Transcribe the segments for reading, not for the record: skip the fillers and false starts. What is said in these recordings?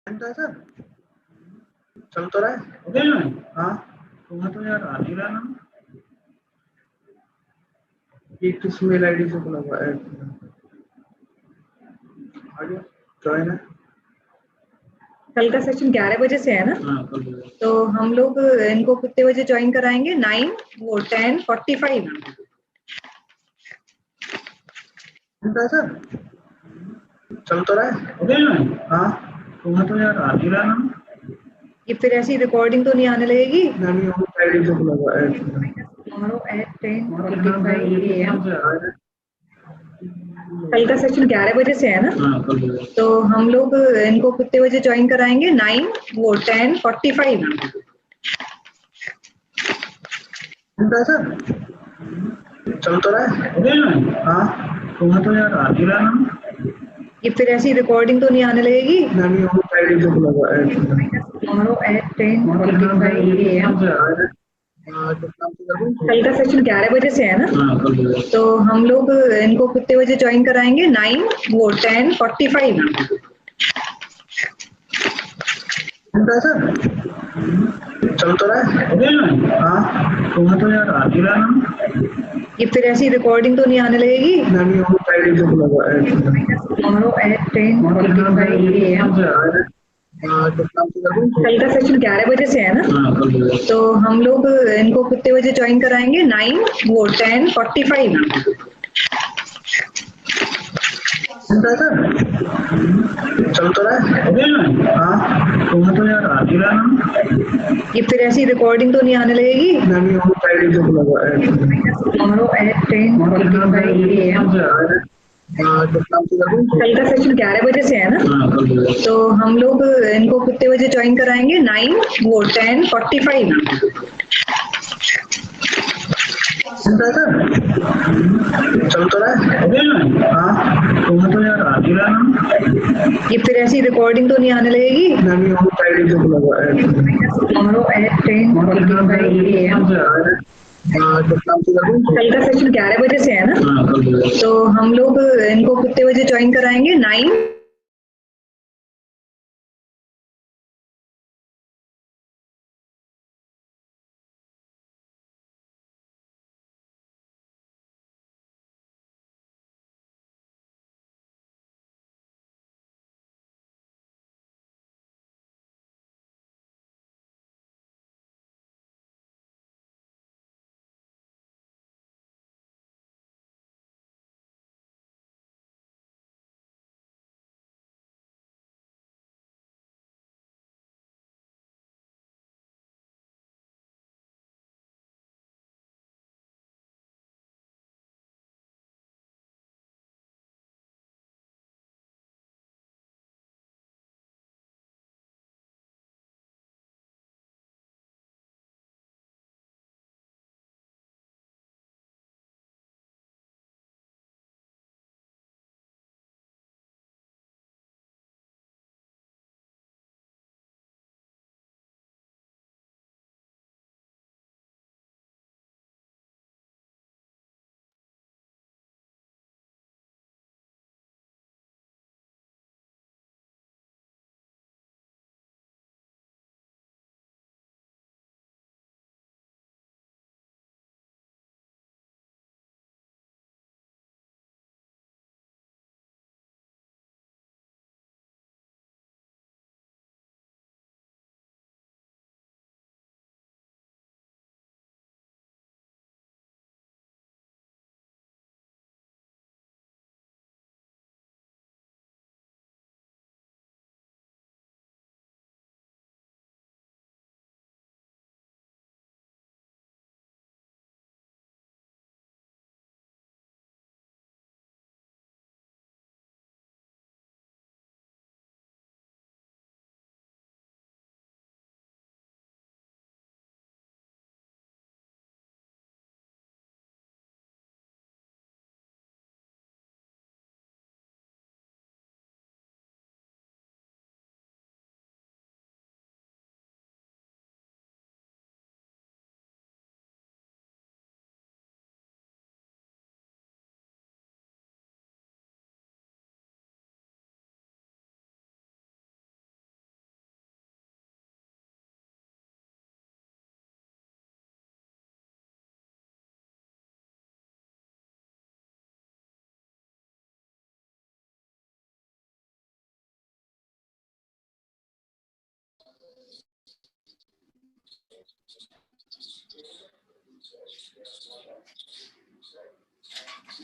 घंटा है सर, चल तो रहा है। होटल में हाँ, तुम्हें तो यार आ नहीं रहा ना। ये किस मेल आईडी से खुला हुआ है? आ गया, ज्वाइन है। कल का सेशन 11 बजे से है ना। हाँ कल हो गया। तो हम लोग इनको कितने बजे ज्वाइन कराएंगे? 10:45। घंटा है सर, चल तो रहा है। होटल में हाँ, तुम्हें तो यार आ नहीं रहा ना। ये फिर ऐसी रिकॉर्डिंग तो नहीं आने लगेगी? नहीं, वो आईडी से खुला हुआ है। Tomorrow at और अपने नाम से 10:45 ये किस नाम AM। से आ रहा है? कल का सेशन 11 बजे से है ना। हाँ कल हो गया। तो हम लोग इनको कितने बजे ज्वाइन कराएंगे? 10:45। घंटा है सर, चल तो रहा है। होटल में हाँ, तुम्हें तो यार आ नहीं रहा ना। ये फिर ऐसी रिकॉर्डिंग तो नहीं आने लगेगी? नहीं, वो आईडी से खुला हुआ है। Tomorrow at और अपने नाम से 10:45 ये किस नाम AM। से आ रहा है? कितना कर दूं? कल का सेशन 11 बजे से है ना। हाँ कल हो गया। तो हम लोग इनको कितने बजे ज्वाइन कराएंगे? 10:45। घंटा है सर, चल तो रहा है। होटल में हाँ, तुम्हें तो यार आ नहीं रहा ना। ये फिर ऐसी रिकॉर्डिंग तो नहीं आने लगेगी? नहीं, वो आईडी से खुला हुआ है। Tomorrow at और अपने नाम से ये 10:45 किस नाम AM। से आ रहा है? कितना कर दूं? कल का सेशन 11 बजे से है ना। हाँ कल हो गया। तो हम लोग इनको कितने बजे ज्वाइन कराएंगे? 10:45। घंटा है सर, चल तो रहा है। होटल में हाँ, तुम्हें तो यार आ नहीं रहा ना। ये फिर ऐसी रिकॉर्डिंग तो नहीं आने लगेगी? नहीं, वो आईडी से खुला हुआ है। Tomorrow at और अपने नाम से ये 10:45 किस नाम AM। से आ रहा है? कितना कर दूं? कल का सेशन 11 बजे से है ना। हाँ कल हो गया। तो हम लोग इनको कितने बजे ज्वाइन कराएंगे? 10:45। घंटा है सर, चल तो रहा है। होटल में हाँ, तुम्हें तो यार आ नहीं रहा ना। ये फिर ऐसी रिकॉर्डिंग तो नहीं आने लगेगी? नहीं, वो आईडी से खुला हुआ है। Tomorrow at और अपने नाम से 10:45 ये किस नाम AM। से आ रहा है? कितना कर दूं? कल का सेशन 11 बजे से है ना। हाँ कल हो गया। तो हम लोग इनको कितने बजे ज्वाइन कराएंगे? 9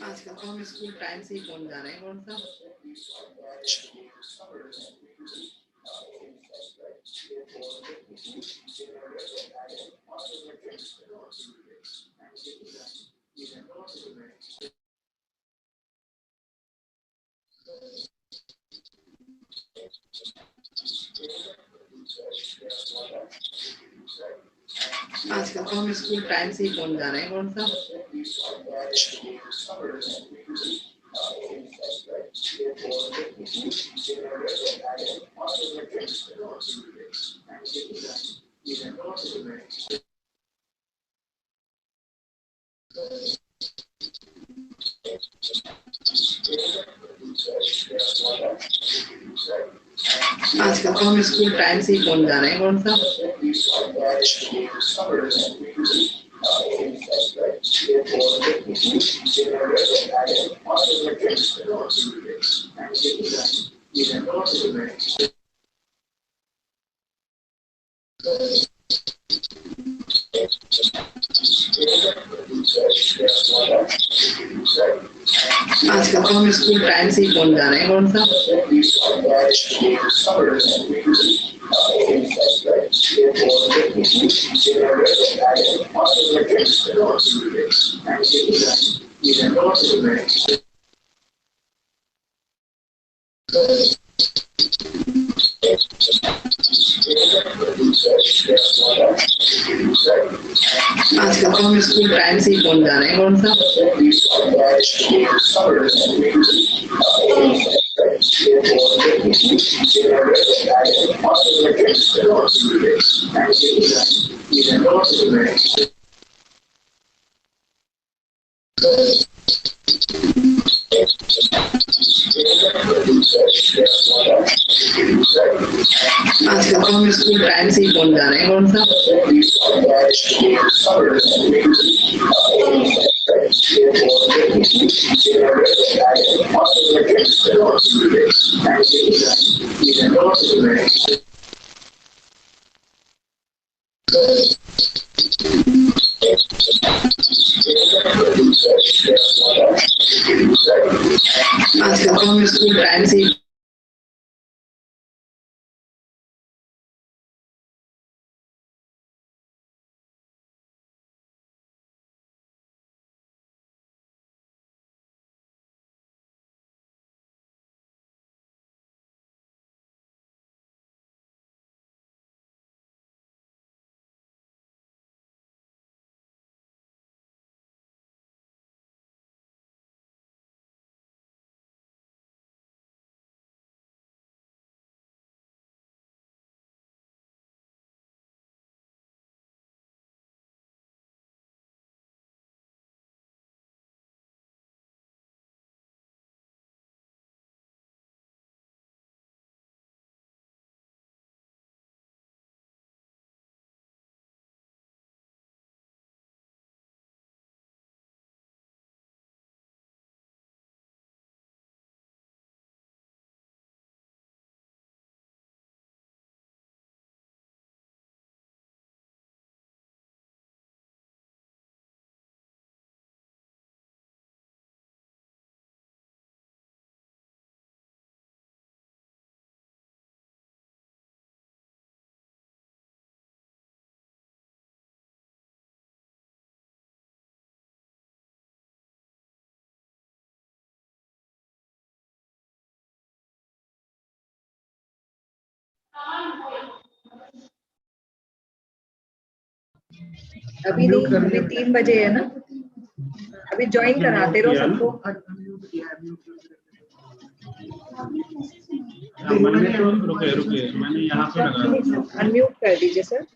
आजकल तो हम स्कूल टाइम से ही पहुंच जा रहे हैं कौन सा आजकल तो हम स्कूल टाइम से ही पहुंच जा रहे हैं कौन सा आजकल तो हम स्कूल टाइम से ही पहुंच जा रहे हैं कौन सा आजकल तो हम स्कूल टाइम से ही पहुंच जा रहे हैं कौन सा आजकल तो हम स्कूल टाइम से ही पहुंच जा रहे हैं कौन सा आजकल तो हम स्कूल टाइम से ही पहुंच जा रहे हैं कौन सा आजकल तो हम स्कूल टाइम से ही अभी नहीं अभी 3 बजे है ना अभी ज्वाइन कराते रहो सबको मैंने तो रुके रुके मैंने यहाँ पे लगा अनम्यूट कर दीजिए सर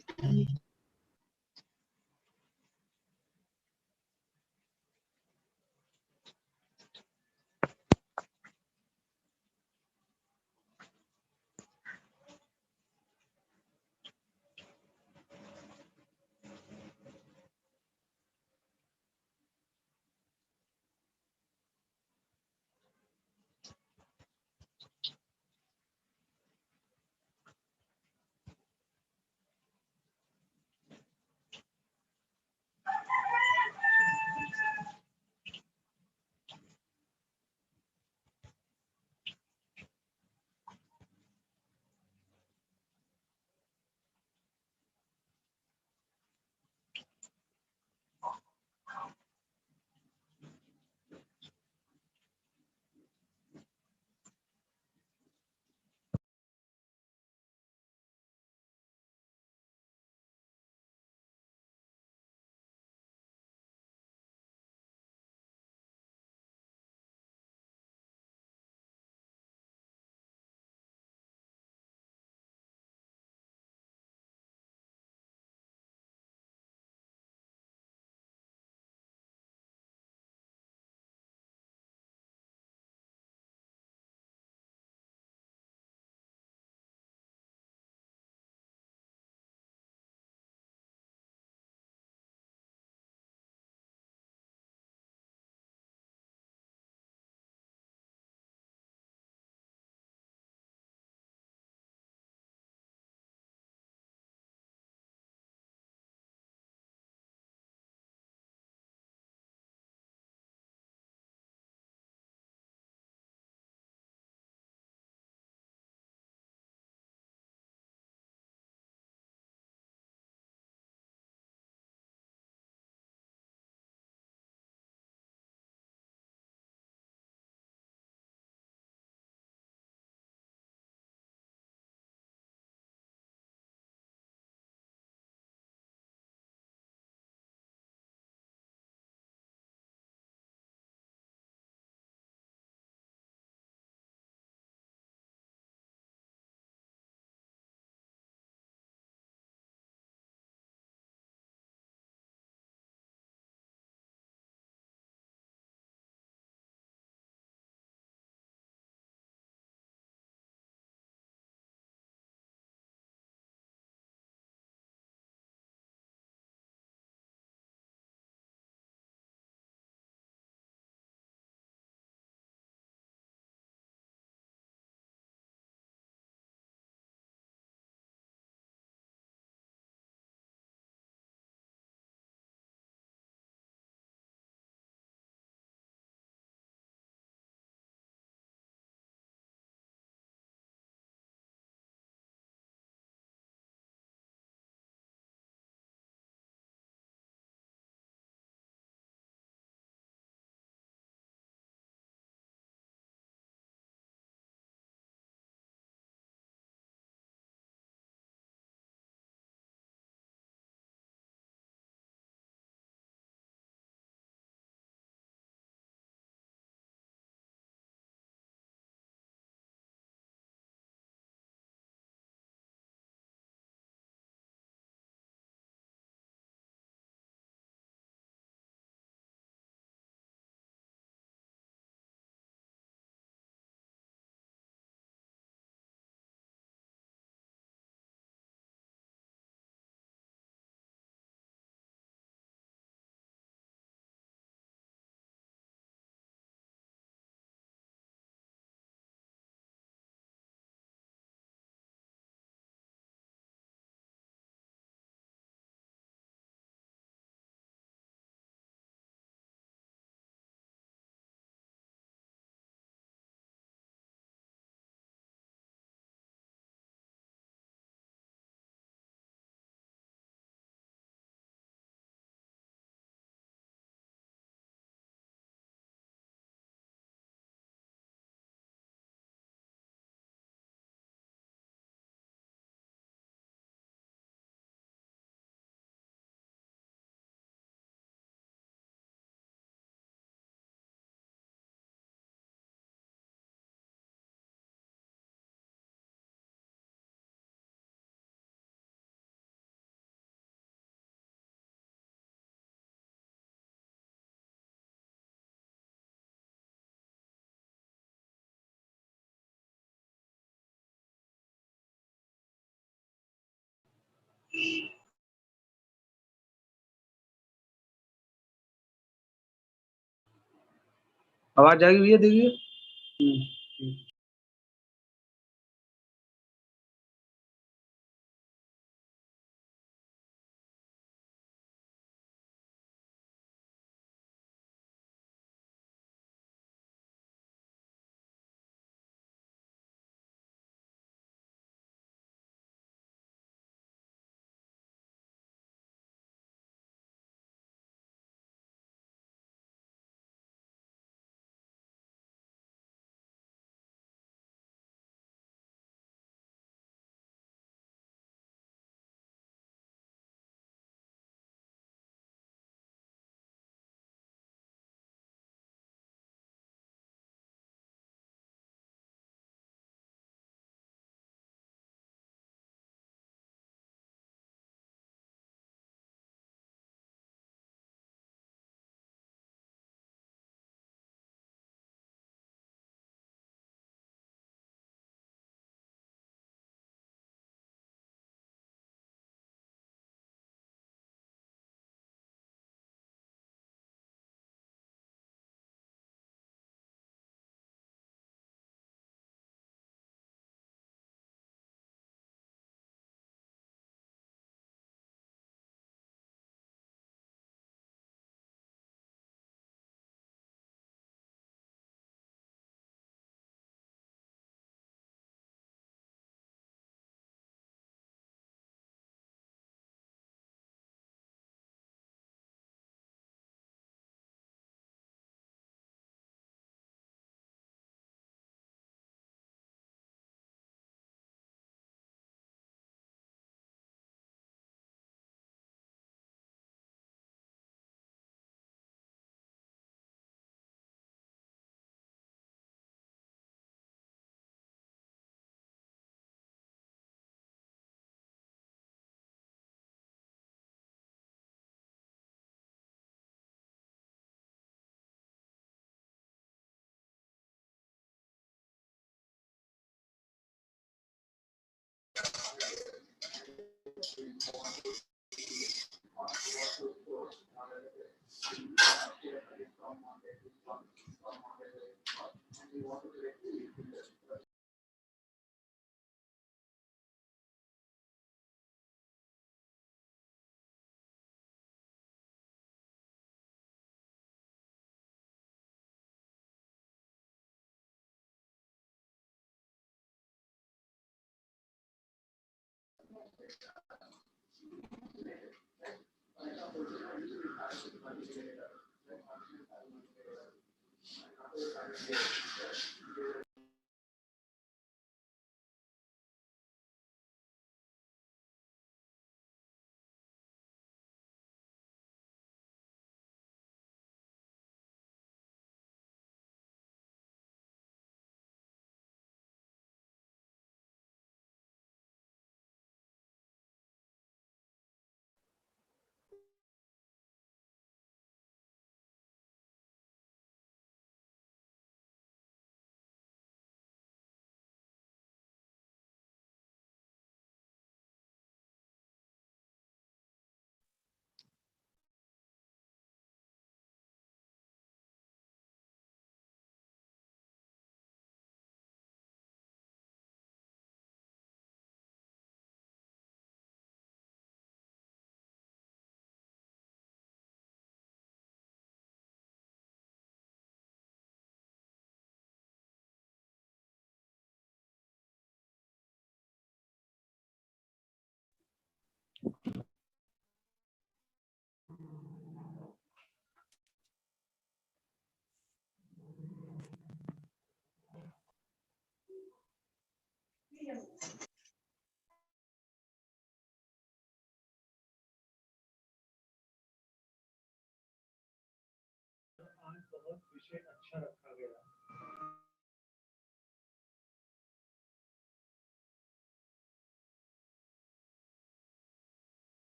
आवाज जाएगी भैया, देखिए।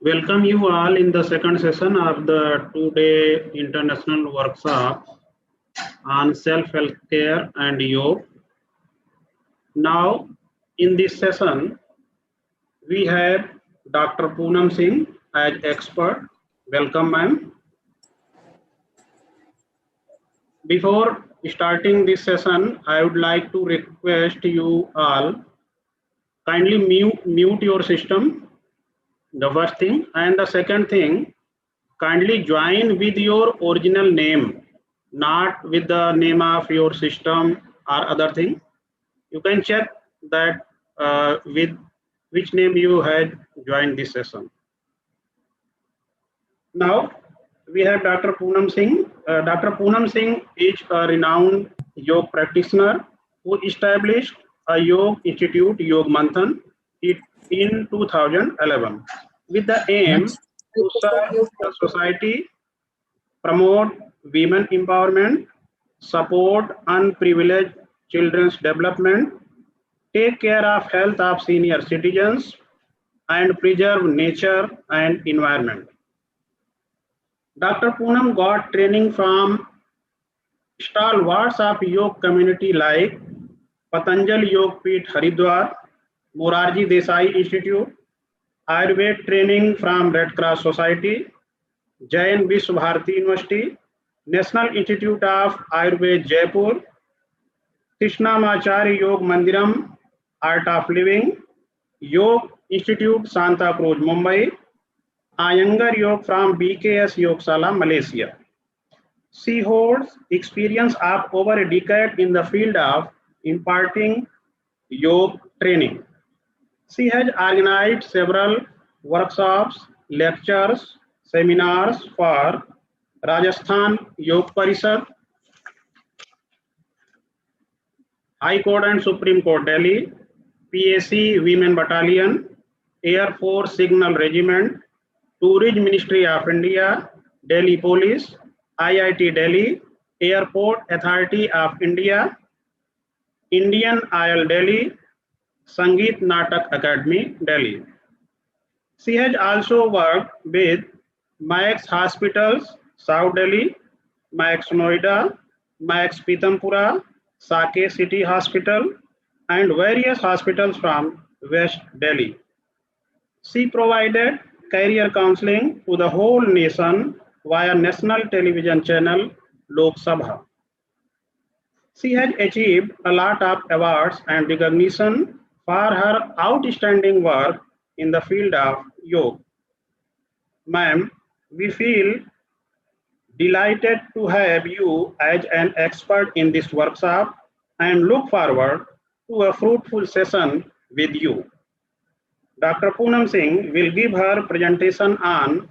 Welcome you all in the second session of the two-day international workshop on self-help care and yoga. Now, in this session, we have Dr. Poonam Singh as expert. Welcome, ma'am. Before starting this session, I would like to request you all kindly mute your system, the first thing. And the second thing, kindly join with your original name, not with the name of your system or other thing. You can check that with which name you had joined this session. Now we have Dr. Poonam Singh. Dr. Poonam Singh is a renowned yoga practitioner who established a yoga institute, Yoga Manthan, in 2011 with the aim to serve the society, promote women empowerment, support unprivileged children's development, take care of health of senior citizens, and preserve nature and environment. Dr. Poonam got training from stalwarts of yoga community like Patanjali Yoga Peeth Haridwar, Morarji Desai Institute, Ayurveda training from Red Cross Society, Jain Vishwa Bharati University, National Institute of Ayurveda Jaipur, Krishnamacharya Yoga Mandiram, Art of Living, Yoga Institute Santa Cruz, Mumbai, Iyengar Yoga from BKS Yogsala, Malaysia. She holds experience of over a decade in the field of imparting yoga training. She has organized several workshops, lectures, seminars for Rajasthan Yoga Parishad, High Court and Supreme Court, Delhi, PAC Women Battalion, Air Force Signal Regiment, Tourism Ministry of India, Delhi Police, IIT Delhi, Airport Authority of India, Indian Oil Delhi, Sangeet Natak Academy, Delhi. She has also worked with Max Hospitals, South Delhi, Max Noida, Max Pitampura, Sake City Hospital, and various hospitals from West Delhi. She provided career counseling to the whole nation via national television channel Lok Sabha. She has achieved a lot of awards and recognition for her outstanding work in the field of yoga. Ma'am, we feel delighted to have you as an expert in this workshop and look forward to a fruitful session with you. Dr. Poonam Singh will give her presentation on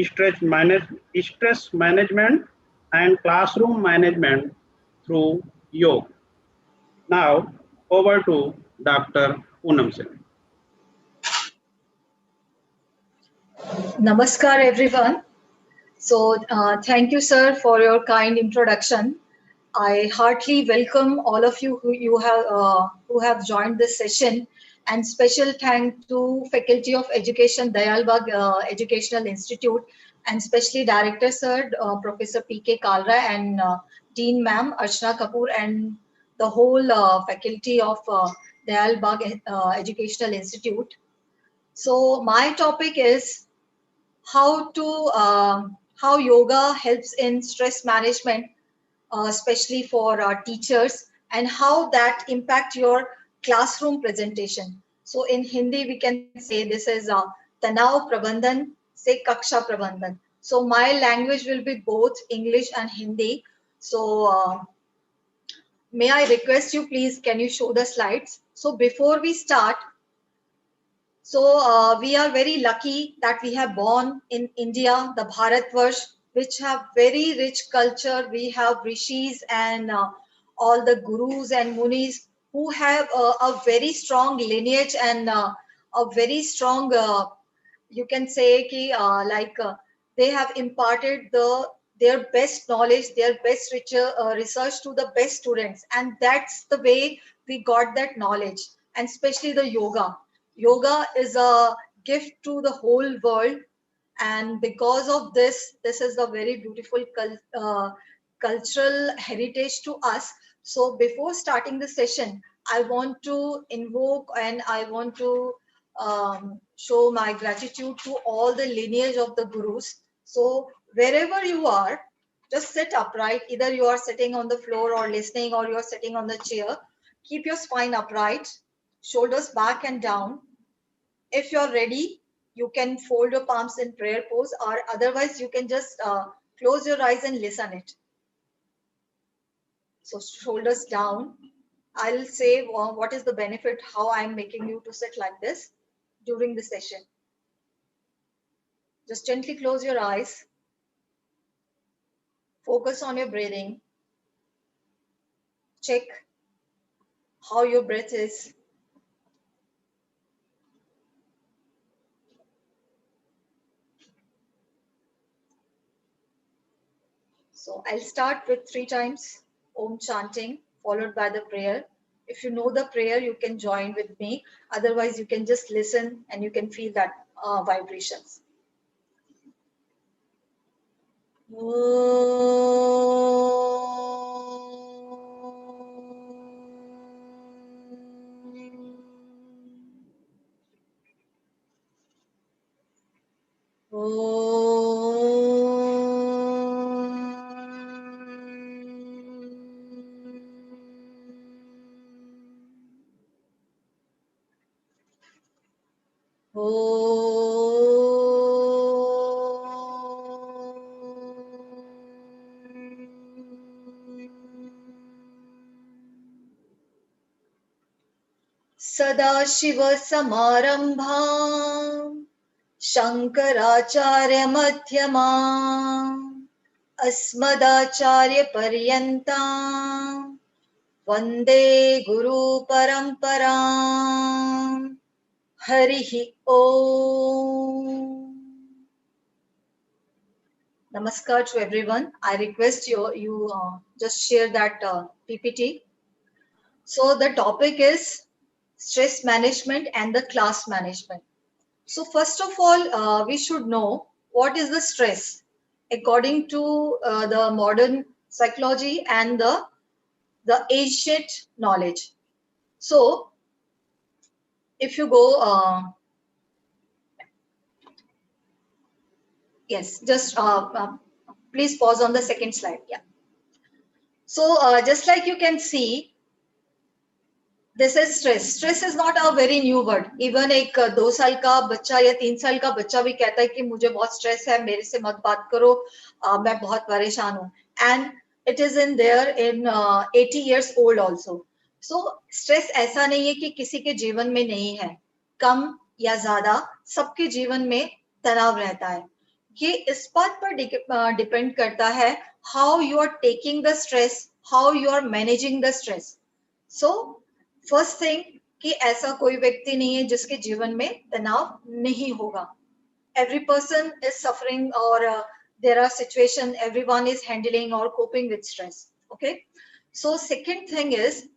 stress management and classroom management through yoga. Now, over to Dr. Poonam Singh. Namaskar, everyone. So, thank you, sir, for your kind introduction. I heartily welcome all of you who have joined this session, and special thank to Faculty of Education, Dayalbag Educational Institute, and especially Director Sir, Professor P.K. Kalra, and Dean Ma'am Archana Kapoor, and the whole faculty of Dayalbag Educational Institute. So, my topic is how yoga helps in stress management, especially for teachers, and how that impact your classroom presentation. So in Hindi we can say this is tanav prabandhan se kaksha prabandhan. So my language will be both English and Hindi. So may I request you, please, can you show the slides? So before we start, so we are very lucky that we have born in India, the Bharatvarsh, which have very rich culture. We have rishis and all the gurus and munis who have a very strong lineage and a very strong, you can say, they have imparted their best knowledge, their best research to the best students, and that's the way we got that knowledge. And especially the yoga. Yoga is a gift to the whole world. and because of this is a very beautiful cultural heritage to us. So before starting the session, I want to invoke and I want to show my gratitude to all the lineage of the gurus. So wherever you are, just sit upright. Either you are sitting on the floor or listening, or you are sitting on the chair. Keep your spine upright, shoulders back and down. If you're ready, you can fold your palms in prayer pose, or otherwise you can just close your eyes and listen it. So shoulders down. I'll say what is the benefit, how I'm making you to sit like this during the session. Just gently close your eyes. Focus on your breathing. Check how your breath is. So I'll start with 3 times Om chanting, followed by the prayer. If you know the prayer, you can join with me. Otherwise, you can just listen and you can feel that vibrations. सदाशिवसमारम्भाम् शङ्कराचार्यमध्यमाम् अस्मदाचार्यपर्यन्ताम् वन्दे गुरुपरम्पराम् हरिः ओम्. Namaskar to everyone. I request you just share that PPT. So the topic is stress management and the class management. So first of all, we should know what is the stress according to the modern psychology and the ancient knowledge. So if you go, yes, just please pause on the second slide. Yeah. So just like you can see, this is stress. Stress is not a very new word. Even एक 2 साल का बच्चा या 3 साल का बच्चा भी कहता है कि मुझे बहुत स्ट्रेस है, मेरे से मत बात करो, मैं बहुत परेशान हूँ. And it is in there in 80 years old also. So stress ऐसा नहीं है कि किसी के जीवन में नहीं है. कम या ज्यादा सबके जीवन में तनाव रहता है. ये इस बात पर डिपेंड करता है how you are taking the stress, how you are managing the stress. So first thing कि ऐसा कोई व्यक्ति नहीं है जिसके जीवन में तनाव नहीं होगा. एवरी पर्सन इज सफरिंग और there are situation everyone is handling और coping with stress. Okay. So second thing is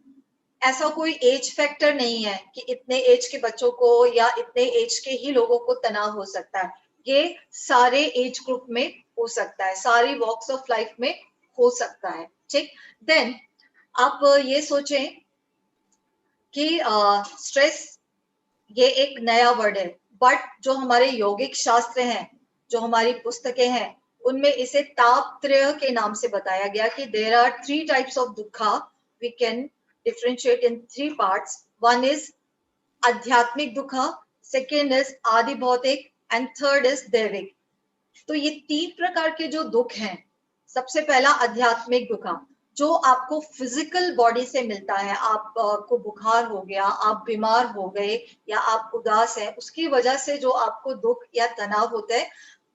ऐसा कोई एज फैक्टर नहीं है कि इतने एज के बच्चों को या इतने एज के ही लोगों को तनाव हो सकता है. ये सारे एज ग्रुप में हो सकता है, सारी वॉक्स ऑफ लाइफ में हो सकता है. ठीक. देन आप ये सोचें कि स्ट्रेस ये एक नया वर्ड है, बट जो हमारे यौगिक शास्त्र हैं, जो हमारी पुस्तकें हैं, उनमें इसे तापत्रय के नाम से बताया गया कि देयर आर 3 टाइप्स ऑफ दुखा. We can differentiate in 3 parts. One is आध्यात्मिक दुखा, सेकेंड इज आदि भौतिक एंड थर्ड इज दैविक. तो ये 3 प्रकार के जो दुख हैं. सबसे पहला आध्यात्मिक दुखा, जो आपको फिजिकल बॉडी से मिलता है. आपको बुखार हो गया, आप बीमार हो गए या आप उदास है, उसकी वजह से जो आपको दुख या तनाव होता है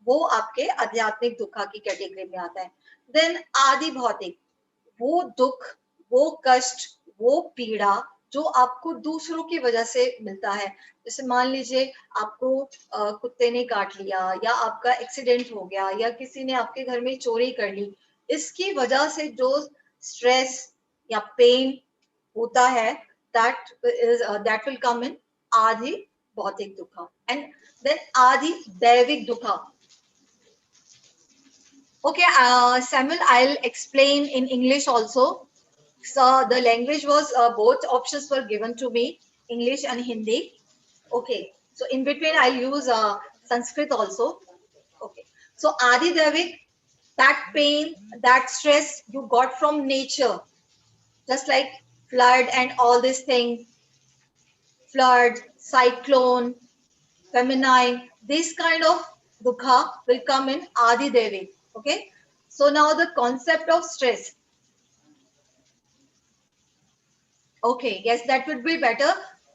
वो आपके आध्यात्मिक दुखा की कैटेगरी में आता है. देन आदि भौतिक, वो दुख, वो कष्ट, वो पीड़ा जो आपको दूसरों की वजह से मिलता है. जैसे मान लीजिए आपको कुत्ते ने काट लिया, या आपका एक्सीडेंट हो गया, या किसी ने आपके घर में चोरी कर ली. इसकी वजह से जो स्ट्रेस या पेन होता है, that will come in आदि भौतिक दुखा. एंड देन आदि दैविक दुखा. Okay, Samuel, I'll explain in English also. So the language was both options were given to me, English and Hindi. Okay, so in between I'll use Sanskrit also. Okay, so Adi Devik, that pain, that stress you got from nature, just like flood and all these things, flood, cyclone, feminine, this kind of dukha will come in Adi Devik. Okay, so now the concept of stress. Okay, yes, that would be better.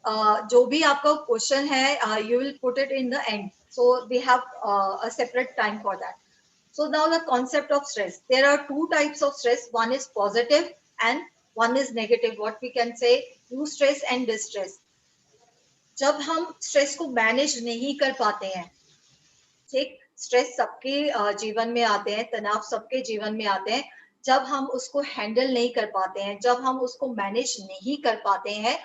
जो भी आपका question है, you will put it in the end. So we have a separate time for that. So now the concept of stress. There are two types of stress. One is positive and one is negative. What we can say, eustress and distress. जब हम stress को manage नहीं कर पाते हैं, ठीक, stress सबके जीवन में आते हैं, तनाव सबके जीवन में आते हैं, जब हम उसको हैंडल नहीं कर पाते हैं, जब हम उसको मैनेज नहीं कर पाते हैं,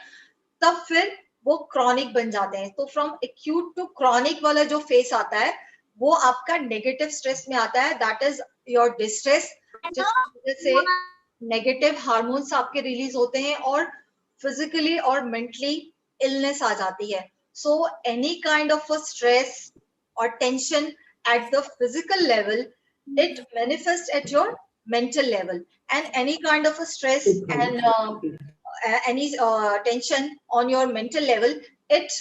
तब फिर वो क्रॉनिक बन जाते हैं. तो फ्रॉम एक्यूट टू क्रॉनिक वाला जो फेस आता है, वो आपका नेगेटिव स्ट्रेस में आता है. दैट इज योर डिस्ट्रेस, जिसकी वजह से नेगेटिव हार्मोन्स आपके रिलीज होते हैं और फिजिकली और मेंटली इलनेस आ जाती है. So any kind of a stress or tension at the physical level, it manifests at your mental level. And any kind of a stress and any tension on your mental level, it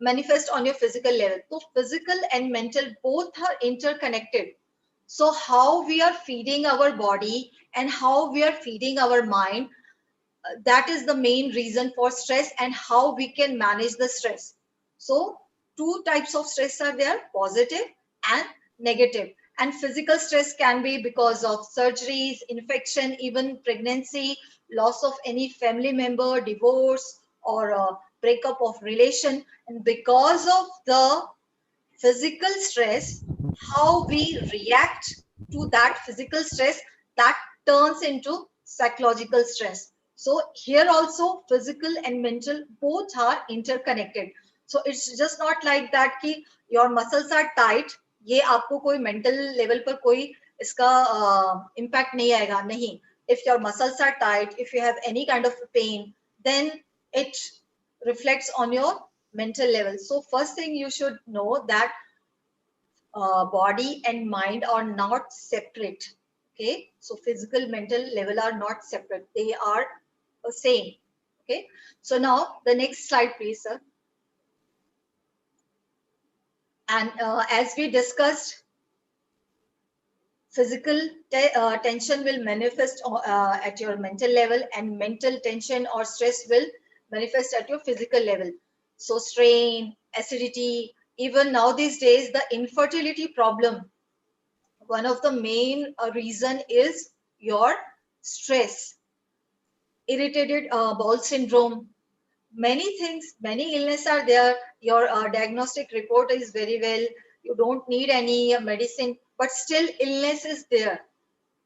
manifests on your physical level. So physical and mental both are interconnected. So how we are feeding our body and how we are feeding our mind, that is the main reason for stress and how we can manage the stress. So two types of stress are there, positive and negative. And physical stress can be because of surgeries, infection, even pregnancy, loss of any family member, divorce, or breakup of relation. And because of the physical stress, how we react to that physical stress, that turns into psychological stress. So here also physical and mental both are interconnected. So it's just not like that कि your muscles are tight, ये आपको कोई mental level पर कोई इसका impact नहीं आएगा, नहीं. If your muscles are tight, if you have any kind of pain, then it reflects on your mental level. So first thing you should know that body and mind are not separate. Okay, so physical, mental level are not separate, they are the same. Okay, so now the next slide please, sir. And as we discussed, physical tension will manifest at your mental level, and mental tension or stress will manifest at your physical level. So strain, acidity, even now these days the infertility problem, one of the main reason is your stress, irritated bowel syndrome, many things, many illness are there. Your diagnostic report is very well, you don't need any medicine, but still illness is there.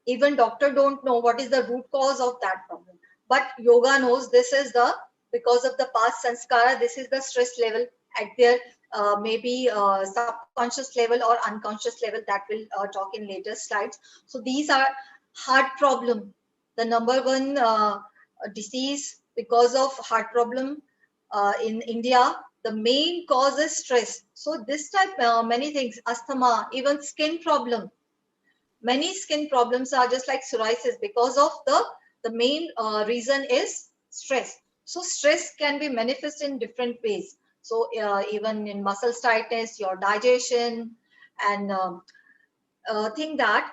Even doctor don't know what is the root cause of that problem, but yoga knows this is the, because of the past sanskara, this is the stress level at their maybe subconscious level or unconscious level, that will talk in later slides. So these are heart problem, the number one disease because of heart problem in India, the main cause is stress. So this type many things, asthma, even skin problem, many skin problems are just like psoriasis because of the main reason is stress. So stress can be manifest in different ways. So even in muscle tightness, your digestion, and think that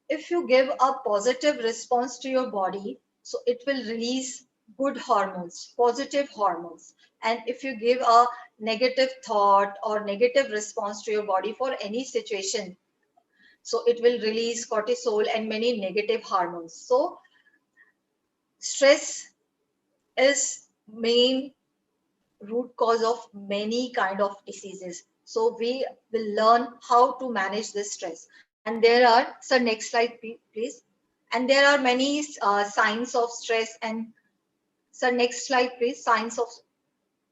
if you give a positive response to your body, so it will release good hormones, positive hormones. And if you give a negative thought or negative response to your body for any situation, so it will release cortisol and many negative hormones. So stress is main root cause of many kind of diseases. So we will learn how to manage this stress. And there are, so next slide please. And there are many signs of stress. And so next slide please, signs of,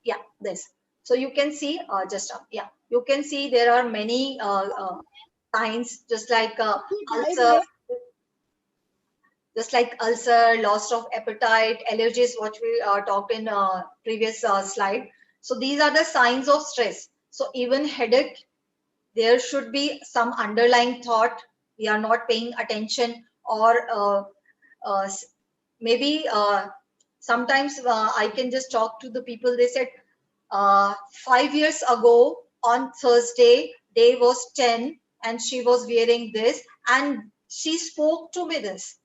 yeah, this. So you can see just yeah, you can see there are many signs, just like ulcer, loss of appetite, allergies, what we talked in previous slide. So these are the signs of stress. So even headache, there should be some underlying thought. We are not paying attention, or uh, maybe sometimes I can just talk to the people. They said 5 years ago on Thursday, day was 10 and she was wearing this and she spoke to me this.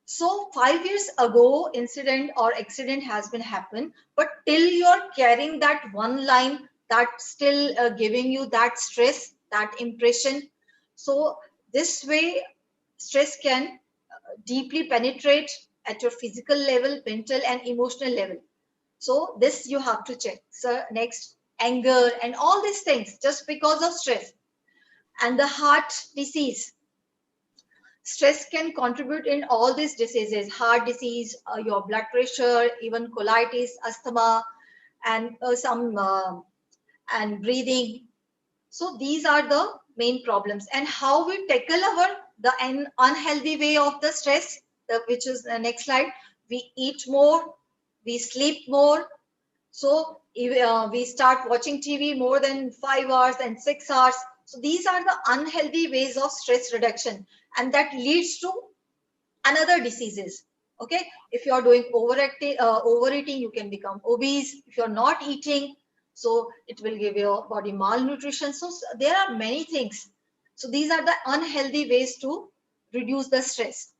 So 5 years ago, incident or accident has been happened, but till you're carrying that one line, that still giving you that stress, that impression. So this way, stress can deeply penetrate at your physical level, mental and emotional level. So this you have to check. So next, anger and all these things just because of stress. And the heart disease. Stress can contribute in all these diseases, heart disease, your blood pressure, even colitis, asthma, and some and breathing. So these are the main problems. And how we tackle our the unhealthy way of the stress, which is the next slide. We eat more, we sleep more. So we start watching TV more than 5 hours and 6 hours. So these are the unhealthy ways of stress reduction, and that leads to another diseases. Okay, if you are doing overeating, you can become obese. If you're not eating, so it will give your body malnutrition. So there are many things. So these are the unhealthy ways to reduce the stress.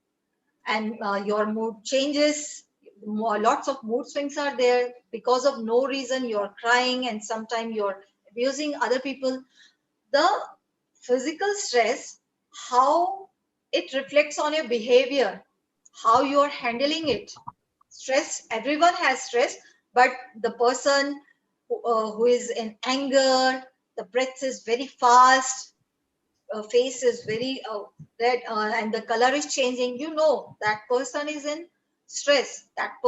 And your mood changes. Lots of mood swings are there because of no reason. You're crying and sometimes you're abusing other people. The physical stress, how it reflects on your behavior, how you are handling it. Stress, everyone has stress, but the person who is in anger, the breath is very fast, face is very red, and the color is changing, you know that person is in stress. That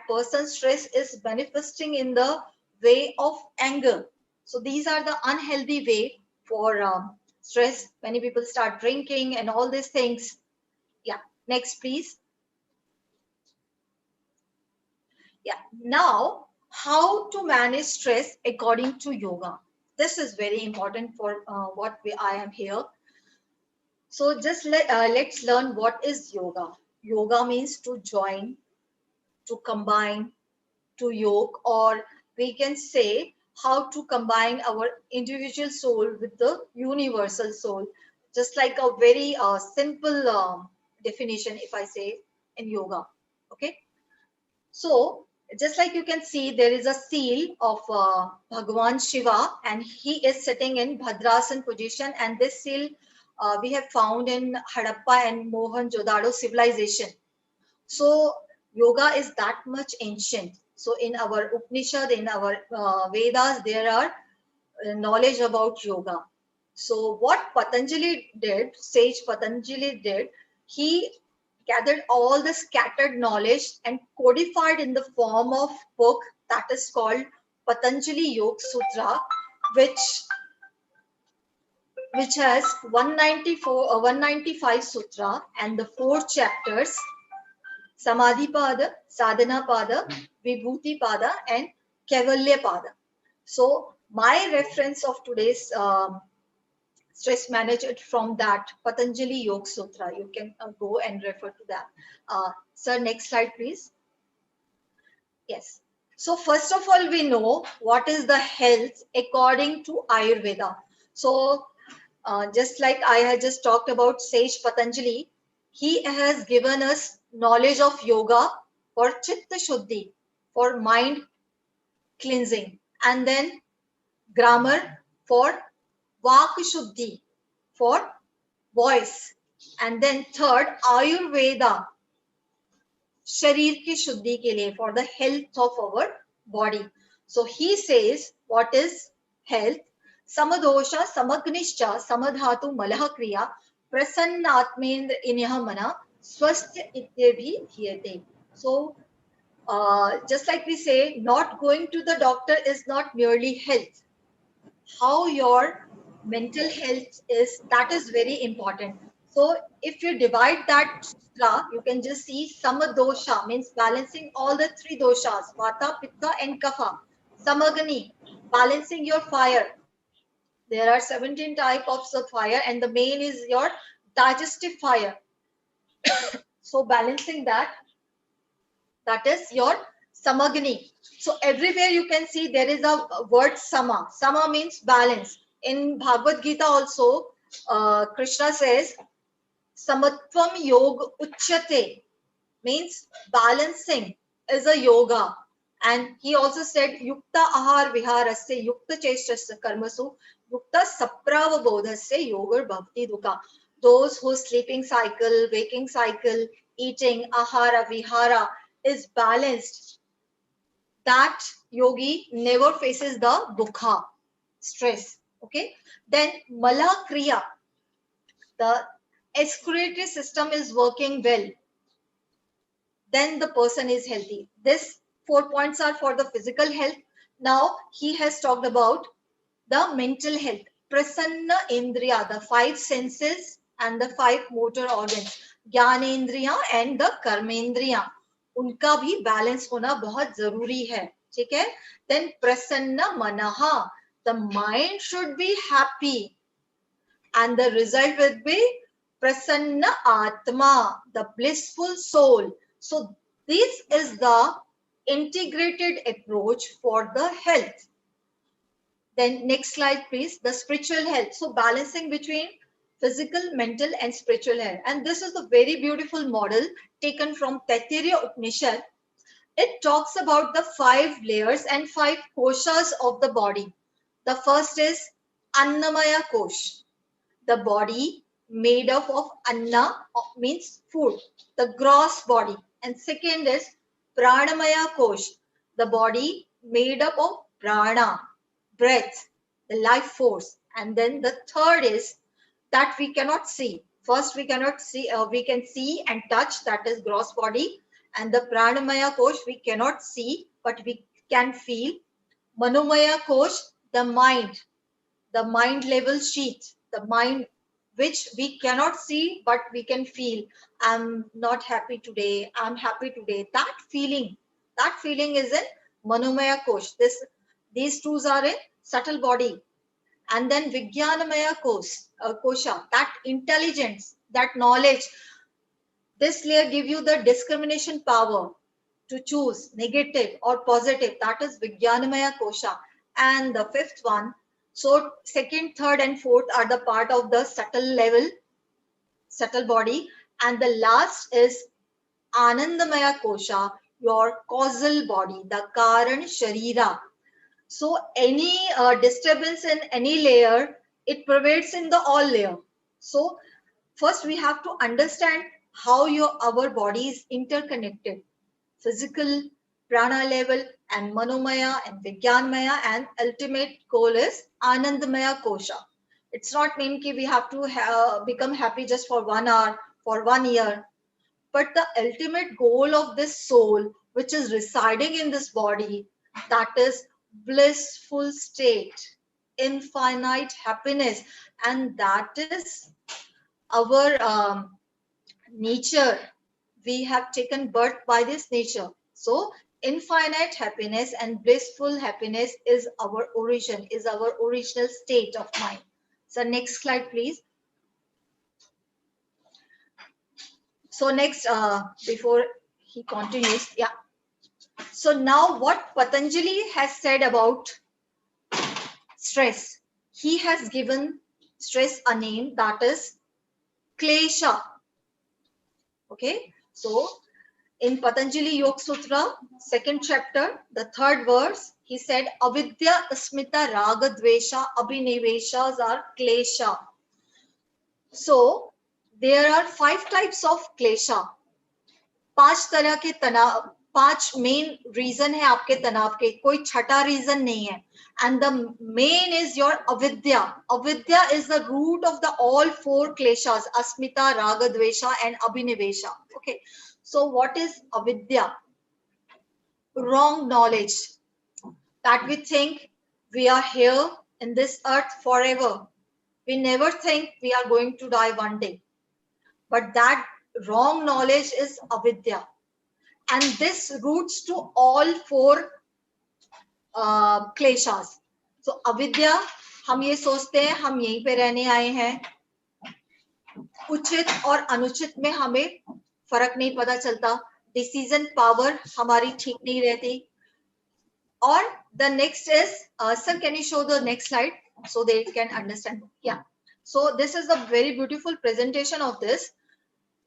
person's stress is manifesting in the way of anger. So these are the unhealthy way for stress. Many people start drinking and all these things. Yeah, next please. Yeah, now how to manage stress according to yoga. This is very important for I am here. So just let's learn what is yoga. Yoga means to join, to combine, to yoke, or we can say how to combine our individual soul with the universal soul. Just like a very simple definition, if I say in yoga. Okay. So just like you can see, there is a seal of Bhagwan Shiva, and he is sitting in Bhadrasan position. And this seal we have found in Harappa and Mohenjo-daro civilization. So yoga is that much ancient. So in our Upanishad, in our Vedas, there are knowledge about yoga. So what Patanjali did, sage Patanjali did, he gathered all the scattered knowledge and codified in the form of book that is called Patanjali Yoga Sutra, which has 195 sutra and the 4 chapters: Samadhi Pada, Sadhana Pada, Vibhuti Pada, and Kaivalya Pada. So my reference of today's stress management from that Patanjali Yoga Sutra. You can go and refer to that. Sir, next slide, please. Yes. So first of all, we know what is the health according to Ayurveda. So just like I had just talked about Sage Patanjali, he has given us knowledge of yoga for Chitta Shuddhi, for mind cleansing, and then grammar for Vak Shuddhi, for voice, and then third Ayurveda, शरीर की शुद्धि के लिए, for the health of our body. So he says what is health: samadosha samagnischa samadhatu malah kriya prasannatmendra inyah mana swasthya ityabhi dhyate. So just like we say, not going to the doctor is not merely health. How your mental health is very important. So if you divide that sutra, you can just see samadosha means balancing all the three doshas, vata, pitta, and kapha. Samagani, balancing your fire. There are 17 types of fire, and the main is your digestive fire. So balancing that is your samagni. So everywhere you can see there is a word sama. Sama means balance. In Bhagavad Gita also, Krishna says, samatvam yoga uchyate means balancing is a yoga. And he also said, yukta ahar viharasya yukta cheshtasya karmasu yukta saprava bodhasya yoga bhavati dukkha. Those whose sleeping cycle, waking cycle, eating, ahara, vihara is balanced, that yogi never faces the dukkha, stress. Okay. Then mala kriya, the excretory system is working well, then the person is healthy. This 4 points are for the physical health. Now he has talked about the mental health. Prasanna Indriya, the five senses and the five motor organs, Jnanendriya and the Karmendriya, उनका भी balance होना बहुत जरूरी है. ठीक है. Then Prasanna Manaha, the mind should be happy, and the result will be prasanna atma, the blissful soul. So this is the integrated approach for the health. Then next slide please, the spiritual health. So balancing between physical, mental and spiritual health, and this is the very beautiful model taken from Taittiriya Upanishad. It talks about the 5 layers and 5 koshas of the body. The first is Annamaya Kosh, the body made up of anna means food, the gross body. And second is pranamaya kosh, the body made up of prana, breath, the life force. And then the third is that we cannot see. First we cannot see, we can see and touch, that is gross body. And the pranamaya kosh we cannot see but we can feel. Manomaya kosh, the mind level sheet, the mind which we cannot see but we can feel. I'm not happy today, I'm happy today. That feeling is in Manomaya Kosh. These two are in subtle body. And then Vijnanamaya Kosha, that intelligence, that knowledge. This layer give you the discrimination power to choose negative or positive. That is Vijnanamaya Kosha. And the fifth one, so second, third and fourth are the part of the subtle level, subtle body. And the last is Anandamaya Kosha, your causal body, the Karan Sharira. So any disturbance in any layer, it pervades in the all layer. So first we have to understand how our body is interconnected. Physical, prana level, and manomaya and vijnanmaya, and ultimate goal is anandamaya kosha. It's not mean ki we have to become happy just for 1 hour, for 1 year, but the ultimate goal of this soul, which is residing in this body, that is blissful state, infinite happiness, and that is our nature. We have taken birth by this nature. So infinite happiness and blissful happiness is our origin, is our original state of mind. So next slide please. So next, before he continues, yeah. So now what Patanjali has said about stress, he has given stress a name, that is klesha. Okay, so in Patanjali Yoga Sutra, second chapter, the third verse, he said, Avidya, Asmita, Raga, Dvesha, Abhiniveshas are klesha. So there are 5 types of klesha. 5 तरह के तनाव, 5 main reason है आपके तनाव के, कोई छठा reason नहीं है. And the main is your avidya. Avidya is the root of the all 4 kleshas, asmita, raga, dvesha and abhinivesha. Okay. So what is avidya? Wrong knowledge, that we think we are here in this earth forever. We never think we are going to die one day. But that wrong knowledge is avidya. And this roots to all four क्लेशास. So अविद्या, हम ये सोचते हैं हम यहीं पे रहने आए हैं, उचित और अनुचित में हमें फर्क नहीं पता चलता, डिसीजन पावर हमारी ठीक नहीं रहती. और the next is, sir, can you show the next slide so they can understand? Yeah. So this is a very beautiful presentation of this.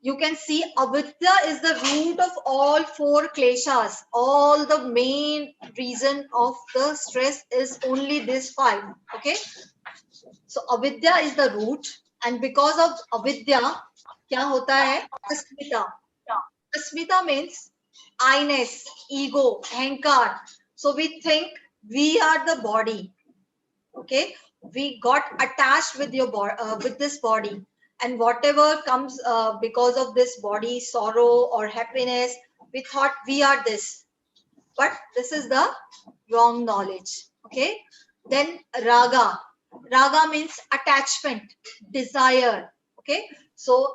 You can see avidya is the root of all four kleshas. All the main reason of the stress is only this five. Okay. So avidya is the root, and because of avidya, क्या होता है? अस्मिता. Asmita means I-ness, ego, ahankar. So we think we are the body. Okay, we got attached with your with this body, and whatever comes because of this body, sorrow or happiness, we thought we are this. But this is the wrong knowledge. Okay. Then raga. Raga means attachment, desire. Okay. So,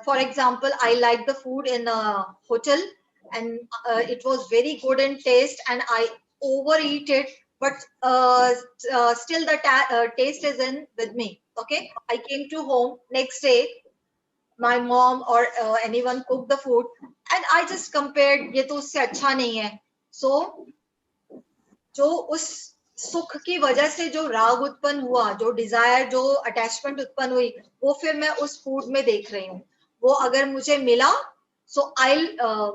for example, I like the food in a hotel, and it was very good in taste, and I overeat it, but still the taste is in with me. Okay. I came to home next day, my mom or anyone cooked the food, and I just compared, ये तो उससे अच्छा नहीं है. So जो उस सुख की वजह से जो राग उत्पन्न हुआ, जो डिजायर, जो अटैचमेंट उत्पन्न हुई, वो फिर मैं उस फूड में देख रही हूँ. वो अगर मुझे मिला, so I'll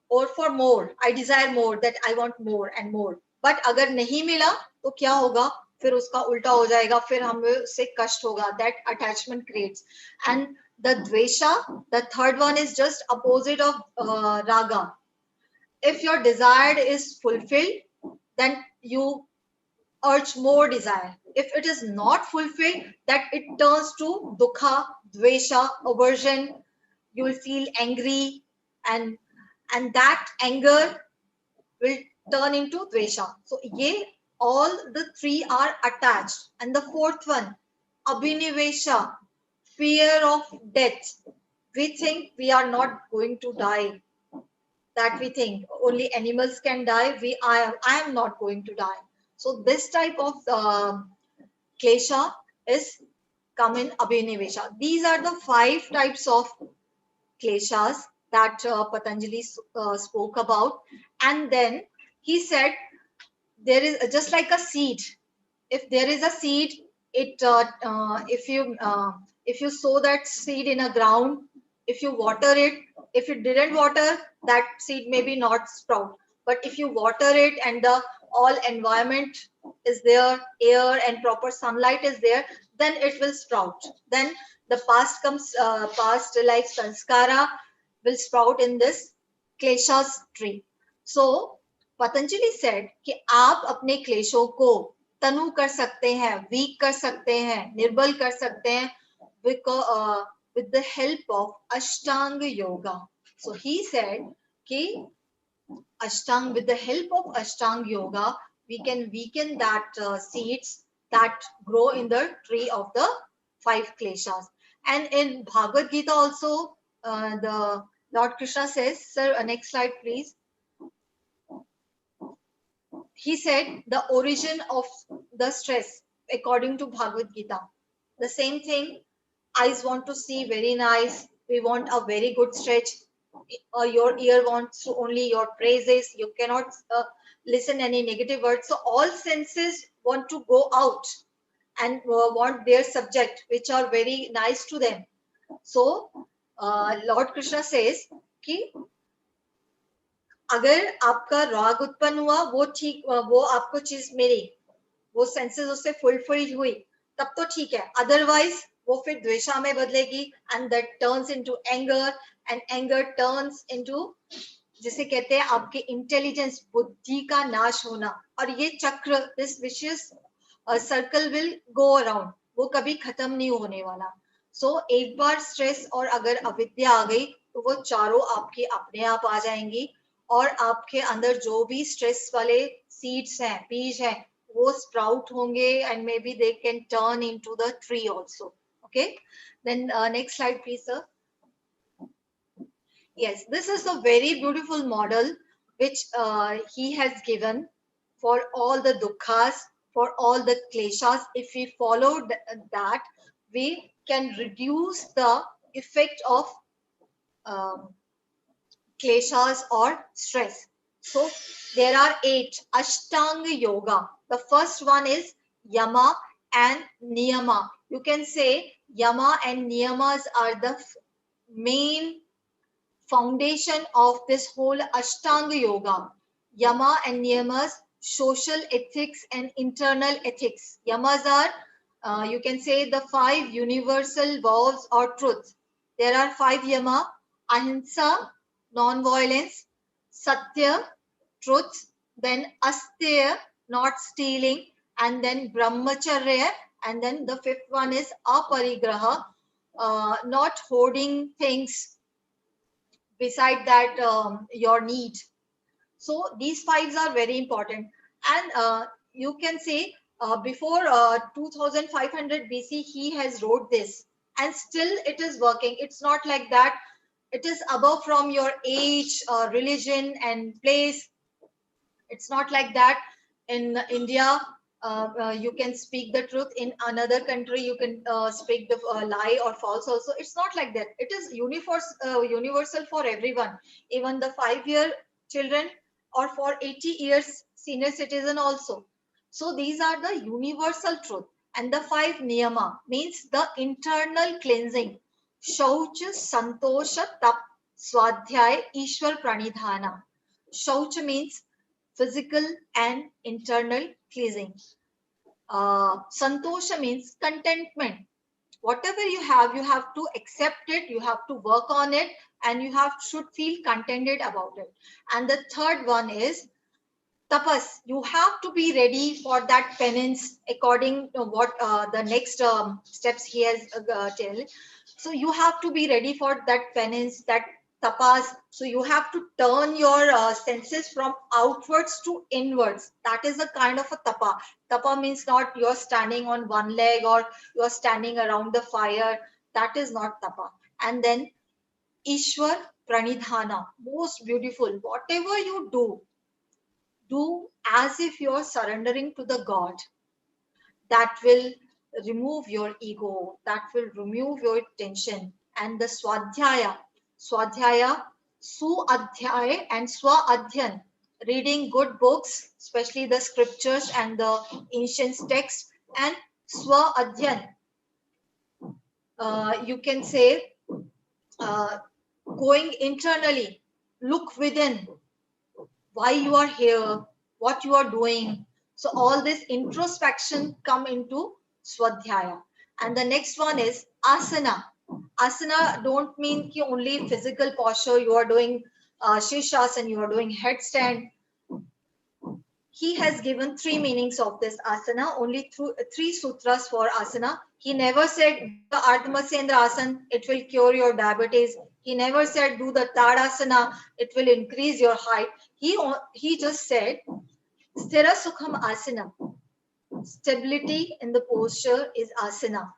or for more, I desire more, that I want more and more. But अगर नहीं मिला तो क्या होगा? फिर उसका उल्टा हो जाएगा, फिर हमें उससे कष्ट होगा. That attachment creates. And the dvesha, the third one, is just opposite of raga. If your desire is fulfilled, then you urge more desire. If it is not fulfilled, that it turns to dukha, dvesha, aversion. You will feel angry, and that anger will turn into dvesha. So ye all the three are attached. And the fourth one, abhinivesha, fear of death. We think we are not going to die. That we think only animals can die. I am not going to die. So this type of klesha is come in abhinivesha. These are the 5 types of kleshas that Patanjali spoke about. And then he said there is just like a seed. If there is a seed, it if you sow that seed in a ground, if you water it, if you didn't water, that seed maybe not sprout. But if you water it and the all environment is there, air and proper sunlight is there, then it will sprout. Then the past comes, past like sanskara will sprout in this kleshas tree. So Patanjali said कि आप अपने क्लेशों को तनु कर सकते हैं, week कर सकते हैं, निर्बल कर सकते हैं with the help of Ashtanga Yoga. So he said कि with the help of Ashtanga Yoga, we can weaken that seeds that grow in the tree of the 5 kleshas. And in Bhagavad Gita also, the Lord Krishna says, sir, next slide please. He said the origin of the stress according to Bhagavad Gita. The same thing, eyes want to see very nice, we want a very good stretch, your ear wants to only your praises, you cannot listen any negative words. So all senses want to go out and want their subject which are very nice to them. So Lord Krishna says कि अगर आपका राग उत्पन्न हुआ, वो ठीक, वो आपको चीज मिली, वो सेंसेस उससे फुलफिल हुई, तब तो ठीक है. अदरवाइज वो फिर द्वेषा में बदलेगी, and that turns into anger, and anger turns into, जिसे कहते हैं आपके इंटेलिजेंस, बुद्धि का नाश होना. और ये चक्र, this vicious circle will go around, वो कभी खत्म नहीं होने वाला. सो एक बार स्ट्रेस और अगर अविद्या आ गई तो वो चारों आपके अपने आप आ जाएंगी, और आपके अंदर जो भी स्ट्रेस वाले सीड्स हैं, बीज हैं, वो sprout होंगे and maybe they can turn into the tree also. Okay. Then next slide, please, sir. Yes, this is a very beautiful model which he has given for all the dukkhas, for all the kleshas. If we follow that, we can reduce the effect of um, kleshas or stress. So there are 8 Ashtanga Yoga. The first one is Yama and Niyama. You can say Yama and Niyamas are the main foundation of this whole Ashtanga Yoga. Yama and Niyamas, social ethics and internal ethics. Yamas are, you can say, the 5 universal vows or truths. There are 5 Yama: Ahimsa, non-violence; Satya, truth; then Asteya, not stealing; and then Brahmacharya; and then the 5th one is Aparigraha, not hoarding things beside that your need. So these 5s are very important. And you can say before 2500 BC he has wrote this, and still it is working. It's not like that it is above from your age, religion and place. It's not like that. In India, you can speak the truth. In another country, you can speak the lie or false also. It's not like that. It is universal for everyone, even the 5-year children or for 80 years senior citizen also. So these are the universal truth. And the 5 niyama means the internal cleansing. Shaucha, santosha, tap, swadhyay, ishwar pranidhana. Shaucha means physical and internal cleansing. Santosha means contentment. Whatever you have to accept it, you have to work on it, and you should feel contented about it. And the third one is tapas. You have to be ready for that penance according to what the next steps he has tell. So you have to be ready for that penance, that tapas. So you have to turn your senses from outwards to inwards. That is a kind of a tapa. Tapa means not you're standing on one leg or you're standing around the fire. That is not tapa. And then Ishwar Pranidhana, most beautiful. Whatever you do as if you're surrendering to the God. That will remove your ego, that will remove your tension. And the Swadhyaya, Su Adhyay and Swa Adhyan, reading good books, especially the scriptures and the ancient texts, and Swa Adhyan, you can say uh, going internally, look within, why you are here, what you are doing. So all this introspection come into Swadhyaya. And the next one is asana. Asana don't mean ki only physical posture. You are doing shirshasana, you are doing headstand. He has given 3 meanings of this asana, only through 3 sutras for asana. He never said do the Ardhamasendra asana, it will cure your diabetes. He never said do the Tadasana, it will increase your height. He just said Sthira Sukham asana. Stability in the posture is asana.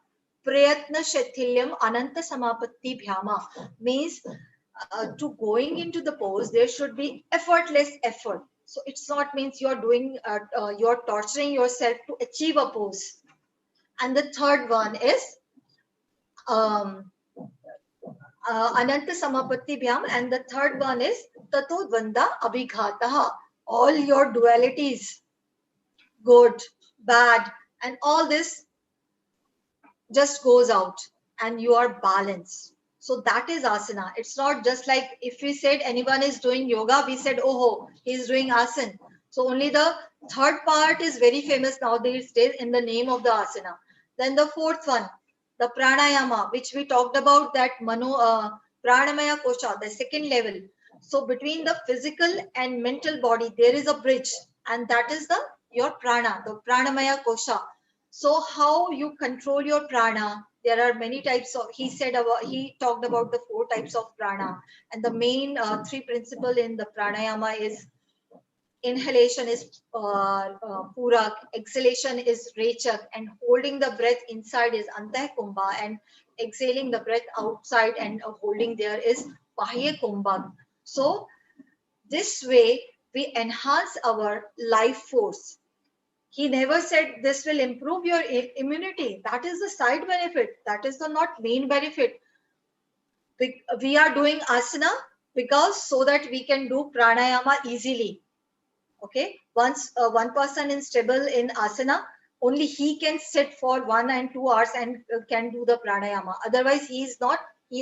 Prayatna Shatilyam Ananta Samapatti Bhyama means to going into the pose, there should be effortless effort. So it's not means you're doing, you're torturing yourself to achieve a pose. And the third one is um, Ananta Samapatti Bhyam, and the third one is Tato Dvanda Abhighataha. All your dualities, good, bad, and all this just goes out and you are balanced. So that is asana. It's not just like if we said anyone is doing yoga, we said, oh, he's doing asana. So only the third part is very famous nowadays in the name of the asana. Then the fourth one, the pranayama, which we talked about, that pranamaya kosha, the second level. So between the physical and mental body, there is a bridge, and that is your prana, the pranamaya kosha. So how you control your prana? There are many types of. He talked about the 4 types of prana, and the main 3 principle in the pranayama is inhalation is Purak, exhalation is Rechak, and holding the breath inside is Antah Kumbha, and exhaling the breath outside and holding there is Bahya Kumbha. So this way we enhance our life force. He never said this will improve your immunity. That is the side benefit. That is the not main benefit. We are doing asana because so that we can do pranayama easily. Okay, once one person is stable in asana, only he can sit for 1 and 2 hours and can do the pranayama. Otherwise, he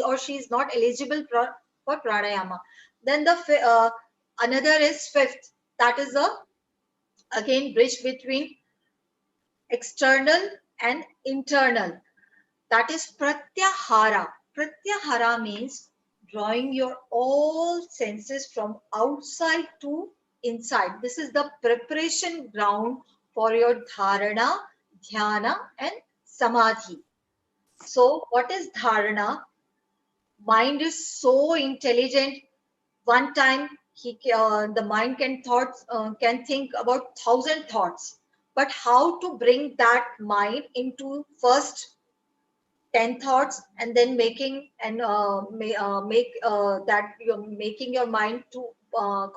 or she is not eligible for pranayama. Then the another is fifth. That is the again bridge between external and internal. That is pratyahara. Pratyahara means drawing your all senses from outside to inside. This is the preparation ground for your dharana, dhyana, and samadhi. So, what is dharana? Mind is so intelligent. One time, the mind can think about 1,000 thoughts. But how to bring that mind into first 10 thoughts and then making and make that you're making your mind to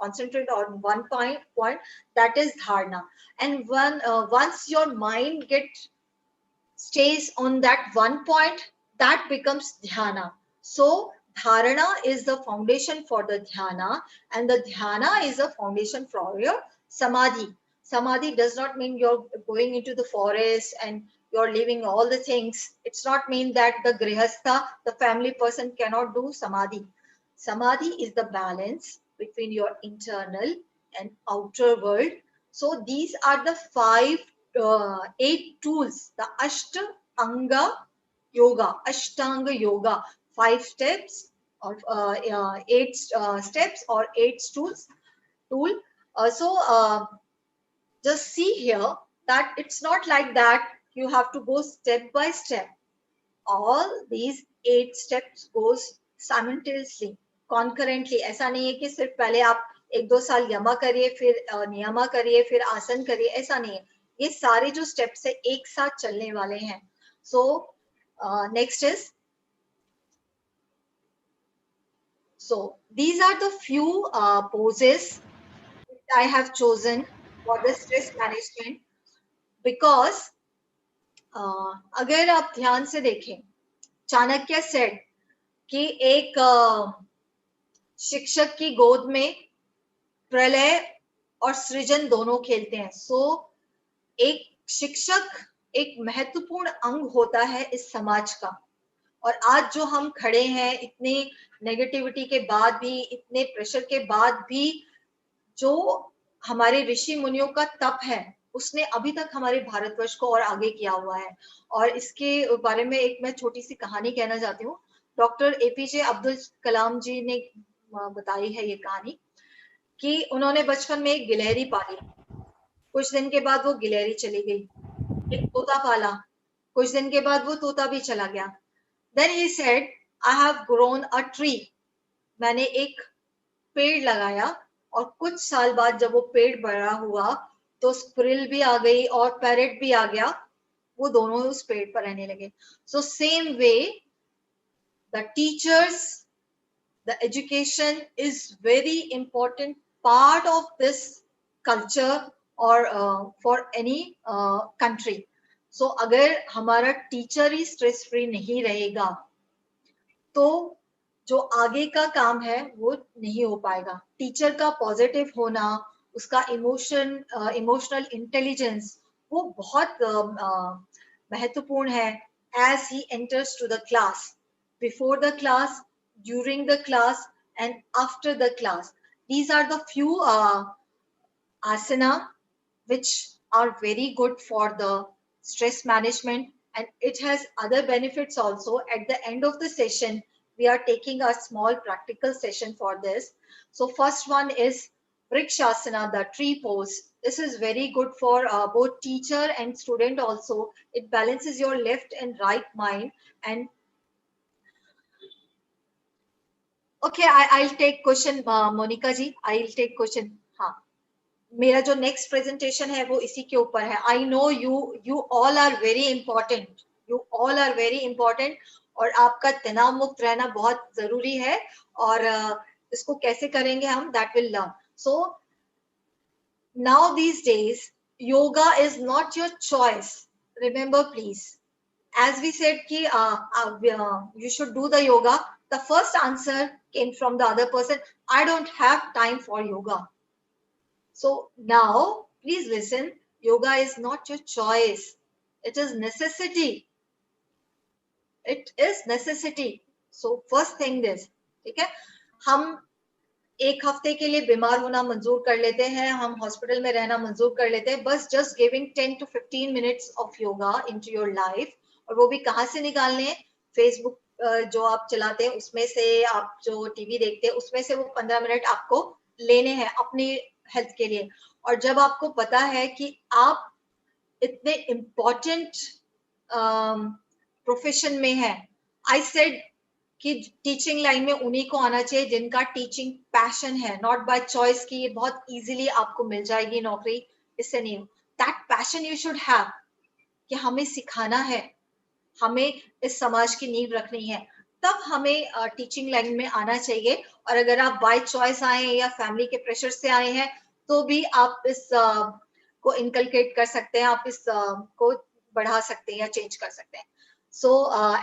concentrate on one point, that is dharana. And once your mind gets stays on that one point, that becomes dhyana. So dharana is the foundation for the dhyana, and the dhyana is a foundation for your samadhi. Samadhi does not mean you're going into the forest and you're leaving all the things. It's not mean that the grihastha, the family person, cannot do samadhi. Samadhi is the balance between your internal and outer world. So these are the eight tools, the Ashtanga Yoga, Ashtanga Yoga, 5 steps or eight steps or eight tools. Tool. Just see here that it's not like that. You have to go step by step. All these 8 steps goes simultaneously, concurrently. ऐसा नहीं है कि सिर्फ पहले आप 1-2 साल यमा करिए फिर नियमा करिए फिर आसन करिए, ऐसा नहीं है. ये सारे जो स्टेप्स है एक साथ चलने वाले हैं. So next is, so these are the few poses I have chosen for the stress management because अगर आप ध्यान से देखें, चाणक्य सेड कि एक शिक्षक की गोद में प्रलय और सृजन दोनों खेलते हैं. सो एक शिक्षक एक महत्वपूर्ण अंग होता है इस समाज का. और आज जो हम खड़े हैं इतने नेगेटिविटी के बाद भी, इतने प्रेशर के बाद भी, जो हमारे ऋषि मुनियों का तप है उसने अभी तक हमारे भारतवर्ष को और आगे किया हुआ है. और इसके बारे में एक मैं छोटी सी कहानी कहना चाहती हूँ. डॉक्टर एपीजे अब्दुल कलाम जी ने बताई है ये कहानी कि उन्होंने बचपन में एक गिलहरी पाली. कुछ दिन के बाद वो गिलहरी चली गई. एक तोता पाला. कुछ दिन के बाद वो तोता भी चला गया. Then he said, I have grown a tree. मैंने एक पेड़ लगाया और कुछ साल बाद जब वो पेड़ बड़ा हुआ तो स्क्विरल भी आ गई और पैरेट भी आ गया. वो दोनों उस पेड़ पर रहने लगे. So same way, the teachers, the education is very important part of this culture or for any country. So अगर हमारा टीचर ही स्ट्रेस फ्री नहीं रहेगा तो जो आगे का काम है वो नहीं हो पाएगा. टीचर का पॉजिटिव होना, उसका इमोशनल इंटेलिजेंस वो बहुत महत्वपूर्ण है. As he enters to the class, before the class, during the class, and after the class. These are the few asana which are very good for the stress management, and it has other benefits also. At the end of the session, we are taking a small practical session for this. So first one is Vrikshasana, the tree pose. This is very good for both teacher and student also. It balances your left and right mind. And okay, I'll take question, Monica ji. I'll take question. हाँ. मेरा जो next presentation है वो इसी के ऊपर है. I know you all are very important, you all are very important, और आपका तनाव मुक्त रहना बहुत जरूरी है. और इसको कैसे करेंगे हम, that will learn. So now these days yoga is not your choice. Remember please, as we said ki you should do the yoga, the first answer came from the other person, I don't have time for yoga. So now please listen, yoga is not your choice, it is necessity, it is necessity. So first thing this, ठीक है, हम एक हफ्ते के लिए बीमार होना मंजूर कर लेते हैं, हम हॉस्पिटल में रहना मंजूर कर लेते हैं, बस just giving 10 to 15 minutes of yoga into your life. और वो भी कहाँ से निकालने हैं, फेसबुक जो आप चलाते हैं उसमें से, आप जो टीवी देखते हैं उसमें से वो 15 मिनट आपको लेने हैं अपनी हेल्थ के लिए. और जब आपको पता है कि आप इतने इम्पोर्टेंट प्रोफेशन में है, आई सेड कि टीचिंग लाइन में उन्हीं को आना चाहिए जिनका टीचिंग पैशन है, नॉट बाय चॉइस की ये बहुत इजीली आपको मिल जाएगी नौकरी, इससे नहीं. That passion you should have कि हमें सिखाना है, हमें इस समाज की नींव रखनी है, तब हमें टीचिंग लाइन में आना चाहिए. और अगर आप बाय चॉइस आए हैं या फैमिली के प्रेशर से आए हैं तो भी आप इस को इनकलकेट कर सकते हैं, आप इस को बढ़ा सकते हैं या चेंज कर सकते हैं. So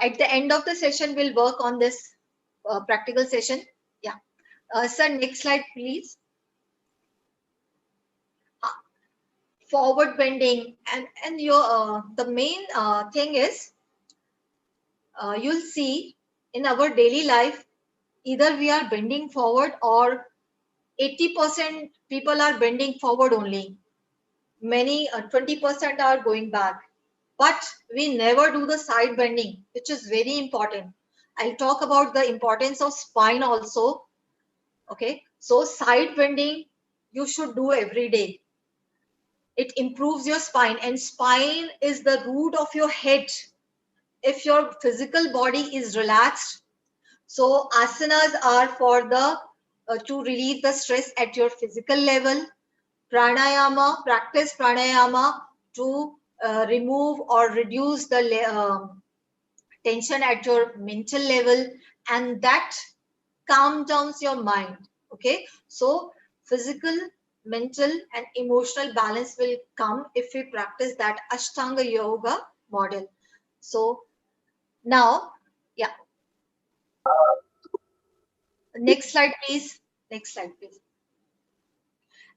at the end of the session, we'll work on this practical session. Yeah. Sir, next slide, please. Forward bending, and your the main thing is you'll see in our daily life, either we are bending forward or 80% people are bending forward only. Many 20% are going back. But we never do the side bending, which is very important. I'll talk about the importance of spine also. Okay, so side bending you should do every day. It improves your spine, and spine is the root of your head. If your physical body is relaxed, so asanas are for the to relieve the stress at your physical level. Pranayama, practice pranayama to remove or reduce the tension at your mental level, and that calm downs your mind. Okay, so physical, mental and emotional balance will come if we practice that Ashtanga yoga model. So now, yeah, next slide please, next slide please.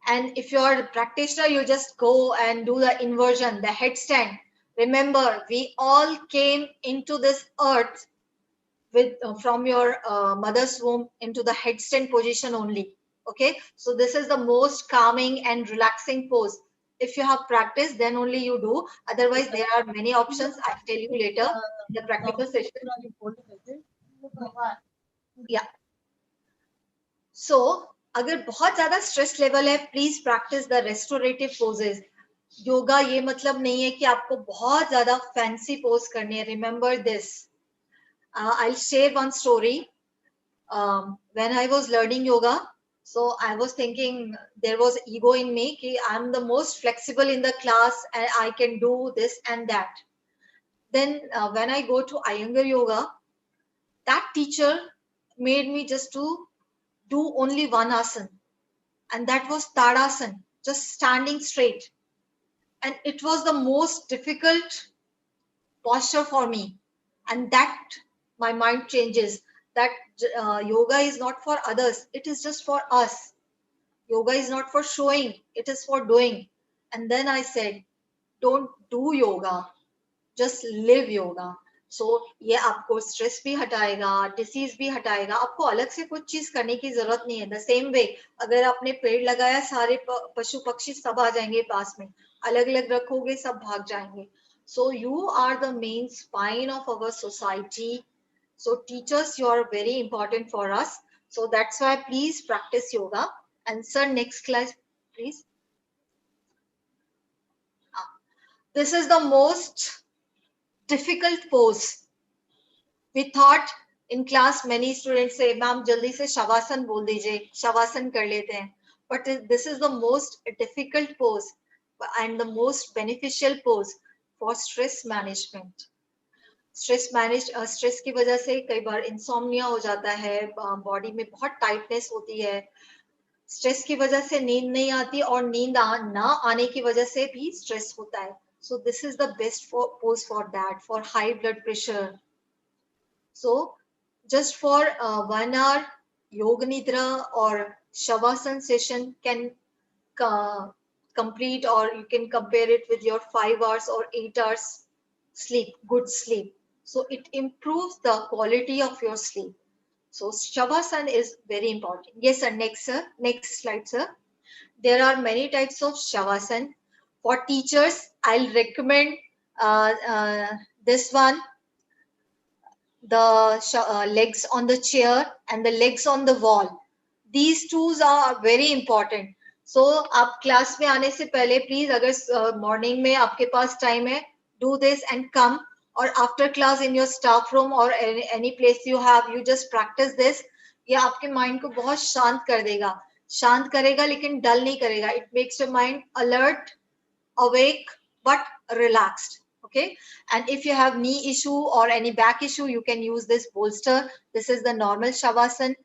And if you're a practitioner, you just go and do the inversion, the headstand. Remember, we all came into this earth with from your mother's womb into the headstand position only. Okay, so this is the most calming and relaxing pose. If you have practiced, then only you do. Otherwise, there are many options. I'll tell you later in the practical session. Yeah. So अगर बहुत ज्यादा stress level है, please practise the restorative poses. Yoga ये मतलब नहीं है कि आपको बहुत ज्यादा फैंसी पोज करनी है. Remember this. I will share one story. When I was learning yoga, so I was thinking, there was ego in me कि I'm the most flexible in the class and I can do this and that. Then when I go to Iyengar yoga, that teacher made me just to do only one asana, and that was Tadasana, just standing straight. And it was the most difficult posture for me. And that my mind changes, that yoga is not for others, it is just for us. Yoga is not for showing, it is for doing. And then I said, don't do yoga, just live yoga. सो ये आपको stress भी हटाएगा, disease भी हटाएगा, आपको अलग से कुछ चीज करने की जरूरत नहीं है. द सेम वे, अगर आपने पेड़ लगाया, सारे पशु पक्षी सब आ जाएंगे पास में, अलग अलग रखोगे सब भाग जाएंगे. So you are the main spine of our society. So teachers, you are very important for us. So that's why please practice yoga. And sir, next class please. This is the most difficult pose. We thought in class, many students say, ma'am जल्दी से शवासन बोल दीजिए, शवासन कर लेते हैं. but this is the most difficult pose and the most beneficial pose for stress management. Stress की वजह से कई बार इंसोम्निया हो जाता है, बॉडी में बहुत टाइटनेस होती है, स्ट्रेस की वजह से नींद नहीं आती, और ना आने की वजह से भी स्ट्रेस होता है. So this is the best pose for that, for high blood pressure. So just for 1 hour yoga nidra or shavasana session can complete, or you can compare it with your 5 hours or 8 hours sleep, good sleep. So it improves the quality of your sleep. So shavasana is very important. Yes sir, next sir, next slide sir. There are many types of shavasana. For teachers, I'll recommend this one, the legs on the chair and the legs on the wall. These tools are very important. So आप class में आने से पहले please, अगर morning में आपके पास time है, do this and come, or after class in your staff room or any place you have, you just practice this. ये आपके माइंड को बहुत शांत कर देगा, शांत करेगा लेकिन डल नहीं करेगा. It makes your mind alert, awake, but relaxed. Okay. And if you have knee issue or any back issue, you can use this bolster. This is the normal shavasana.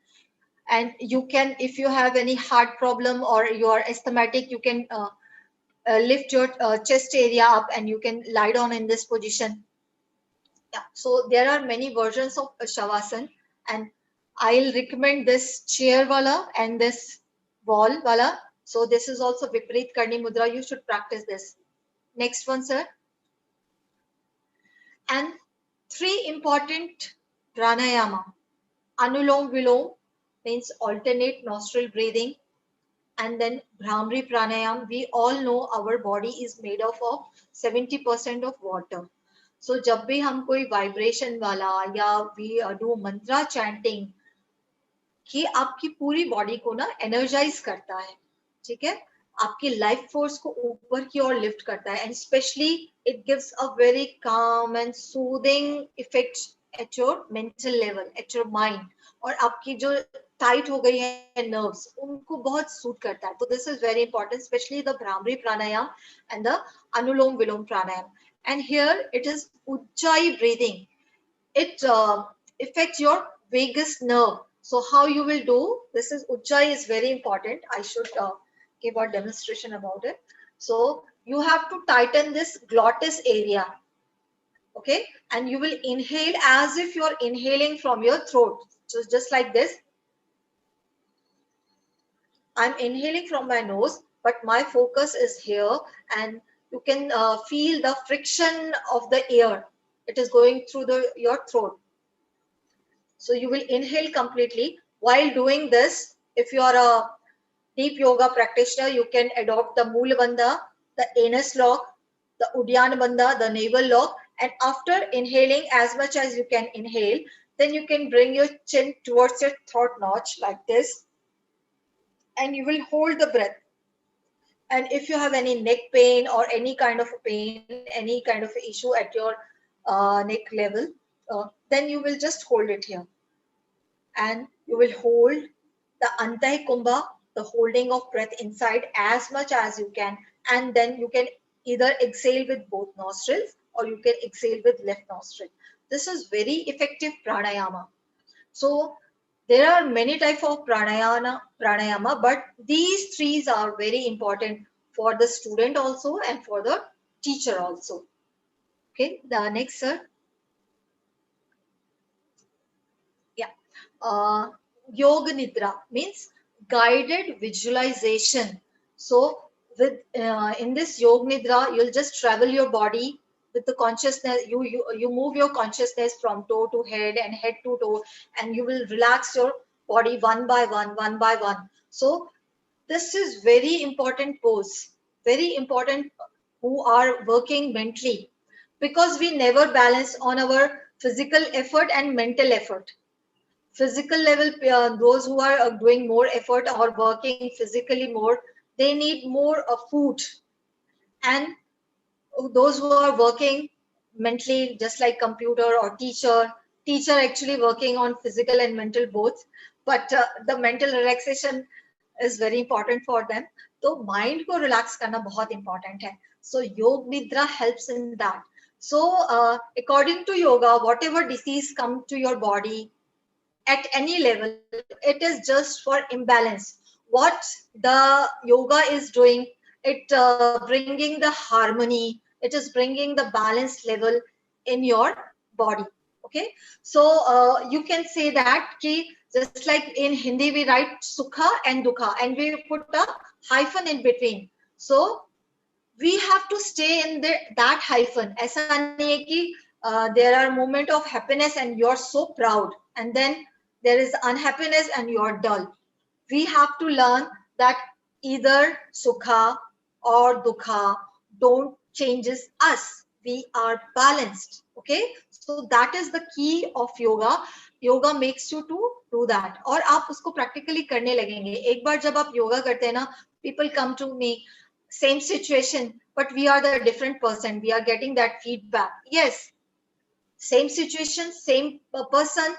And you can, if you have any heart problem or you are asthmatic, you can lift your chest area up and you can lie down in this position. Yeah. So there are many versions of shavasana, and I'll recommend this chair wala and this wall wala. So this is also Viparit Karni Mudra. You should practice this. Next one, sir. And 3 important pranayama. Anulom Vilom means alternate nostril breathing. And then Bhramri Pranayam. We all know our body is made up of 70% of water. So जब भी हम कोई vibration वाला या we do mantra chanting, कि आपकी पूरी body को ना एनर्जाइज करता है, ठीक है, आपकी लाइफ फोर्स को ऊपर की ओर लिफ्ट करता है, and specially it gives a very calm and soothing effect at your mental level, at your mind, और आपकी जो टाइट हो गई है नर्व्स उनको बहुत सूट करता है. तो this is very important, specially the bhramari pranayama and the anulom vilom pranayama. And here it is Ujjayi breathing. It affects your vagus nerve. So how you will do this is Ujjayi is very important. I should give a demonstration about it. So you have to tighten this glottis area, okay, and you will inhale as if you are inhaling from your throat. So just like this. I'm inhaling from my nose, but my focus is here, and you can feel the friction of the air. It is going through your throat. So you will inhale completely. While doing this, if you are a deep yoga practitioner, you can adopt the Moola Bandha, the anus lock, the Uddiyana Bandha, the navel lock. And after inhaling as much as you can inhale, then you can bring your chin towards your throat notch like this. And you will hold the breath. And if you have any neck pain or any kind of pain, any kind of issue at your neck level, then you will just hold it here. And you will hold the Antai Kumbha, the holding of breath inside as much as you can. And then you can either exhale with both nostrils or you can exhale with left nostril. This is very effective pranayama. So there are many types of pranayama, but these three are very important for the student also and for the teacher also. Okay, the next, sir. Yoga Nidra means guided visualization. So with in this Yoga Nidra, you'll just travel your body with the consciousness. You move your consciousness from toe to head and head to toe, and you will relax your body one by one, one by one. So this is very important pose, very important who are working mentally, because we never balance on our physical effort and mental effort. Physical level, those who are doing more effort or working physically more, they need more food. And those who are working mentally, just like computer or teacher actually working on physical and mental both, but the mental relaxation is very important for them. तो mind को relax करना बहुत important है. So योग nidra helps in that. So according to yoga, whatever disease come to your body at any level, it is just for imbalance. What the yoga is doing, it bringing the harmony, it is bringing the balance level in your body. Okay, so you can say that ki, just like in Hindi we write sukha and dukha and we put a hyphen in between. So we have to stay in that hyphen. ऐसा नहीं है कि there are moment of happiness and you're so proud, and then there is unhappiness and you're dull. We have to learn that either sukha or dukha don't changes us. We are balanced. Okay, so that is the key of yoga. Yoga makes you to do that. और आप उसको practically करने लगेंगे. एक बार जब आप योगा करते हैं ना, people come to me, same situation, but we are the different person. We are getting that feedback. Yes, same situation, same person,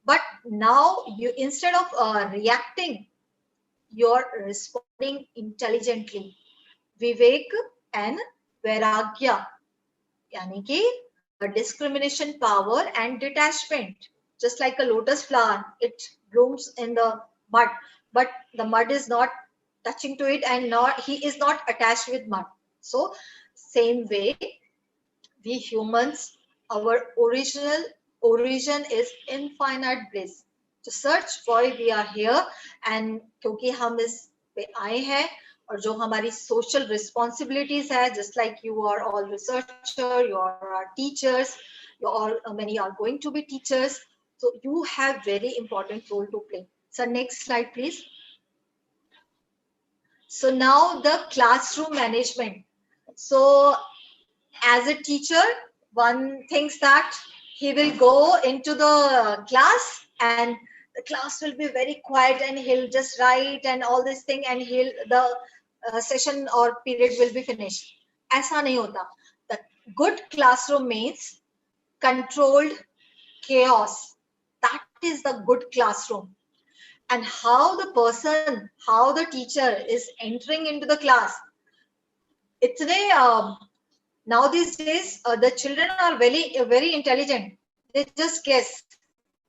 but now you, instead of reacting, you're responding intelligently. Vivek and vairagya, yani ki discrimination, power and detachment. Just like a lotus flower, it blooms in the mud, but the mud is not touching to it and not he is not attached with mud. So same way, we humans, our original origin is infinite bliss. To search why we are here, and क्योंकि हम इस पे आए हैं, और जो हमारी social responsibilities है, just like you are all researcher, you are teachers, you all many are going to be teachers, so you have very important role to play. So next slide please. So now the classroom management. So as a teacher, one thinks that he will go into the class and the class will be very quiet and he'll just write and all this thing and the session or period will be finished. ऐसा नहीं होता. The good classroom means controlled chaos. That is the good classroom. And how the person, how the teacher is entering into the class. Now these days, the children are very intelligent. They just guess.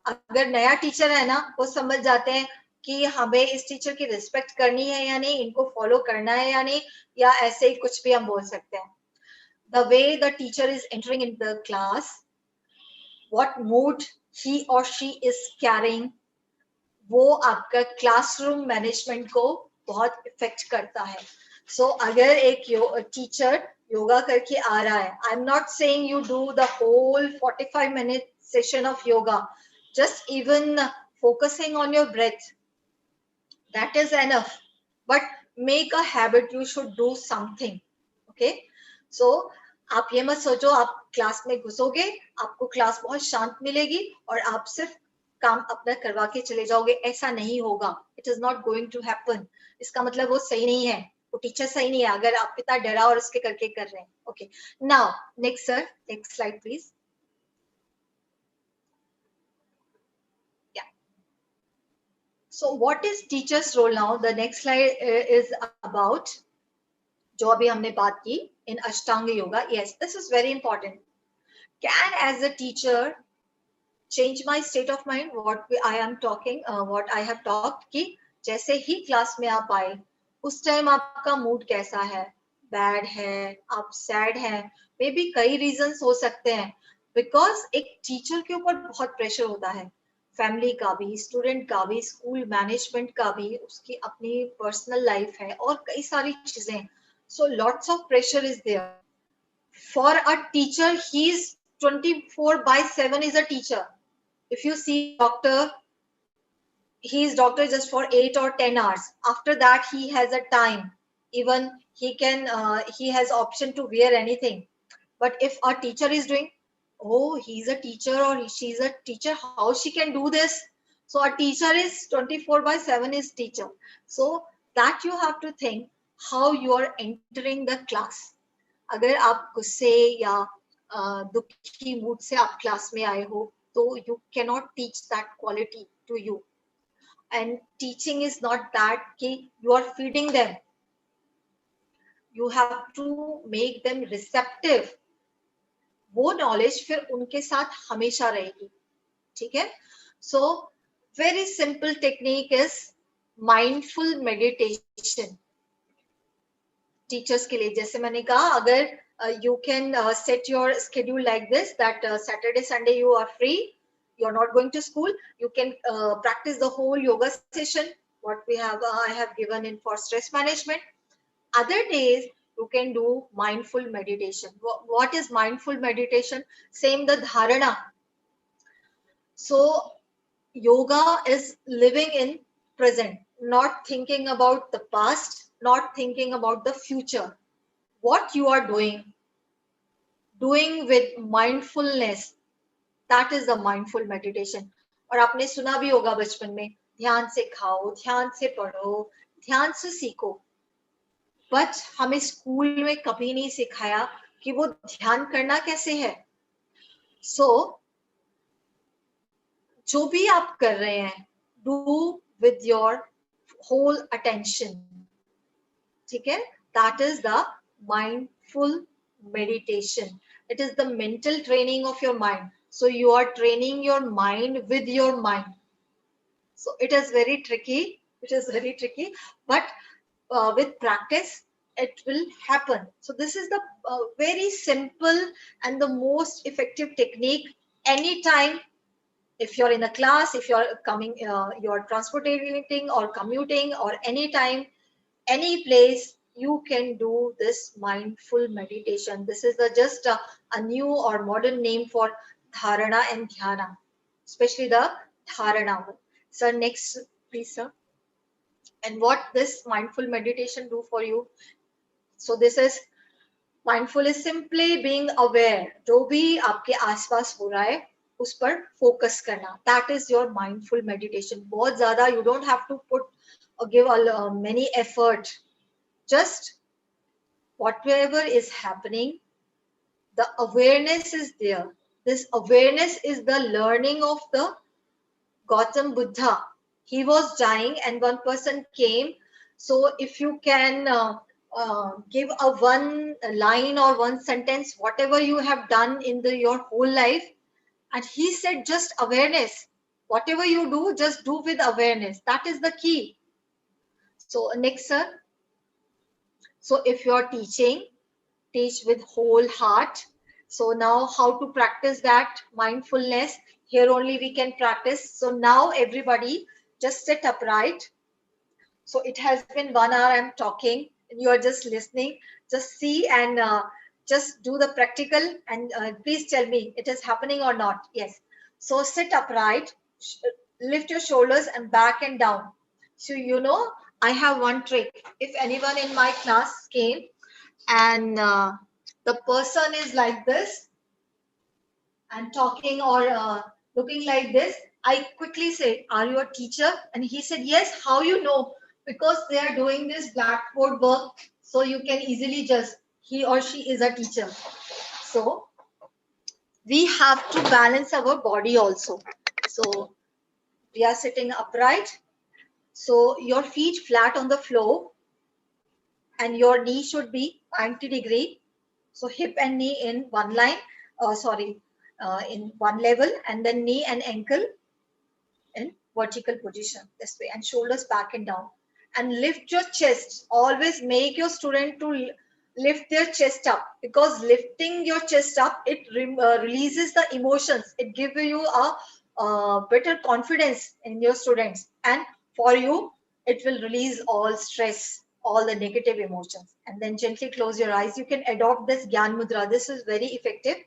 अगर नया teacher है ना, वो समझ जाते हैं कि हमें इस टीचर की रिस्पेक्ट करनी है या नहीं, इनको फॉलो करना है या नहीं, या ऐसे ही कुछ भी हम बोल सकते हैं. The way the teacher is entering in the class, what mood he or she is carrying, वो आपका क्लासरूम मैनेजमेंट को बहुत इफेक्ट करता है. सो अगर एक टीचर योगा करके आ रहा है, I am not saying you do the whole 45 minute session of yoga, just even focusing on your breath, that is enough. But make a habit, you should do something. Okay, so आप ये मत सोचो आप class में घुसोगे, आपको class बहुत शांत मिलेगी और आप सिर्फ काम अपना करवा के चले जाओगे. ऐसा नहीं होगा. It is not going to happen. इसका मतलब वो सही नहीं है, वो टीचर सही नहीं है अगर आप इतना डरा और उसके करके कर रहे हैं. Okay, now next sir, next slide please. So what is teacher's role now? The next slide is about जो अभी हमने बात की in Ashtanga Yoga. Yes, this is very important. Can as a teacher change my state of mind? What I am talking, what I have talked कि जैसे ही class में आप आए, उस टाइम आपका मूड कैसा है? बैड है, आप सैड हैं, मे बी कई रीजंस हो सकते हैं. बिकॉज एक टीचर के ऊपर बहुत प्रेशर होता है, फैमिली का भी, स्टूडेंट का भी, स्कूल मैनेजमेंट का भी, उसकी अपनी पर्सनल लाइफ है और कई सारी चीजें. So lots of pressure is there. For a teacher, he is 24/7 is a teacher. If you see doctor, he is doctor just for 8 or 10 hours. After that, he has a time. Even he can, he has option to wear anything. But if a teacher is doing, oh, he's a teacher or she's a teacher, how she can do this? So a teacher is 24/7 is teacher. So that you have to think how you are entering the class. अगर आप गुस्से या दुखी mood से आप class में आए हो, तो you cannot teach that quality to you. And teaching is not that कि you are feeding them. You have to make them receptive. वो knowledge फिर उनके साथ हमेशा रहेगी. ठीक है? So very simple technique is mindful meditation. Teachers के लिए जैसे मैंने कहा, अगर you can set your schedule like this, that Saturday Sunday you are free, you are not going to school, you can practice the whole yoga session what we have I have given in for stress management. Other days you can do mindful meditation. What is mindful meditation? Same the dharana. So yoga is living in present, not thinking about the past, not thinking about the future. What you are doing with mindfulness, that is the mindful meditation. और आपने सुना भी होगा बचपन में, ध्यान से खाओ, ध्यान से पढ़ो, ध्यान से सीखो. बट हमें स्कूल में कभी नहीं सिखाया कि वो ध्यान करना कैसे है. सो जो भी आप कर रहे हैं, do with your whole attention. ठीक है? That is the mindful meditation. It is the mental training of your mind. So you are training your mind with your mind. So it is very tricky. It is very tricky, but with practice, it will happen. So this is the very simple and the most effective technique. Anytime, if you're in a class, if you're coming, you're transporting or commuting, or anytime, any place, you can do this mindful meditation. This is just a new or modern name for dharana and dhyana, especially the dharana one. So next, please, sir. And what this mindful meditation do for you? So this is mindful is simply being aware. जो भी आपके आसपास हो रहा है, उस पर focus करना. That is your mindful meditation. बहुत ज़्यादा, you don't have to put or give many effort. Just whatever is happening, the awareness is there. This awareness is the learning of the Gautam Buddha. He was dying and one person came. So if you can give a one line or one sentence, whatever you have done in your whole life, and he said just awareness. Whatever you do, just do with awareness. That is the key. So next, sir. So if you are teaching, teach with whole heart. So now how to practice that mindfulness? Here only we can practice. So now everybody just sit upright. So it has been 1 hour I'm talking and you are just listening. Just see and just do the practical and please tell me it is happening or not. Yes. So sit upright, lift your shoulders and back and down. So I have one trick. If anyone in my class came and the person is like this and talking or looking like this, I quickly say, are you a teacher? And he said, yes. How you know? Because they are doing this blackboard work, so you can easily just, he or she is a teacher. So we have to balance our body also. So we are sitting upright. So your feet flat on the floor and your knee should be 90 degree. So hip and knee in one line, in one level, and then knee and ankle in vertical position this way, and shoulders back and down. And lift your chest. Always make your student to lift their chest up, because lifting your chest up, it releases the emotions. It gives you a better confidence in your students, and for you, it will release all stress, all the negative emotions. And then gently close your eyes. You can adopt this Gyan Mudra. This is very effective.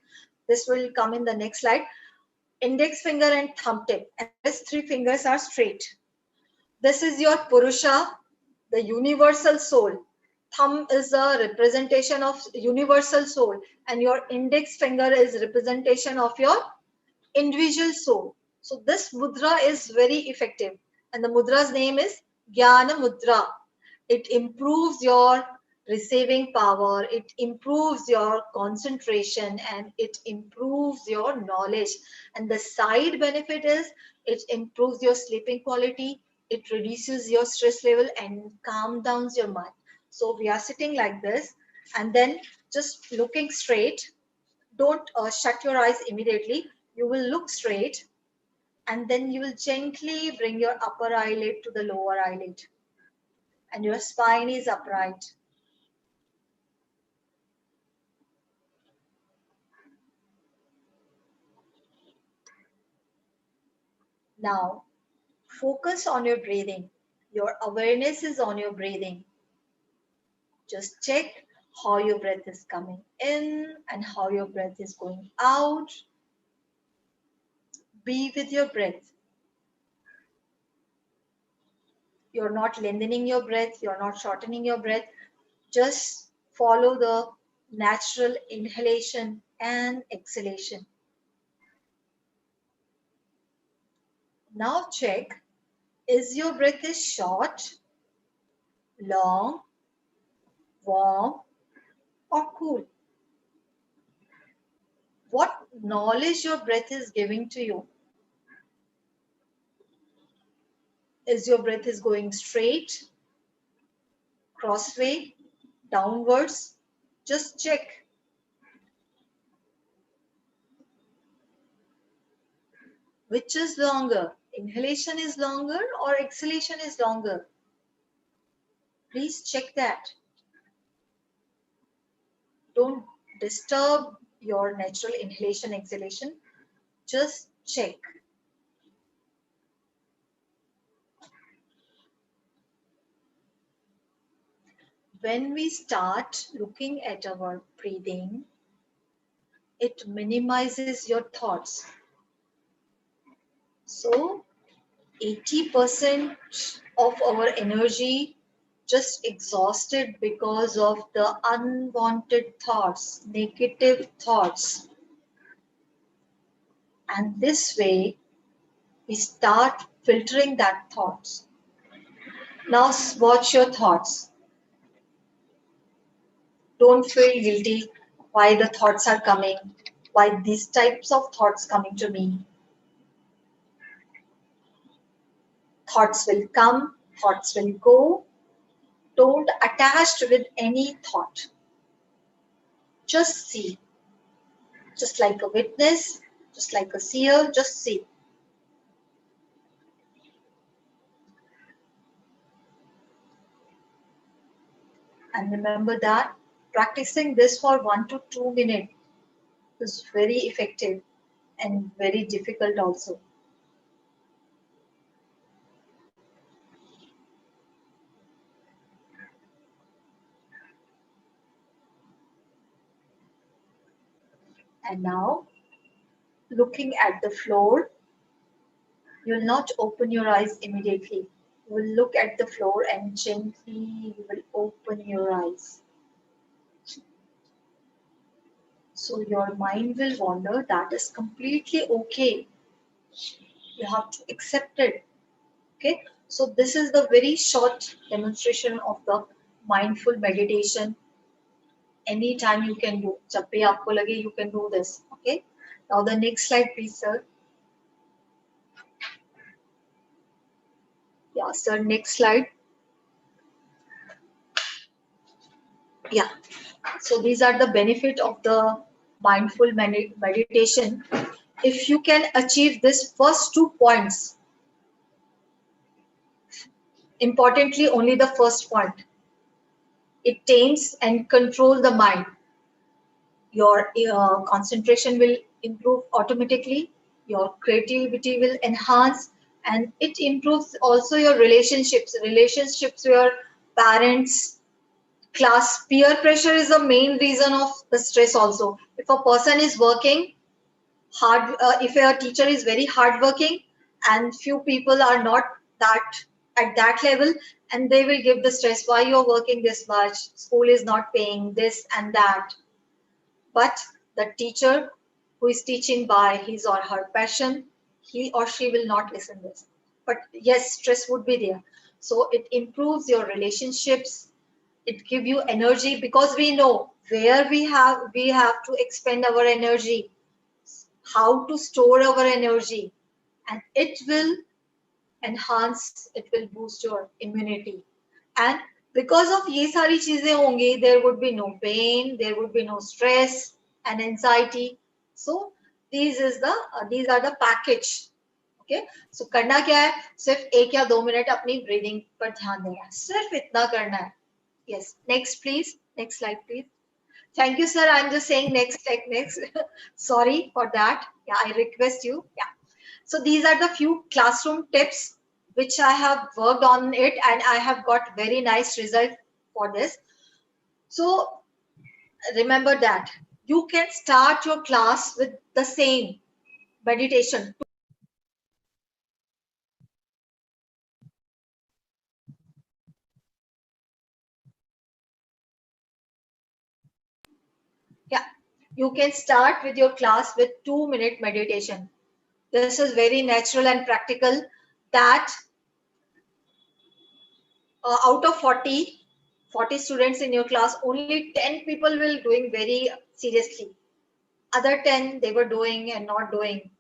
This will come in the next slide. Index finger and thumb tip, and these three fingers are straight. This is your Purusha, the universal soul. Thumb is a representation of universal soul, and your index finger is representation of your individual soul. So this mudra is very effective, and the mudra's name is Jnana Mudra. It improves your receiving power, it improves your concentration, and it improves your knowledge. And the side benefit is it improves your sleeping quality, It reduces your stress level and calm down your mind. So we are sitting like this, and then just looking straight. Don't shut your eyes immediately. You will look straight, and then you will gently bring your upper eyelid to the lower eyelid, and your spine is upright. Now focus on your breathing. Your awareness is on your breathing. Just check how your breath is coming in and how your breath is going out. Be with your breath. You're not lengthening your breath, you're not shortening your breath. Just follow the natural inhalation and exhalation. Now check, is your breath is short, long, warm, or cool? What knowledge your breath is giving to you? Is your breath is going straight, crossway, downwards? Just check. Which is longer? Inhalation is longer or exhalation is longer? Please check that. Don't disturb your natural inhalation, exhalation. Just check. When we start looking at our breathing, it minimizes your thoughts. So 80% of our energy just exhausted because of the unwanted thoughts, negative thoughts. And this way, we start filtering that thoughts. Now watch your thoughts. Don't feel guilty why the thoughts are coming, why these types of thoughts coming to me. Thoughts will come, thoughts will go. Don't attach with any thought. Just see, just like a witness, just like a seer, just see. And remember that practicing this for 1 to 2 minutes is very effective and very difficult also. And now, looking at the floor, you'll not open your eyes immediately. You will look at the floor and gently you will open your eyes. So your mind will wander. That is completely okay. You have to accept it. Okay. So this is the very short demonstration of the mindful meditation. Anytime you can do. जब भी आपको लगे you can do this. Okay. Now the next slide, please, sir. Yeah, sir. Next slide. Yeah. So these are the benefit of the mindful meditation. If you can achieve this first 2 points, importantly only the first point, it tames and control the mind. Your concentration will improve automatically, your creativity will enhance, and it improves also your relationships with your parents, class. Peer pressure is the main reason of the stress also. If a person is working hard, if a teacher is very hardworking and few people are not that at that level, and they will give the stress, why you're working this much, school is not paying this and that. But the teacher who is teaching by his or her passion, he or she will not listen this. But yes, stress would be there. So it improves your relationships, it give you energy, because we know where we have to expend our energy, how to store our energy, and it will enhance, it will boost your immunity. And because of ये सारी चीजें होंगी, there would be no pain, there would be no stress and anxiety. So these are the package. Okay, so करना क्या है, सिर्फ 1 या 2 minute अपनी breathing पर ध्यान देना है, सिर्फ इतना करना है. Yes, next please, next slide please. Thank you, sir. I'm just saying next, like next. Sorry for that. Yeah, I request you. Yeah. So these are the few classroom tips which I have worked on it, and I have got very nice result for this. So remember that you can start your class with the same meditation. Yeah, you can start with your class with 2-minute meditation. This is very natural and practical, that out of 40 students in your class, only 10 people will doing very seriously. Other 10, they were doing and not doing.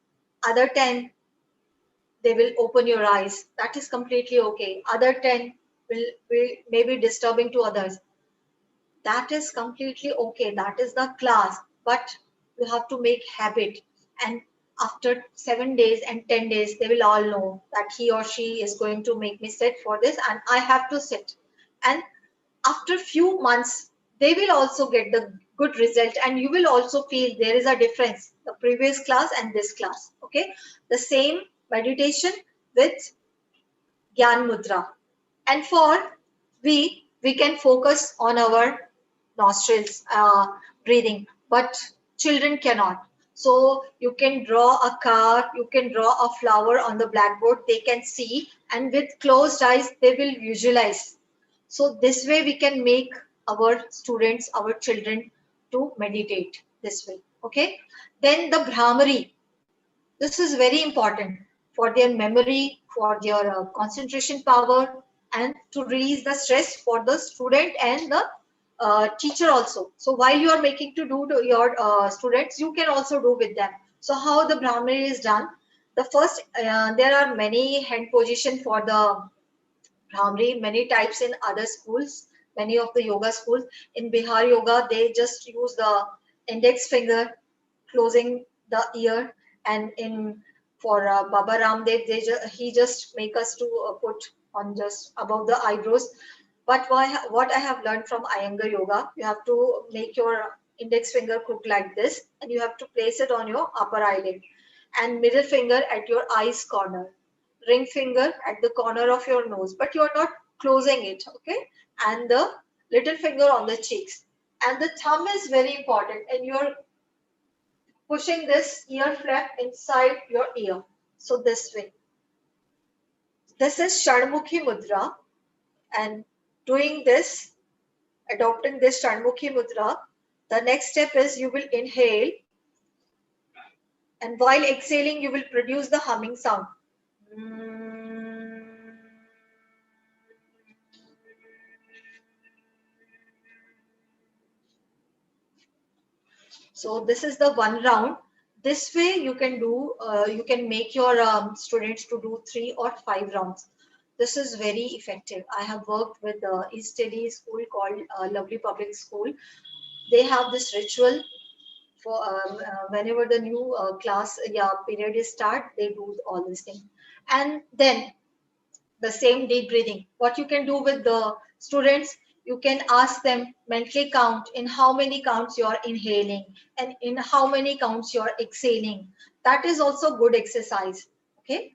Other 10, they will open your eyes. That is completely okay. Other 10 will maybe disturbing to others. That is completely okay. That is the class. But you have to make habit. And after 7 days and 10 days, they will all know that he or she is going to make me sit for this, and I have to sit. And after few months, they will also get the good result, and you will also feel there is a difference, the previous class and this class. Okay, the same meditation with Gyan Mudra. And for we can focus on our nostrils, breathing, but children cannot. So you can draw a car, you can draw a flower on the blackboard, they can see, and with closed eyes they will visualize. So this way we can make our students, our children, to meditate this way. Okay, then the Brahmari. This is very important for their memory, for their concentration power, and to release the stress for the student and the teacher also. So while you are making to do to your students, you can also do with them. So how the Brahmari is done? The first, there are many hand position for the Brahmari, many types in other schools, many of the yoga schools. In Bihar Yoga, they just use the index finger closing the ear, and in for Baba Ramdev, he just make us to put on just above the eyebrows. But what I have learned from Iyengar Yoga, you have to make your index finger crook like this, and you have to place it on your upper eyelid, and middle finger at your eyes corner, ring finger at the corner of your nose, but you are not closing it, okay? And the little finger on the cheeks. And the thumb is very important, and you're pushing this ear flap inside your ear. So this way. This is Shanmukhi Mudra, and doing this, adopting this Shanmukhi Mudra, the next step is you will inhale, and while exhaling, you will produce the humming sound. So this is the one round. This way you can do, you can make your students to do 3 or 5 rounds. This is very effective. I have worked with East Delhi school called Lovely Public School. They have this ritual for whenever the new class period is start, they do all these things. And then the same deep breathing. What you can do with the students, you can ask them mentally count in how many counts you are inhaling and in how many counts you are exhaling. That is also good exercise. Okay.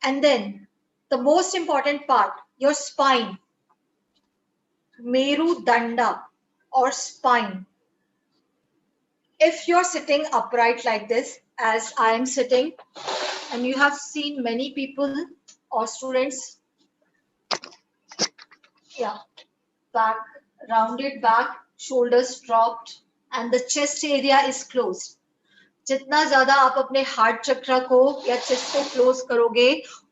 And then the most important part, your spine, Meru Danda or spine. If you're sitting upright like this, as I am sitting, and you have seen many people or students, yeah, back, rounded back, shoulders dropped, and the chest area is closed. जितना ज्यादा आप अपने heart चक्र को या chest को close करोगे,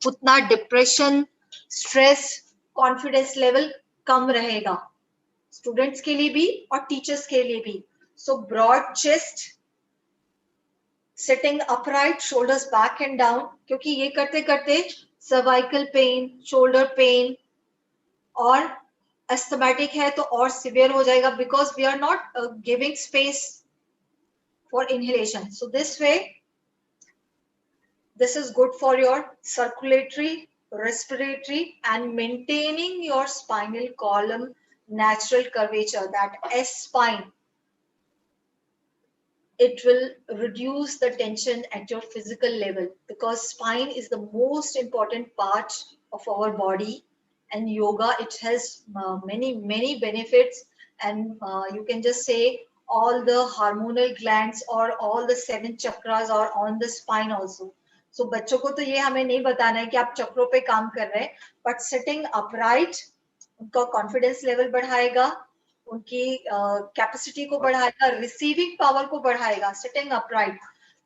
उतना डिप्रेशन, स्ट्रेस, कॉन्फिडेंस लेवल कम रहेगा, स्टूडेंट्स के लिए भी और टीचर्स के लिए भी. So broad chest, sitting upright, shoulders back and down, क्योंकि ये करते करते cervical pain, shoulder pain, और asthmatic है तो और severe हो जाएगा because we are not giving space for inhalation. So this way, this is good for your circulatory, respiratory, and maintaining your spinal column natural curvature, that S spine. It will reduce the tension at your physical level because spine is the most important part of our body, and yoga, it has many benefits, and you can just say all the hormonal glands or all the 7 chakras are on the spine also. So बच्चों को तो ये हमें नहीं बताना है कि आप चक्रों पे काम कर रहे हैं, but sitting upright उनका कॉन्फिडेंस लेवल बढ़ाएगा, उनकी कैपेसिटी को बढ़ाएगा, रिसीविंग पावर को बढ़ाएगा. Sitting upright,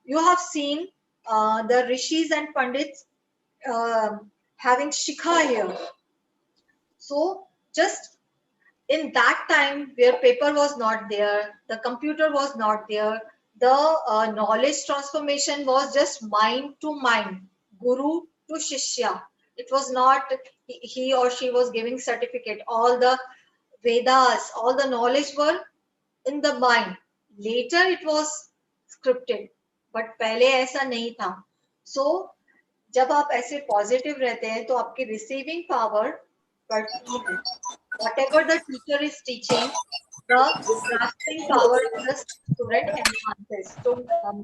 you have seen the rishis and pandits having shikha here. So just in that time where paper was not there, the computer was not there, the knowledge transformation was just mind to mind, guru to shishya. It was not he or she was giving certificate. All the Vedas, all the knowledge were in the mind. Later it was scripted, but पहले ऐसा नहीं था. So जब आप ऐसे positive रहते हैं तो आपकी रिसीविंग पावर बढ़ती है. Whatever the teacher is teaching, the grasping power of the student enhances. So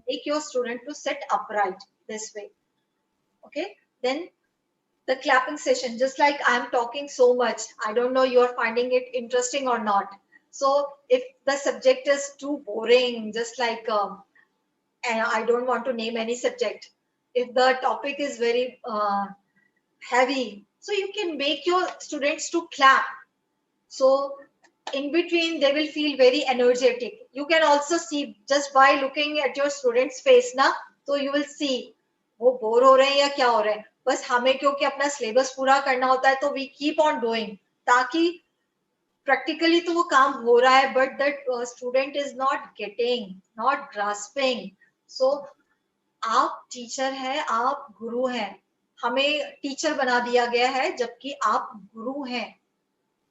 make your student to sit upright this way. Okay, then the clapping session, just like I'm talking so much, I don't know you're finding it interesting or not. So if the subject is too boring, just like and I don't want to name any subject, if the topic is very heavy, so you can make your students to clap. So in between they will feel very energetic. You can also see just by looking at your students face na, so you will see वो bore हो रहे हैं या क्या हो रहे हैं. बस हमें क्योंकि अपना सिलेबस पूरा करना होता है तो वी कीप ऑन डूइंग, ताकि प्रैक्टिकली तो वो काम हो रहा है but that student is not getting, not grasping. So आप टीचर हैं, आप गुरु हैं, हमें टीचर बना दिया गया है जबकि आप गुरु हैं.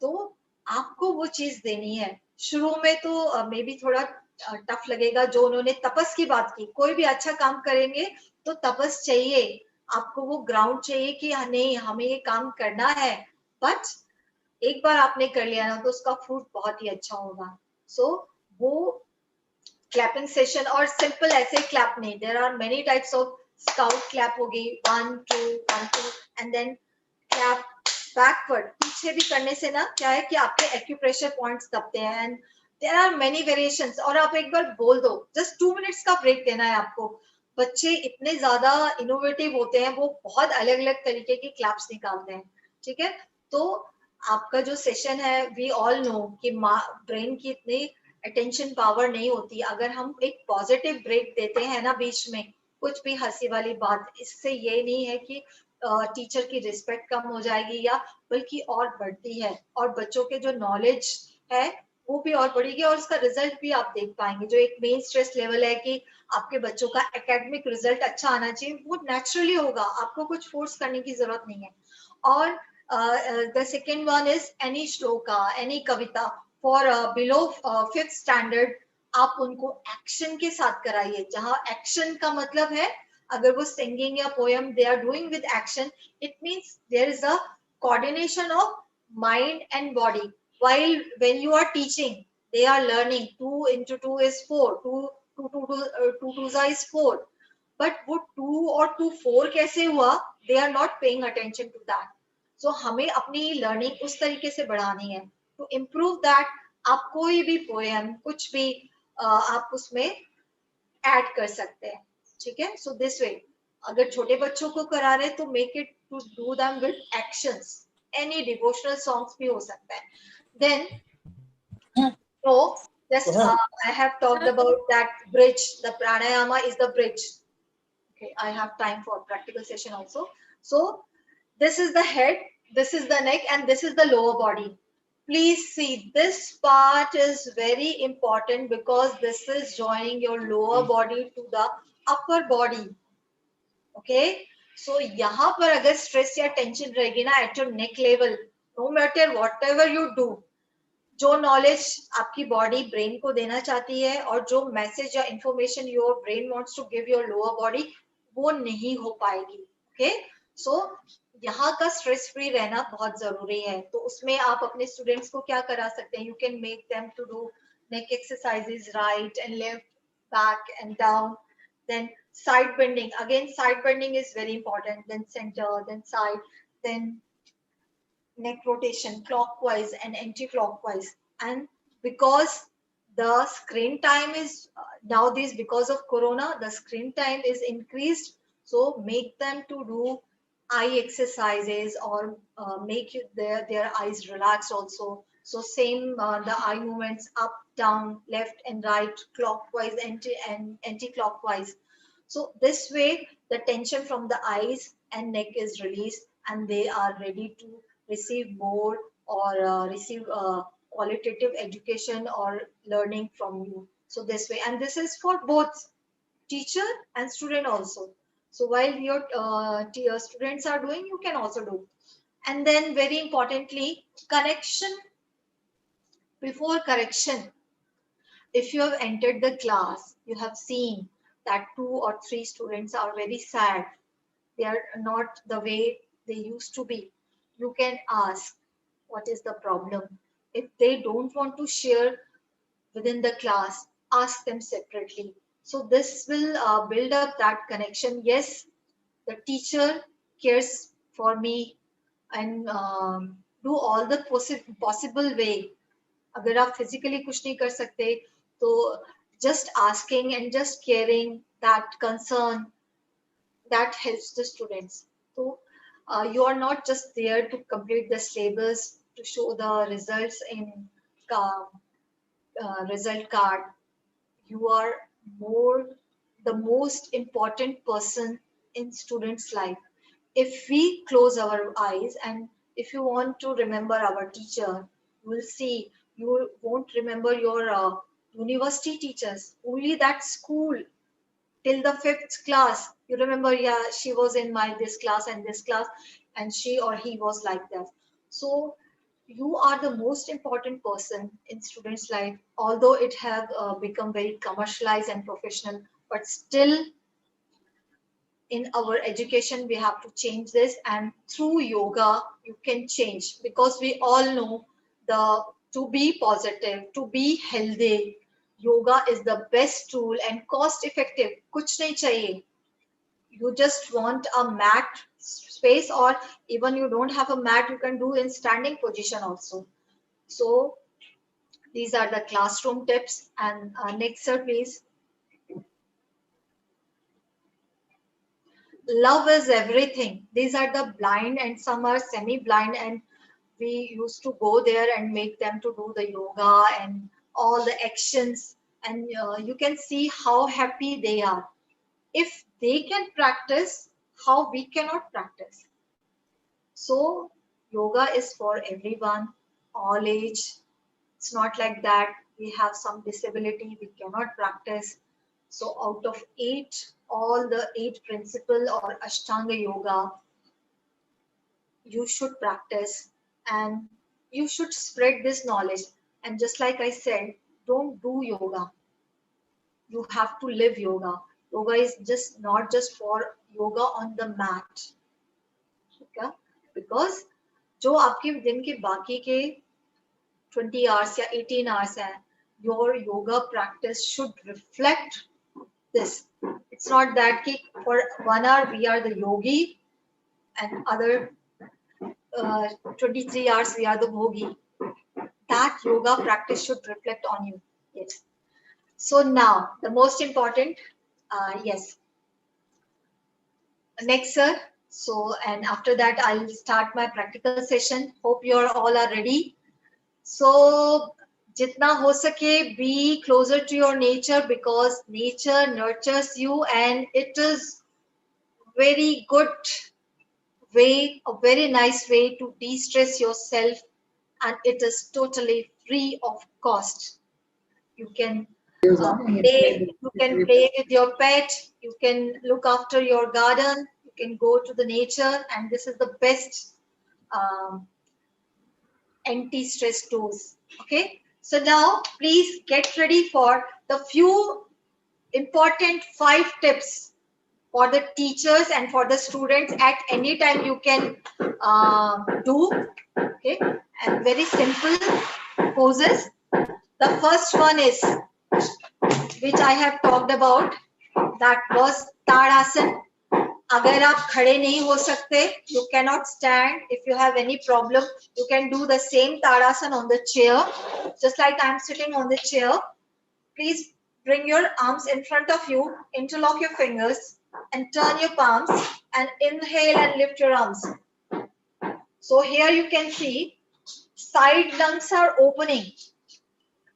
तो आपको वो चीज देनी है. शुरू में तो मे बी थोड़ा टफ लगेगा. जो उन्होंने तपस की बात की, कोई भी अच्छा काम करेंगे तो तपस चाहिए, आपको वो ग्राउंड चाहिए कि नहीं हमें ये काम करना है. बट एक बार आपने कर लिया ना तो उसका फ्रूट बहुत ही अच्छा होगा. सो वो क्लैपिंग सेशन, और सिंपल ऐसे क्लैप नहीं, there are many types of scout clap होगी, 1 2 1 2 एंड देन क्लैप बैकवर्ड. पीछे भी करने से ना क्या है कि आपके एक्यूप्रेशर पॉइंट्स दबते हैं, and there are many variations. और आप एक बार बोल दो, जस्ट 2 मिनट्स का ब्रेक देना है आपको. बच्चे इतने ज्यादा इनोवेटिव होते हैं, वो बहुत अलग अलग तरीके की क्लैप्स निकालते हैं. ठीक है, तो आपका जो सेशन है, वी ऑल नो कि ब्रेन की इतनी अटेंशन पावर नहीं होती. अगर हम एक पॉजिटिव ब्रेक देते हैं ना बीच में, कुछ भी हंसी वाली बात, इससे ये नहीं है कि टीचर की रिस्पेक्ट कम हो जाएगी, या बल्कि और बढ़ती है, और बच्चों के जो नॉलेज है वो भी और बढ़ेगी, और उसका रिजल्ट भी आप देख पाएंगे. जो एक मेन स्ट्रेस लेवल है कि आपके बच्चों का एकेडमिक रिजल्ट अच्छा आना चाहिए, वो नेचुरली होगा, आपको कुछ फोर्स करने की जरूरत नहीं है. और the second one is any shloka, any Kavita for below 5th standard. आप उनको एक्शन के साथ कराइए. जहां एक्शन का मतलब है, अगर वो सिंगिंग या poem they are doing with action, it means there is a coordination of mind and body. while when you are teaching, they are learning 2 into 2 is 4, 2 2 is 4, but वो 2 और 2 4 कैसे हुआ, they are not paying attention to that. So हमें अपनी learning उस तरीके से बढ़ानी है. to improve that, आप कोई भी पोएम, कुछ भी आप उसमें ऐड कर सकते हैं. ठीक है, सो दिस वे. अगर छोटे बच्चों को करा रहे तो make it to do them with actions. Any devotional songs भी हो सकता है. Then, so just I have talked about that bridge. The pranayama is the bridge. Okay, I have time for practical session also. So this is the head, this is the neck, and this is the lower body. Please see, this part is very important because this is joining your lower body to the upper body. Okay, So यहाँ पर अगर stress या tension रहेगी ना at your neck level, no matter whatever you do, जो knowledge आपकी body brain को देना चाहती है और जो मैसेज या information your brain wants to give your lower body, वो नहीं हो पाएगी. ओके, सो यहाँ का स्ट्रेस फ्री रहना बहुत जरूरी है. तो उसमें आप अपने स्टूडेंट्स को क्या करा सकते हैं? You can make them to do neck exercises, right and left, back and down, then side bending. Again, side bending is very important. Then center, then side, then neck rotation clockwise and anti-clockwise. And because the screen time is nowadays, because of corona, the screen time is increased, so make them to do eye exercises or make their eyes relaxed also. So same the eye movements up, down, left and right, clockwise, and anti-clockwise. So this way the tension from the eyes and neck is released and they are ready to receive more or receive qualitative education or learning from you. So this way, and this is for both teacher and student also. So while your students are doing, you can also do. And then very importantly, connection before correction. If you have entered the class, you have seen that 2 or 3 students are very sad, they are not the way they used to be, you can ask what is the problem. If they don't want to share within the class, ask them separately. So this will build up that connection. Yes, the teacher cares for me and do all the possible way. अगर आप physically कुछ नहीं कर सकते, तो just asking and just caring, that concern, that helps the students. So you are not just there to complete the syllabus, to show the results in uh, result card. You are more the most important person in students' life. If we close our eyes and if you want to remember our teacher, you will see you won't remember your university teachers, only that school till the 5th class. You remember, yeah, she was in my this class and this class, and she or he was like that. So you are the most important person in students' life, although it have become very commercialized and professional, but still in our education we have to change this, and through yoga you can change, because we all know the to be positive, to be healthy, yoga is the best tool and cost effective. Kuch nahi chahiye, you just want a mat space, or even you don't have a mat, you can do in standing position also. So these are the classroom tips. And next sir please. Love is everything. These are the blind and some are semi-blind, and we used to go there and make them to do the yoga and all the actions, and you can see how happy they are. If they can practice, how we cannot practice? So yoga is for everyone, all age. It's not like that we have some disability, we cannot practice. So out of 8, all the 8 principle or Ashtanga yoga, you should practice and you should spread this knowledge. And just like I said, don't do yoga. You have to live yoga. Yoga is just not just for yoga on the mat. Okay? Because जो आपके दिन के बाकी के 20 hours या 18 hours है, your yoga practice should reflect this. It's not that ki for 1 hour we are the yogi and other 23 hours we are the bhogi. That yoga practice should reflect on you. Yes. So now the most important, yes. Next, sir. So, and after that, I'll start my practical session. Hope you're all are ready. So, jitna ho sake, be closer to your nature, because nature nurtures you, and it is very good way, a very nice way to de-stress yourself, and it is totally free of cost. You can you can play with your pet, you can look after your garden, you can go to the nature, and this is the best anti-stress dose. Okay, so now please get ready for the few important 5 tips for the teachers and for the students at any time you can do. Okay, and very simple poses. The first one is, which I have talked about, that was Tadasana. अगर आप खड़े नहीं हो सकते, you cannot stand, if you have any problem, you can do the same Tadasana on the chair, just like I'm sitting on the chair. Please bring your arms in front of you, interlock your fingers and turn your palms and inhale and lift your arms. So here you can see side lungs are opening.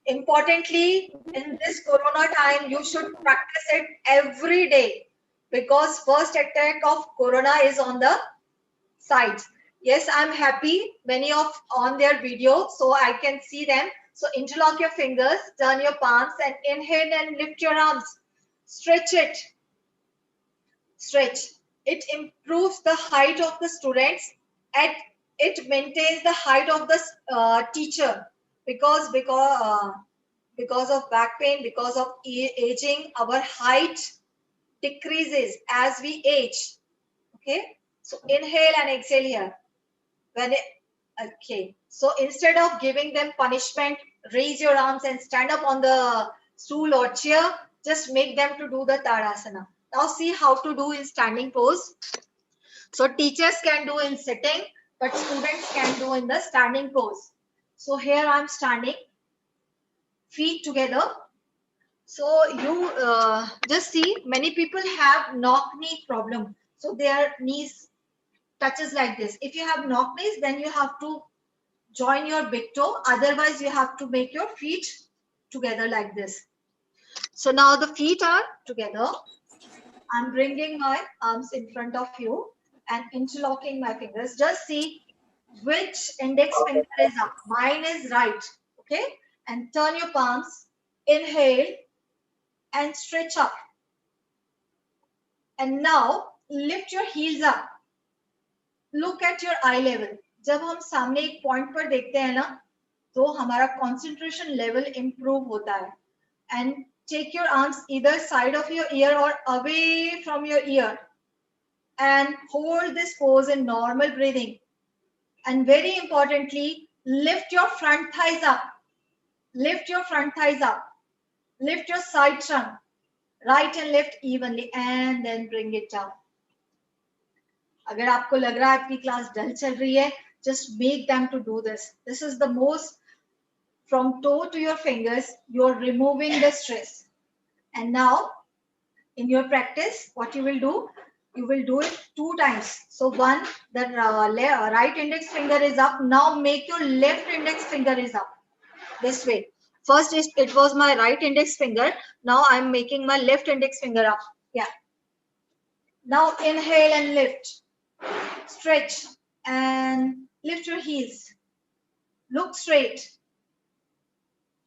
Importantly, in this corona time, you should practice it every day, because first attack of corona is on the sides. Yes, I'm happy many of on their video, so I can see them. So interlock your fingers, turn your palms and inhale and lift your arms. Stretch it. Stretch. It improves the height of the students and it maintains the height of the teacher, because of back pain, because of aging, our height decreases as we age. Okay, so inhale and exhale here. Okay, so instead of giving them punishment, raise your arms and stand up on the stool or chair. Just make them to do the Tadasana. Now see how to do in standing pose. So teachers can do in sitting, but students can do in the standing pose. So here I'm standing, feet together. So you just see, many people have knock knee problem. So their knees touches like this. If you have knock knees, then you have to join your big toe. Otherwise, you have to make your feet together like this. So now the feet are together. I'm bringing my arms in front of you and interlocking my fingers. Just see which index finger is up. Mine is right. Okay. And turn your palms. Inhale and stretch up. And now lift your heels up. Look at your eye level. जब हम सामने एक point पर देखते हैं ना, तो हमारा concentration level improve होता है. And take your arms either side of your ear or away from your ear. And hold this pose in normal breathing. And very importantly, lift your front thighs up. Lift your front thighs up. Lift your side trunk. Right and left evenly. And then bring it down. अगर आपको लग रहा है आपकी class डल चल रही है, just make them to do this. This is the most, from toe to your fingers, you're removing the stress. And now, in your practice, what you will do it 2 times. So one, the right index finger is up. Now make your left index finger is up. This way. First, it was my right index finger. Now I'm making my left index finger up. Yeah. Now inhale and lift. Stretch and lift your heels. Look straight.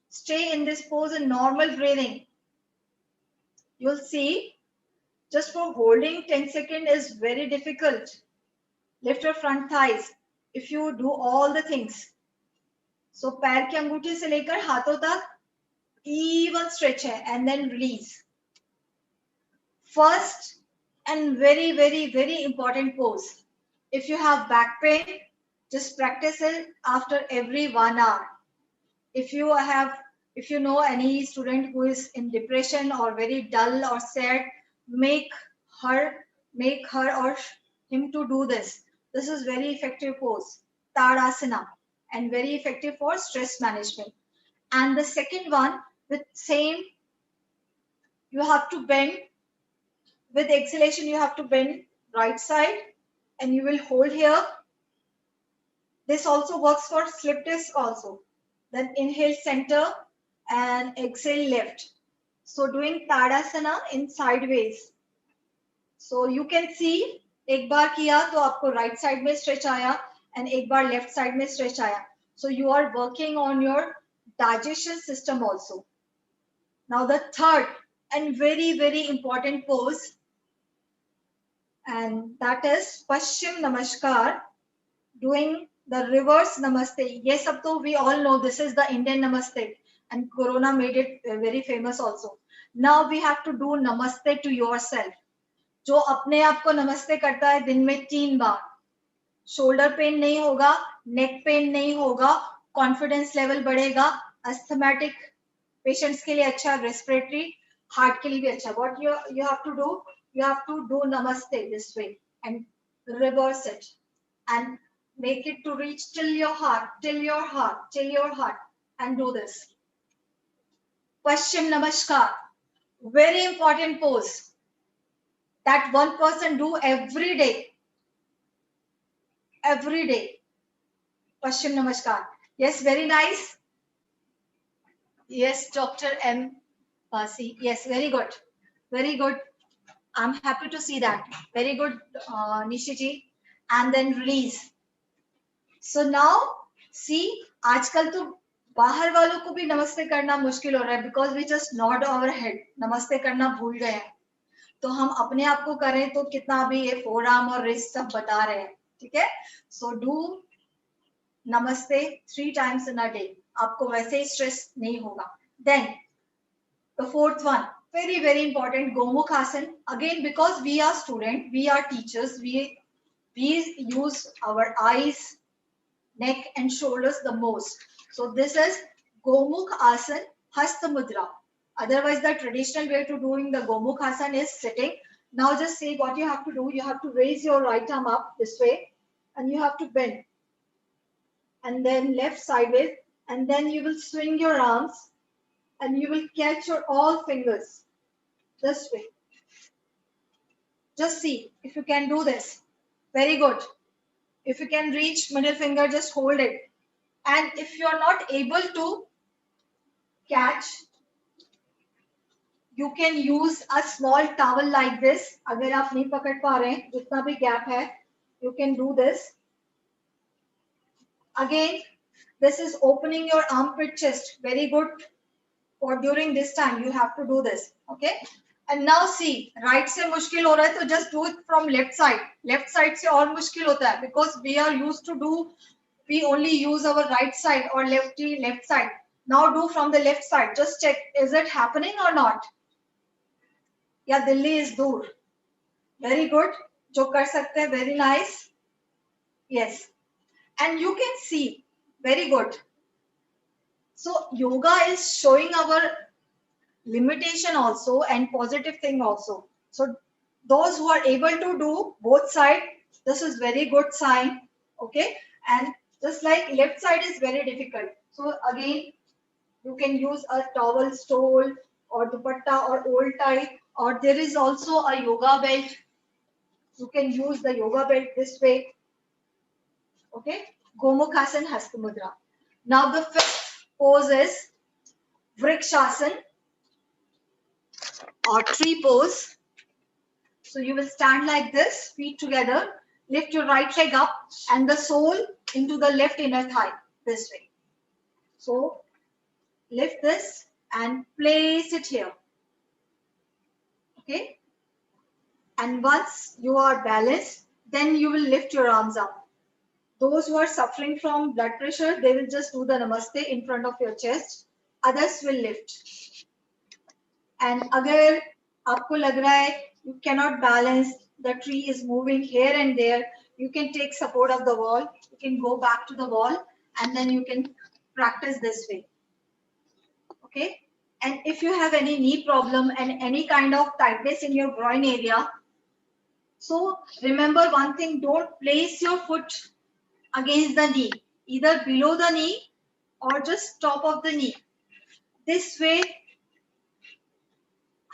Stay in this pose in normal breathing. You'll see, just for holding 10 seconds is very difficult. Lift your front thighs if you do all the things. So पैर की अंगूठी से लेकर हाथों तक even stretch है and then release. First and very, very, very important pose. If you have back pain, just practice it after every 1 hour. If you know any student who is in depression or very dull or sad, make her or him to do this. This is very effective pose, Tadasana, and very effective for stress management. And the second one, with same, you have to bend. With exhalation, you have to bend right side and you will hold here. This also works for slip disc also. Then inhale center and exhale left. So doing Tadasana in sideways. So you can see, एक बार किया तो आपको right side में stretch आया and एक बार left side में stretch आया. So you are working on your digestion system also. Now the third and very, very important pose, and that is Paschim Namaskar, doing the reverse Namaste. ये सब तो we all know this is the Indian Namaste, and Corona made it very famous also. Now we have to do Namaste to yourself. जो अपने आप को नमस्ते करता है दिन में 3 बार, शोल्डर पेन नहीं होगा, नेक पेन नहीं होगा, कॉन्फिडेंस लेवल बढ़ेगा, अस्थमेटिक पेशेंट्स के लिए अच्छा, रेस्पिरेटरी हार्ट के लिए भी अच्छा. What you have to do, you have to do namaste this way and reverse it and make it to reach till your heart, till your heart, till your heart, and do this Paschim Namaskar. Very important pose that one person do every day. Every day Paschim Namaskar. Yes, very nice. Yes, Dr. M. Pasi. Yes, very good. Very good. I'm happy to see that. Very good, Nishiji. And then release. So now, see, आजकल तो बाहर वालों को भी नमस्ते करना मुश्किल हो रहा है because we just nod our head. नमस्ते करना भूल गए हैं. तो हम अपने आप को करें तो कितना भी ये forearm और wrist सब बता रहे हैं. ठीक है? So do namaste 3 times in a day. आपको वैसे ही stress नहीं होगा. Then the fourth one, very very important, Gomukh Asan. Again, because we are student, we are teachers, we use our eyes, neck and shoulders the most. So this is Gomukh Asan, Hasta Mudra. Otherwise, the traditional way to doing the Gomukh Asan is sitting. Now just see what you have to do. You have to raise your right arm up this way, and you have to bend, and then left sideways, and then you will swing your arms, and you will catch your all fingers this way. Just see if you can do this. Very good. If you can reach middle finger, just hold it. And if you are not able to catch, you can use a small towel like this. अगर आप नहीं पकड़ पा रहे हैं, जितना भी gap है, you can do this. Again, this is opening your armpit chest. Very good. For during this time, you have to do this. Okay. And now see, right से मुश्किल हो रहा है तो just do it from left side. Left side से और मुश्किल होता है because we are used to do, we only use our right side or left side. Now do from the left side. Just check, is it happening or not? Yeah, Delhi is दूर. Very good. जो कर सकते हैं, very nice. Yes. And you can see, very good. So yoga is showing our limitation also and positive thing also. So those who are able to do both side, this is very good sign. Okay. And just like left side is very difficult. So again, you can use a towel, stole or dupatta or old tie, or there is also a yoga belt. You can use the yoga belt this way. Okay. Gomukhasan Hasta Mudra. Now the fifth pose is Vrikshasana or tree pose. So you will stand like this, feet together, lift your right leg up and the sole into the left inner thigh this way. So lift this and place it here. Okay. And once you are balanced, then you will lift your arms up. Those who are suffering from blood pressure, they will just do the namaste in front of your chest. Others will lift. And agar aapko lag raha hai, you cannot balance, the tree is moving here and there, you can take support of the wall. You can go back to the wall and then you can practice this way. Okay. And if you have any knee problem and any kind of tightness in your groin area, so remember one thing, don't place your foot against the knee, either below the knee or just top of the knee. This way,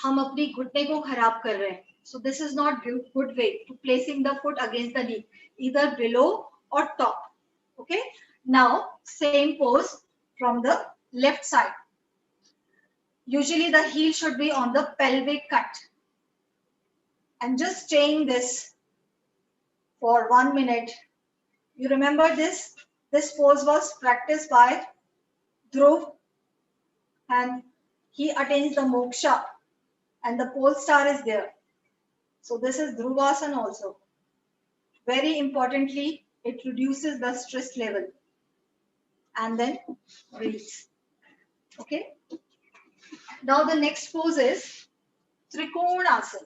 हम अपनी घुटने को खराब कर रहे हैं. So this is not good way to placing the foot against the knee, either below or top. Okay. Now same pose from the left side. Usually the heel should be on the pelvic cut. And just staying this for 1 minute. You remember this? This pose was practiced by Dhruv and he attains the moksha and the pole star is there. So this is Dhruvasana also. Very importantly, it reduces the stress level. And then breathe. Okay. Now the next pose is Trikonasana,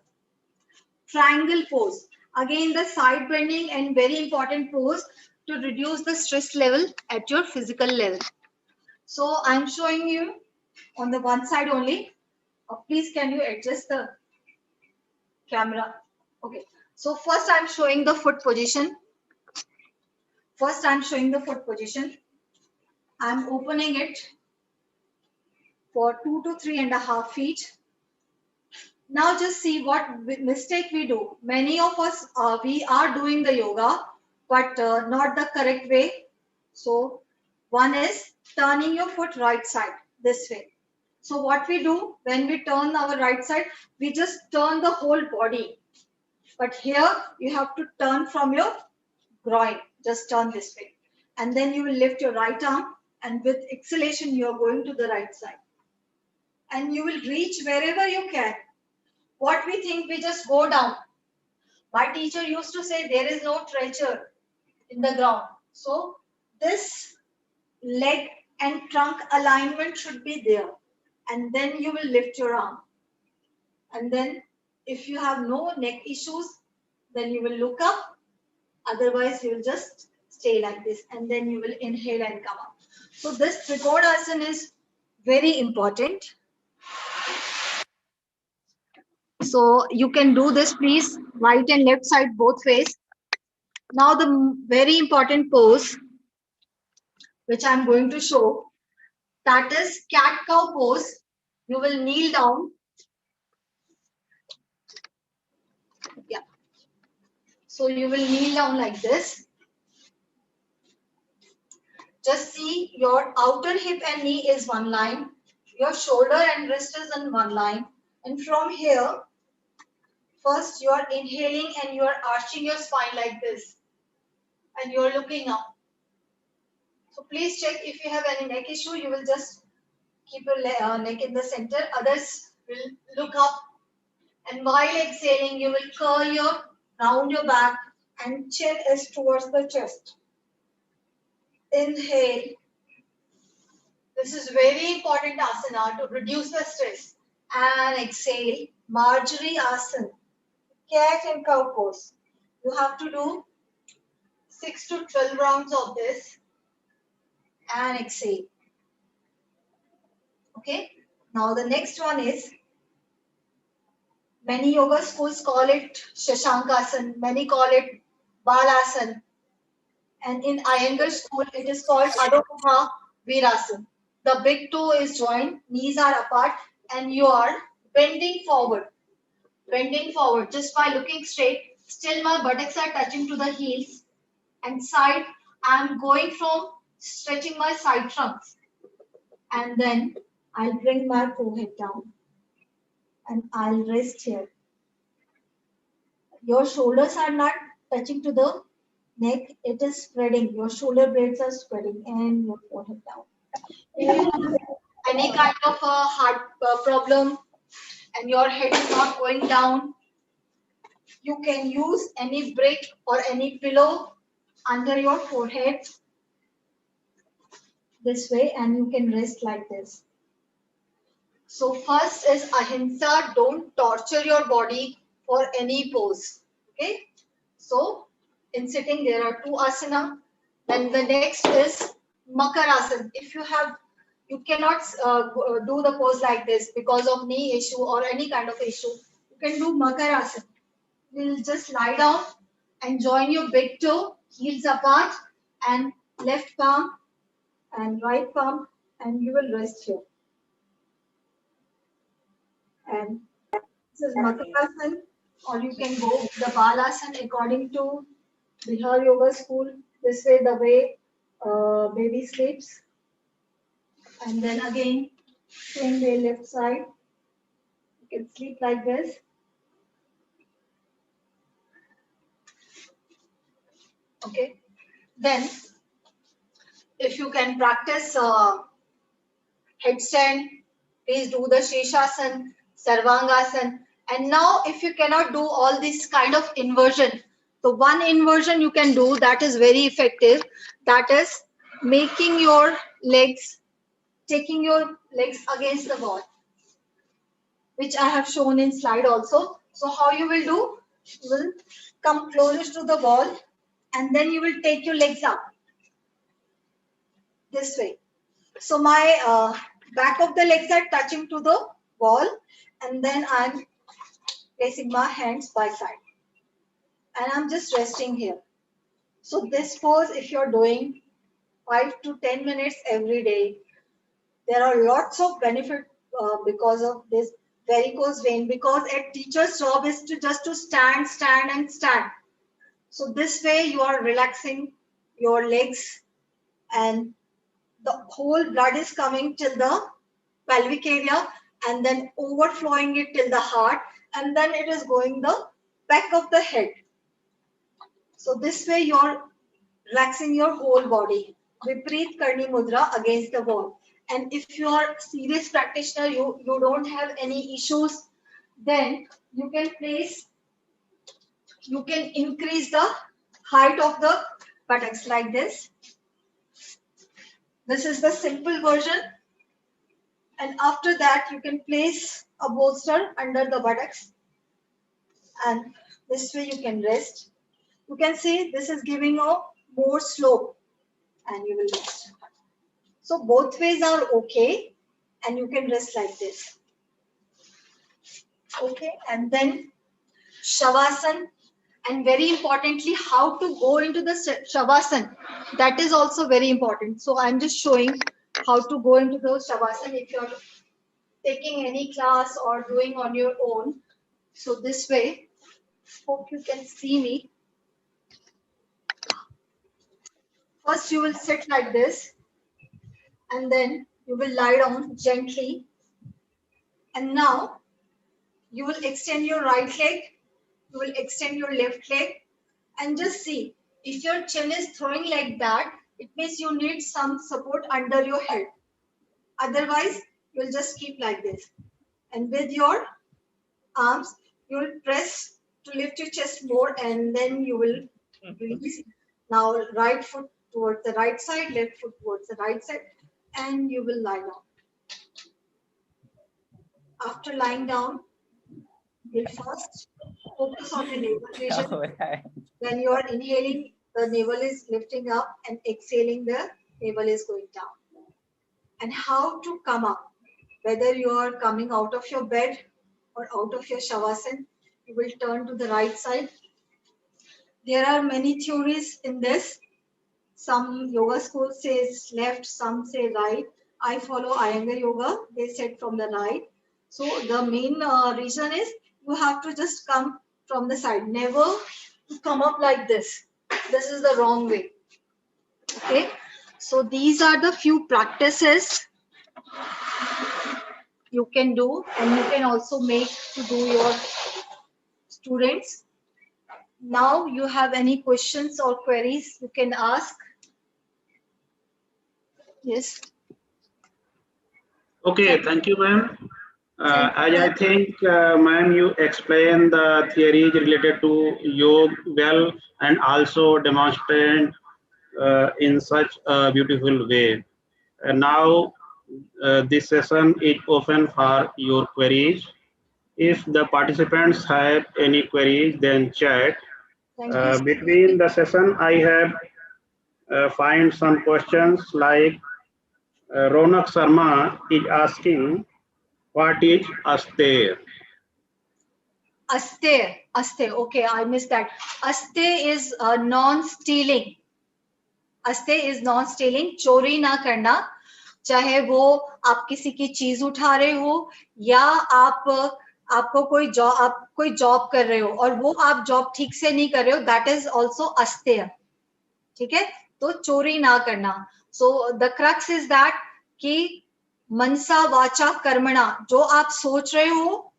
triangle pose. Again, the side bending and very important pose to reduce the stress level at your physical level. So I'm showing you on the one side only. Please, can you adjust the camera? Okay. So first I'm showing the foot position. I'm opening it for 2 to 3.5 feet. Now just see what mistake we do. Many of us, we are doing the yoga, but not the correct way. So one is turning your foot right side this way. So what we do when we turn our right side, we just turn the whole body. But here you have to turn from your groin. Just turn this way. And then you will lift your right arm, and with exhalation, you are going to the right side. And you will reach wherever you can. What we think, we just go down. My teacher used to say there is no treasure in the ground. So this leg and trunk alignment should be there. And then you will lift your arm. And then if you have no neck issues, then you will look up. Otherwise, you will just stay like this. And then you will inhale and come up. So this Trikonasana is very important. So you can do this, please, right and left side both ways. Now the very important pose which I'm going to show, that is cat-cow pose. You will kneel down. Yeah. So you will kneel down like this. Just see your outer hip and knee is one line. Your shoulder and wrist is in one line. And from here, first you are inhaling and you are arching your spine like this. And you are looking up. So please check if you have any neck issue. You will just keep your neck in the center. Others will look up. And while exhaling, you will curl round your back and chin is towards the chest. Inhale. This is very important asana to reduce the stress. And exhale. Marjorie asana. Cat and cow pose. You have to do 6 to 12 rounds of this. And exhale. Okay. Now the next one is, many yoga schools call it Shashankasana. Many call it Balasana. And in Iyengar school, it is called Adho Mukha Virasana. The big toe is joined, knees are apart, and you are bending forward. Bending forward just by looking straight. Still, my buttocks are touching to the heels. And side, I am going from stretching my side trunks. And then I'll bring my forehead down. And I'll rest here. Your shoulders are not touching to the neck, it is spreading. Your shoulder blades are spreading and your forehead down. If you have any kind of a heart problem and your head is not going down, you can use any brick or any pillow under your forehead this way and you can rest like this. So first is ahimsa, don't torture your body for any pose. Okay. So in sitting there are 2 asana. Then the next is Makarasana. If you cannot do the pose like this because of knee issue or any kind of issue, you can do Makarasana. You'll just lie down and join your big toe, heels apart, and left palm and right palm, and you will rest here. And this is Makarasana, or you can go the Balasana according to Bihar Yoga School. This way, the way baby sleeps. And then again, same way, left side. You can sleep like this. Okay. Then, if you can practice headstand, please do the Sheshasana, Sarvangasana, And now if you cannot do all this kind of inversion, the one inversion you can do that is very effective, that is making your legs, taking your legs against the wall, which I have shown in slide also. So how you will do? You will come closer to the wall and then you will take your legs up this way. So my back of the legs are touching to the wall and then I'm placing my hands by side and I'm just resting here. So this pose, if you're doing 5 to 10 minutes every day, there are lots of benefit because of this varicose vein, because a teacher's job is to just to stand, stand and stand. So this way you are relaxing your legs and the whole blood is coming till the pelvic area and then overflowing it till the heart and then it is going the back of the head. So this way you're relaxing your whole body. Vipreet Karni Mudra against the wall. And if you are serious practitioner, you don't have any issues, then you can place, you can increase the height of the buttocks like this. This is the simple version. And after that, you can place a bolster under the buttocks. And this way you can rest. You can see this is giving a more slope and you will rest. So both ways are okay and you can rest like this. Okay, and then Shavasana, and very importantly, how to go into the Shavasana. That is also very important. So I'm just showing how to go into the Shavasana if you're taking any class or doing on your own. So this way, hope you can see me. First you will sit like this and then you will lie down gently. And now you will extend your right leg, you will extend your left leg and just see if your chin is throwing like that, it means you need some support under your head. Otherwise, you'll just keep like this. And with your arms, you will press to lift your chest more and then you will release. Now, right foot towards the right side, left foot towards the right side, and you will lie down. After lying down, you'll first focus on the navel region. When you are inhaling, the navel is lifting up and exhaling, the navel is going down. And how to come up, whether you are coming out of your bed or out of your Shavasana, you will turn to the right side. There are many theories in this. Some yoga schools says left, some say right. I follow Iyengar yoga. They said from the right. So the main reason is you have to just come from the side. Never come up like this. This is the wrong way. Okay. So these are the few practices you can do, and you can also make to do your students. Now you have any questions or queries you can ask. Yes. Okay, thank you, ma'am. As I think, ma'am, you explained the theories related to yoga well and also demonstrate in such a beautiful way. And now this session is open for your queries. If the participants have any queries, then chat. Between the session, I have find some questions like Ronak Sharma is asking, what is Aster? Aste. Okay, I missed that. Aste is non-stealing. Aste is non-stealing. चोरी ना करना, चाहे वो आप किसी की चीज उठा रहे हो या आपको कोई जॉब कर रहे हो और वो आप जॉब ठीक से नहीं कर रहे हो, दैट इज ऑल्सो अस्तेय. ठीक है, तो चोरी ना करना. So the crux is that कि मनसा वाचा कर्मणा, जो आप सोच रहे हो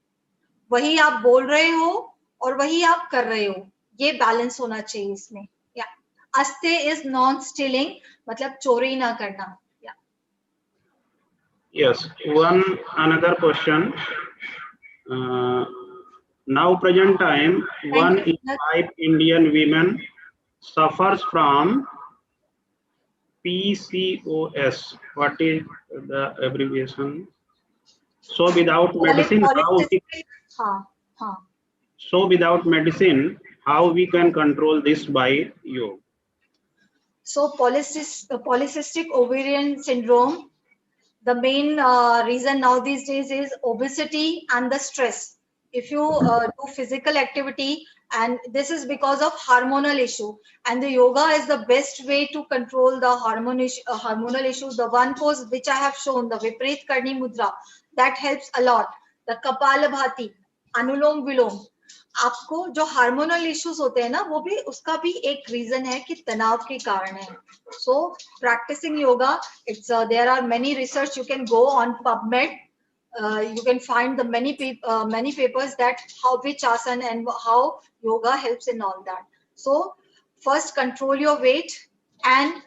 वही आप बोल रहे हो और वही आप कर रहे हो, ये बैलेंस होना चाहिए इसमें. या अस्ते इज नॉन स्टीलिंग, मतलब चोरी ना करना. Yes, one another question. Now present time, Thank one you. in five Indian women suffers from PCOS. What is the abbreviation? So without medicine, how we, Polycystic, हाँ, हाँ. so without medicine, how we can control this by yoga? So polycystic ovarian syndrome, the main reason now these days is obesity and the stress. If you do physical activity, and this is because of hormonal issue, and the yoga is the best way to control the hormonal issues. The one pose which I have shown, the Viparit Karni Mudra, that helps a lot. The Kapalabhati, Anulom Vilom, आपको जो hormonal issues होते हैं ना, वो भी उसका भी एक रीजन है कि तनाव के कारण है. So practicing yoga, it's there are many research, you can go on PubMed, you can find the many papers that how which asana and how yoga helps in all that. So first control your weight, and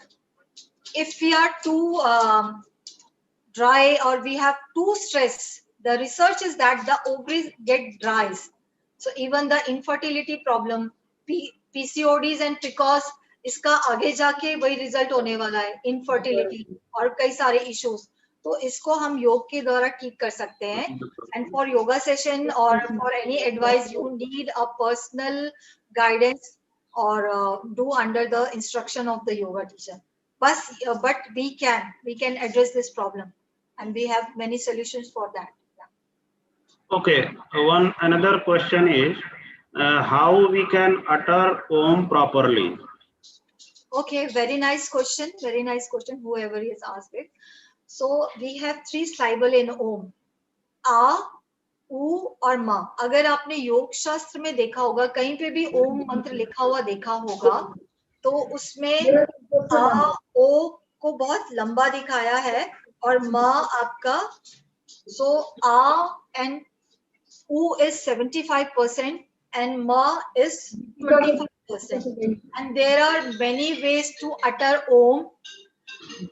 if we are too dry or we have too stress, the research is that the ovaries get dry. So even the infertility problem, PCODs and PCOS, इसका आगे जाके वही result होने वाला है, infertility और कई सारे इश्यूज. तो इसको हम योग के द्वारा ठीक कर सकते हैं. एंड फॉर योगा सेशन और for any advice you need a personal guidance और do under the instruction of the yoga teacher. बस but we can address this problem, and we have many solutions for that. Okay, one another question is how we can utter Om properly. Okay, very nice question. Very nice question, whoever has asked it. So we have three syllable in Om. A, U और मा. अगर आपने योग शास्त्र में देखा होगा, कहीं पे भी ओम मंत्र लिखा हुआ देखा होगा, तो उसमें आ ओ को बहुत लंबा दिखाया है और मा आपका. So A and U is 75% and Ma is 25%. And there are many ways to utter Om.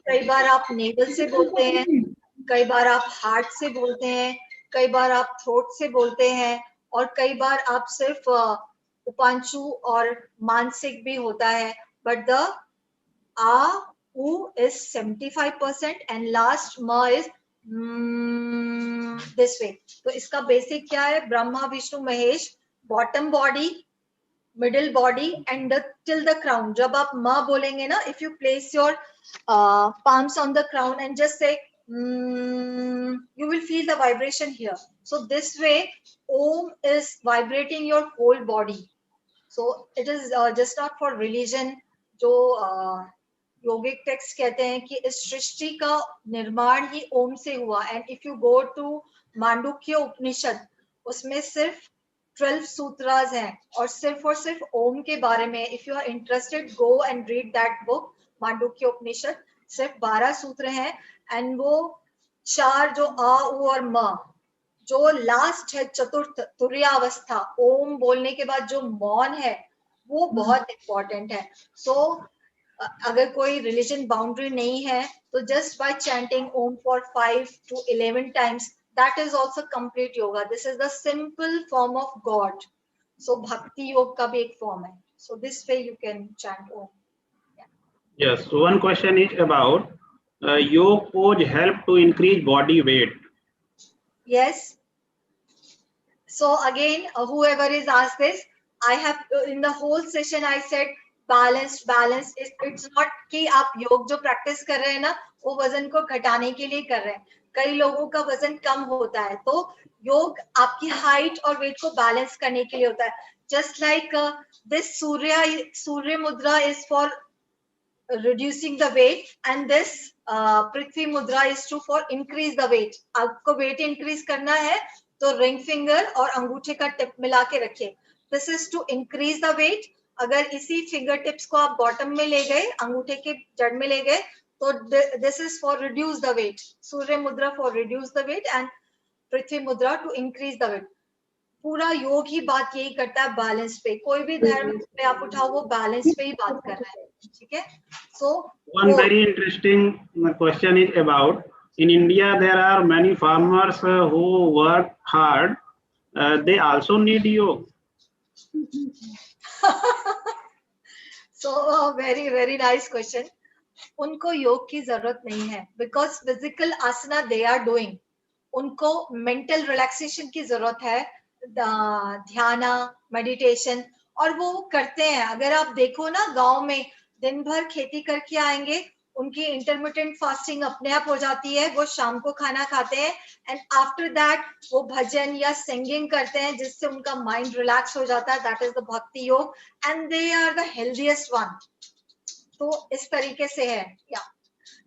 कई बार आप नेवल से बोलते हैं, कई बार आप हार्ट से बोलते हैं, कई बार आप थ्रोट से बोलते हैं, और कई बार आप सिर्फ उपांशु और मानसिक भी होता है. बट द आ उ is 75% and last ma is this way. तो इसका बेसिक क्या है? Brahma Vishnu Mahesh, bottom body, middle body and till the crown. जब आप माँ बोलेंगे ना, if you place your palms on the crown and just say you will feel the vibration here. So this way Om is vibrating your whole body. So it is just not for religion. जो योगिक text कहते हैं कि इस सृष्टि का निर्माण ही ओम से हुआ. And if you go to Mandukya Upanishad, उसमें सिर्फ 12 सूत्रास हैं और सिर्फ ओम के बारे में. If you are interested, go and read that book Mandukya Upanishad. सिर्फ 12 सूत्र हैं एंड वो चार जो आ उ और म, जो लास्ट है चतुर्थ तुर्यावस्था, ओम बोलने के बाद जो मौन है, वो बहुत इंपॉर्टेंट है. सो अगर कोई रिलीजन बाउंड्री नहीं है, तो just by chanting Om for 5 to 11 times, that is also complete yoga. This is the simple form of God. So bhakti yoga का भी एक form है. So this way you can chant om. Yes, so one question is about yoga pose help to increase body weight. Yes. So again, whoever is asked this, I have in the whole session I said balance. It's not कि आप योग जो practice कर रहे हैं ना, वो वजन को घटाने के लिए कर रहे हैं. कई लोगों का वजन कम होता है, तो योग आपकी हाइट और वेट को बैलेंस करने के लिए होता है. Just like this सूर्य मुद्रा is for reducing the weight, and this पृथ्वी मुद्रा is to for increase the weight. आपको weight increase करना है तो रिंग फिंगर और अंगूठे का टिप मिला के रखिए. This is to increase the weight. अगर इसी फिंगर टिप्स को आप बॉटम में ले गए, अंगूठे के जड़ में ले गए, तो this is for reduce the weight. Surya Mudra for reduce the weight and Prithvi Mudra to increase the wait. पूरा योग ही बात यही करता है बैलेंस पे. कोई भी धर्म पे आप उठाओ, वो बैलेंस पे ही बात कर रहा है. ठीक है. सो one very interesting question is about in India there are many farmers who work hard they also need yoga. So very very nice question. उनको योग की जरूरत नहीं है, because physical asana they are doing. उनको मेंटल रिलैक्सेशन की जरूरत है, ध्यान, मेडिटेशन, और वो करते हैं. अगर आप देखो ना, गांव में दिन भर खेती करके आएंगे, उनकी इंटरमिटेंट फास्टिंग अपने आप हो जाती है, वो शाम को खाना खाते हैं एंड आफ्टर दैट वो भजन या सिंगिंग करते हैं, जिससे उनका माइंड रिलैक्स हो जाता है. That is the bhakti yoga and they are the healthiest one. तो इस तरीके से है. या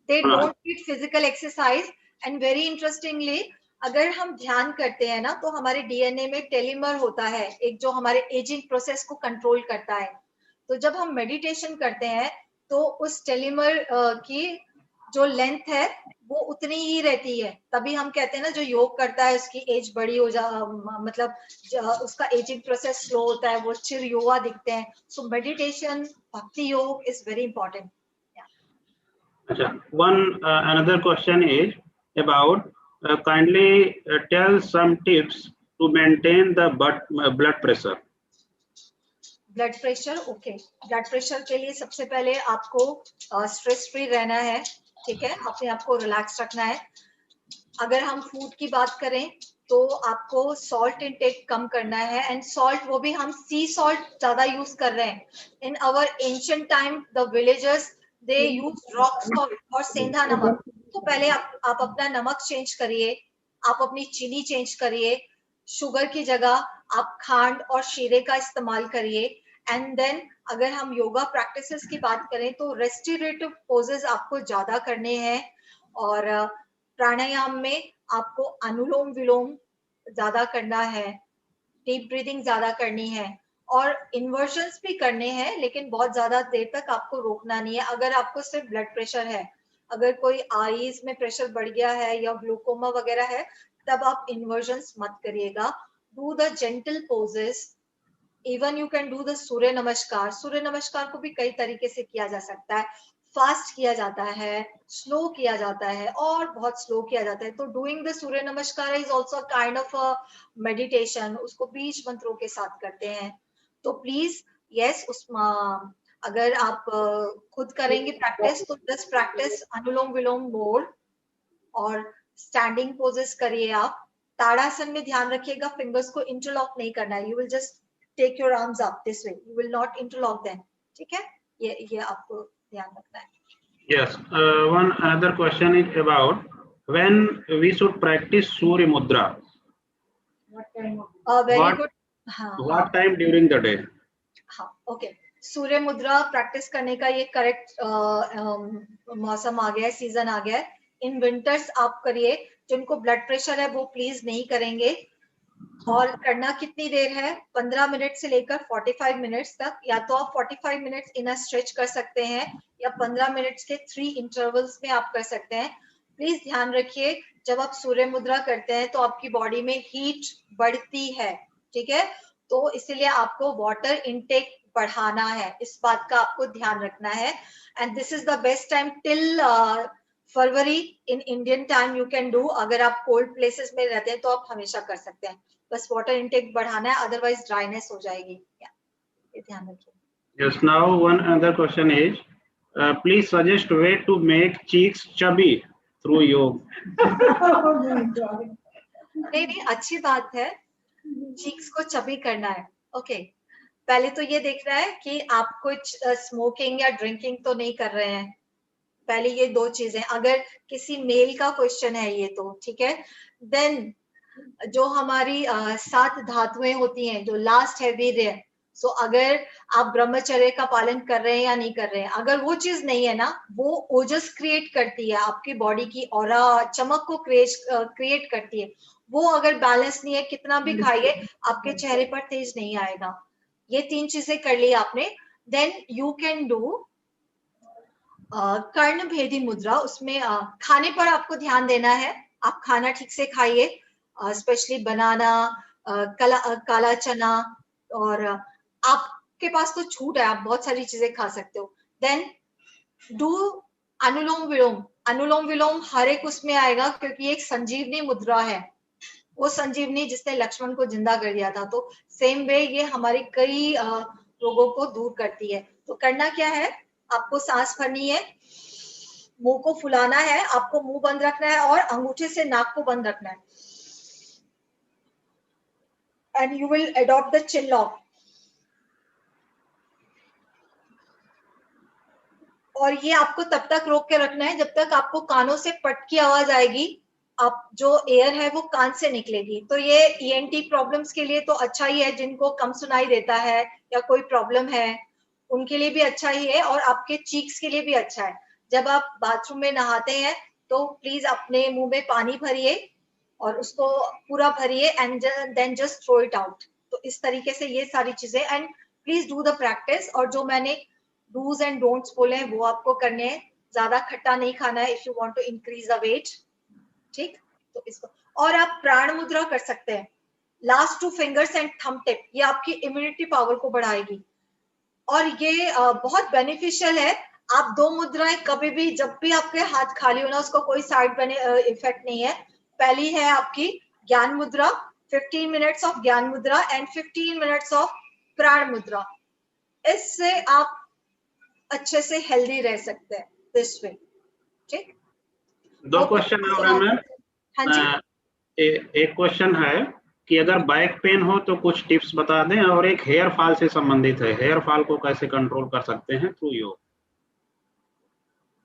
they don't need physical exercise. And very interestingly, अगर हम ध्यान करते हैं ना, तो हमारे डीएनए में टेलीमर होता है, एक जो हमारे एजिंग प्रोसेस को कंट्रोल करता है. तो जब हम मेडिटेशन करते हैं तो उस टेलीमर की जो लेंथ है वो उतनी ही रहती है. तभी हम कहते हैं ना, जो योग करता है उसकी एज बड़ी हो जा, मतलब उसका एजिंग प्रोसेस स्लो होता है, वो चिर युवा दिखते हैं. सो मेडिटेशन, भक्ति योग is very important. One another question is about kindly tell some tips to maintain the blood pressure. Blood pressure, okay. Blood pressure के लिए सबसे पहले आपको स्ट्रेस फ्री रहना है, ठीक है. अपने आप को रिलैक्स रखना है. अगर हम फूड की बात करें तो आपको सॉल्ट इंटेक कम करना है. एंड सॉल्ट, वो भी हम सी सॉल्ट ज्यादा यूज कर रहे हैं. In our ancient time the villagers they use rock salt और सेंधा नमक. तो पहले आप अपना नमक चेंज करिए, आप अपनी चीनी चेंज करिए. शुगर की जगह आप खांड और शीरे का इस्तेमाल करिए. एंड देन अगर हम योगा प्रैक्टिसेस की बात करें तो रेस्टिरेटिव पोजेस आपको ज्यादा करने हैं. और प्राणायाम में आपको अनुलोम विलोम ज्यादा करना है, डीप ब्रीदिंग ज्यादा करनी है, और इन्वर्जन्स भी करने हैं, लेकिन बहुत ज्यादा देर तक आपको रोकना नहीं है. अगर आपको सिर्फ ब्लड प्रेशर है, अगर कोई आईज में प्रेशर बढ़ गया है या ग्लूकोमा वगैरह है, तब आप इन्वर्जन्स मत करिएगा. Do the gentle poses. Even you can do the Surya Namaskar. Surya नमस्कार को भी कई तरीके से किया जा सकता है. फास्ट किया जाता है, स्लो किया जाता है, और बहुत स्लो किया जाता है. तो डूइंग द सूर्य नमस्कार is also kind of a meditation. उसको बीज मंत्रों के साथ करते हैं. तो प्लीज यस, अगर आप खुद करेंगे प्रैक्टिस तो जस्ट प्रैक्टिस अनुलोम विलोम मोर, और स्टैंडिंग पोजेस करिए आप. ताड़ासन में ध्यान रखिएगा, फिंगर्स को इंटरलॉक नहीं करना है. You will just take your arms up this way, you will not interlock them. ठीक है, ये आपको ध्यान रखना है. Yes, one another question is about when we should practice Surya Mudra. Very good. हाँ, What time during the day? हाँ, okay. सूर्य मुद्रा प्रैक्टिस करने का ये करेक्ट मौसम आ गया है, सीजन आ गया है. इन विंटर्स आप करिए. जिनको ब्लड प्रेशर है वो प्लीज नहीं करेंगे. और करना कितनी देर है? 15 मिनट से लेकर 45 मिनट्स तक. या तो आप 45 मिनट्स इन स्ट्रेच कर सकते हैं, या 15 मिनट्स के 3 इंटरवल्स में आप कर सकते हैं. प्लीज ध्यान रखिए, जब आप सूर्य मुद्रा करते हैं तो आपकी बॉडी में हीट बढ़ती है, ठीक है. तो इसीलिए आपको वाटर इनटेक बढ़ाना है. इस बात का आपको ध्यान रखना है. And this is the best time till February in Indian time you can do. अगर आप कोल्ड प्लेसेस में रहते हैं तो आप हमेशा कर सकते हैं. बस वाटर इनटेक बढ़ाना है, अदरवाइज ड्राइनेस हो जाएगी. ये ध्यान रखिए. Yes, now one other question is please suggest way to make cheeks chubby through yoga. नहीं, अच्छी बात है. चीक्स को चबी करना है. ओके, पहले तो ये देखना है कि आप कुछ स्मोकिंग या ड्रिंकिंग तो नहीं कर रहे हैं. पहले ये 2 चीजें. अगर किसी मेल का क्वेश्चन है ये तो ठीक है. देन जो हमारी 7 धातुएं होती हैं, जो लास्ट है वीर्य. सो अगर आप ब्रह्मचर्य का पालन कर रहे हैं या नहीं कर रहे हैं, अगर वो चीज नहीं है ना, वो ओजस क्रिएट करती है, आपकी बॉडी की ऑरा चमक को क्रिएट करती है. वो अगर बैलेंस नहीं है, कितना भी खाइए आपके चेहरे पर तेज नहीं आएगा. ये 3 चीजें कर ली आपने. देन यू कैन डू कर्ण भेदी मुद्रा. उसमें खाने पर आपको ध्यान देना है. आप खाना ठीक से खाइए, स्पेशली बनाना, काला चना, और आपके पास तो छूट है, आप बहुत सारी चीजें खा सकते हो. देन डू अनुलोम विलोम. अनुलोम विलोम हर एक उसमें आएगा, क्योंकि एक संजीवनी मुद्रा है. वो संजीवनी जिसने लक्ष्मण को जिंदा कर दिया था। तो सेम वे ये हमारे कई रोगों को दूर करती है। तो करना क्या है, आपको सांस भरनी है, मुंह को फुलाना है, आपको मुंह बंद रखना है और अंगूठे से नाक को बंद रखना है। And you will adopt the chin lock. और ये आपको तब तक रोक के रखना है जब तक आपको कानों से पट की आवाज आएगी, आप जो एयर है वो कान से निकलेगी। तो ये ईएनटी प्रॉब्लम्स के लिए तो अच्छा ही है, जिनको कम सुनाई देता है या कोई प्रॉब्लम है उनके लिए भी अच्छा ही है, और आपके चीक्स के लिए भी अच्छा है। जब आप बाथरूम में नहाते हैं तो प्लीज अपने मुंह में पानी भरिए और उसको पूरा भरिए and then just throw it out. तो इस तरीके से ये सारी चीजें, and please do the practice. और जो मैंने डूज एंड डोंट्स बोले हैं वो आपको करने हैं। ज्यादा खट्टा नहीं खाना है if you want to increase the weight, ठीक। तो इसको, और आप प्राण मुद्रा कर सकते हैं, last 2 fingers and thumb tip, ये आपकी इम्यूनिटी पावर को बढ़ाएगी और ये बहुत बेनिफिशियल है। आप 2 मुद्राएं कभी भी, जब भी आपके हाथ खाली हो ना, उसको कोई साइड इफेक्ट नहीं है। पहली है आपकी ज्ञान मुद्रा, 15 मिनट्स ऑफ ज्ञान मुद्रा एंड 15 मिनट्स ऑफ प्राण मुद्रा। इससे आप अच्छे से हेल्दी रह सकते हैं दिस वे, ठीक। 2 क्वेश्चन और है मैम। हाँ जी। एक क्वेश्चन है कि अगर बैक पेन हो तो कुछ टिप्स बता दें, और एक हेयर फॉल से संबंधित है, हेयर फॉल को कैसे कंट्रोल कर सकते हैं थ्रू योग।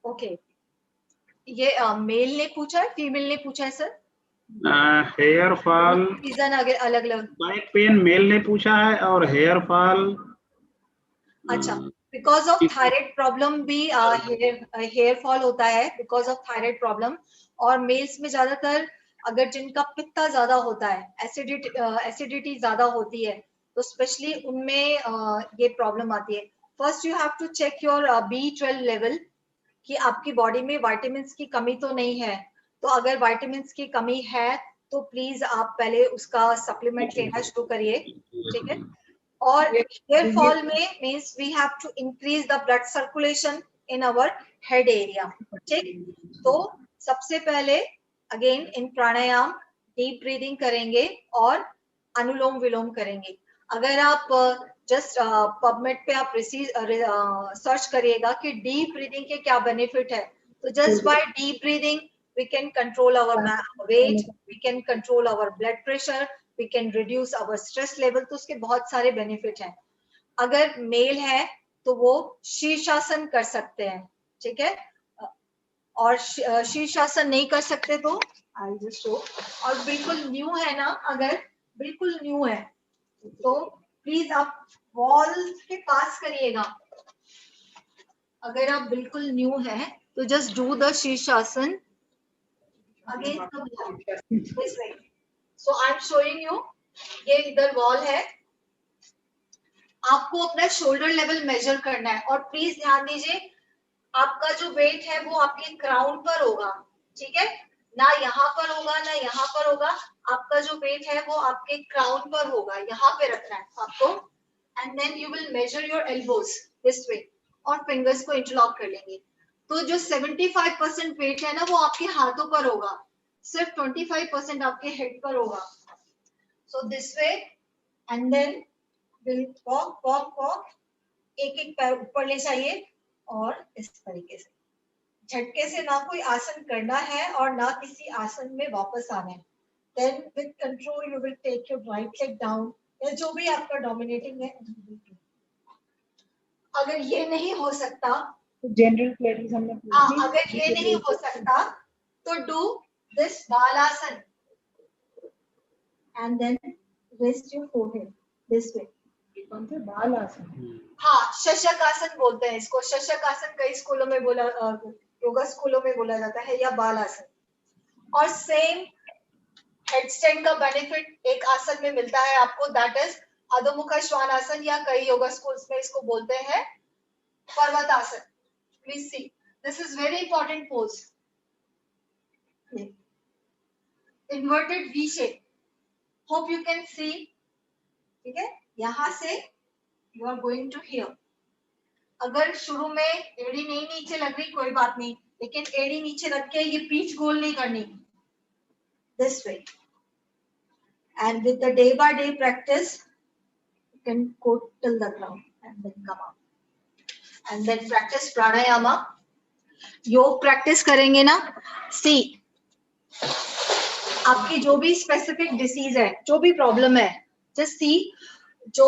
ओके, ये मेल ने पूछा है, फीमेल ने पूछा है सर? हेयर फॉल रीजन अलग अलग। बैक पेन मेल ने पूछा है, और हेयर फॉल अच्छा, बिकॉज ऑफ थायराइड प्रॉब्लम भी हेयर फॉल होता है बिकॉज ऑफ थायराइड प्रॉब्लम। और मेल्स में ज्यादातर अगर जिनका पित्ता ज्यादा होता है, एसिडिटी ज्यादा होती है, तो स्पेशली उनमें ये प्रॉब्लम आती है। First you have to check your B12 level, कि आपकी बॉडी में विटामिन की कमी तो नहीं है। तो अगर विटामिन की कमी है तो प्लीज आप पहले उसका सप्लीमेंट लेना शुरू करिए, ठीक है। और हेयर फॉल में means we have to increase the blood circulation in our head area, ठीक। तो सबसे पहले again in pranayama deep breathing करेंगे और अनुलोम विलोम करेंगे। अगर आप जस्ट पबमेड पे आप सर्च करिएगा कि डीप ब्रीदिंग के क्या बेनिफिट है, तो just bye deep breathing we can control our weight, we can control our blood pressure, we can reduce our stress level। तो उसके बहुत सारे बेनिफिट हैं। अगर मेल है तो वो शीर्षासन कर सकते हैं, ठीक है। और शीर्षासन नहीं कर सकते तो आई जस्ट शो। और बिल्कुल न्यू है ना, अगर बिल्कुल न्यू है तो प्लीज आप वॉल के पास करिएगा। अगर आप बिल्कुल न्यू है तो जस्ट डू द शीर्षासन against the wall this way. So I am showing you, ये इधर वॉल है, आपको अपना शोल्डर लेवल मेजर करना है। और प्लीज ध्यान दीजिए, आपका जो वेट है वो आपके क्राउन पर होगा, ठीक है। ना यहाँ पर होगा ना यहाँ पर होगा, आपका जो वेट है वो आपके क्राउन पर होगा, यहाँ पे रखना है आपको। And then you will measure your elbows this way और फिंगर्स को इंटरलॉक कर लेंगे। तो जो 75% वेट है ना वो आपके हाथों पर होगा, सिर्फ 25% आपके हेड पर होगा। So this way and then will walk walk walk, एक एक पैर ऊपर ले जाइए और इस तरीके से झटके से ना कोई आसन करना है और ना किसी आसन में वापस आना है। Then with control you will take your right leg down, या जो भी आपका डोमिनेटिंग है। अगर ये नहीं हो सकता, जनरल क्वेरीज हमने पूछी। अगर ये नहीं हो सकता तो do this balasana and then rest your forehead this way. कौन सा बाल आसन? हाँ, शशक आसन बोलते हैं इसको। शशक आसन कई स्कूलों में बोला, योगा स्कूलों में बोला जाता है, या बाल आसन। और सेम हेडस्टैंड का बेनिफिट एक आसन में मिलता है आपको, दैट इज अधोमुखा श्वान आसन, या कई योगा स्कूल्स में इसको बोलते हैं पर्वत आसन। Please see, this is very important pose. Inverted V shape, hope you can see, ठीक है। यहां से you are going to here. अगर शुरू में एड़ी नहीं नीचे लग रही कोई बात नहीं, लेकिन एड़ी नीचे रख के ये पीठ गोल नहीं करनी, this way. And with the day by day practice, you can go till the ground and then come up. And then practice pranayama. योग प्रैक्टिस करेंगे ना, सी आपकी जो भी स्पेसिफिक डिसीज है, जो भी प्रॉब्लम है, जस्ट सी जो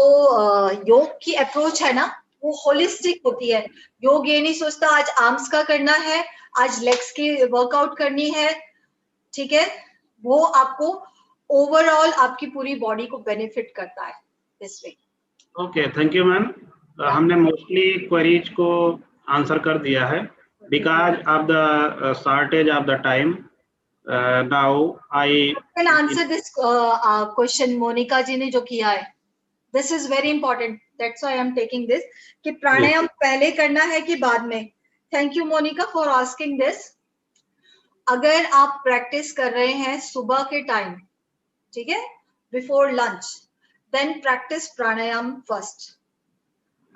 योग की अप्रोच है ना, वो होलिस्टिक होती है. योग ये नहीं सोचता आज आर्म्स का करना है, आज लेग्स की वर्कआउट करनी है, ठीक है. वो आपको ओवरऑल आपकी पूरी बॉडी को बेनिफिट करता है this way. Okay, thank you ma'am. हमने मोस्टली क्वेरीज को आंसर कर दिया है because of the shortage of the time. Now I can answer this question. Monica ji ने जो किया है, this is very important, that's why I am taking this, कि प्राणायाम पहले करना है कि बाद में. Thank you Monica for asking this. अगर आप प्रैक्टिस कर रहे हैं सुबह के टाइम, ठीक है, बिफोर लंच, देन प्रैक्टिस प्राणायाम फर्स्ट.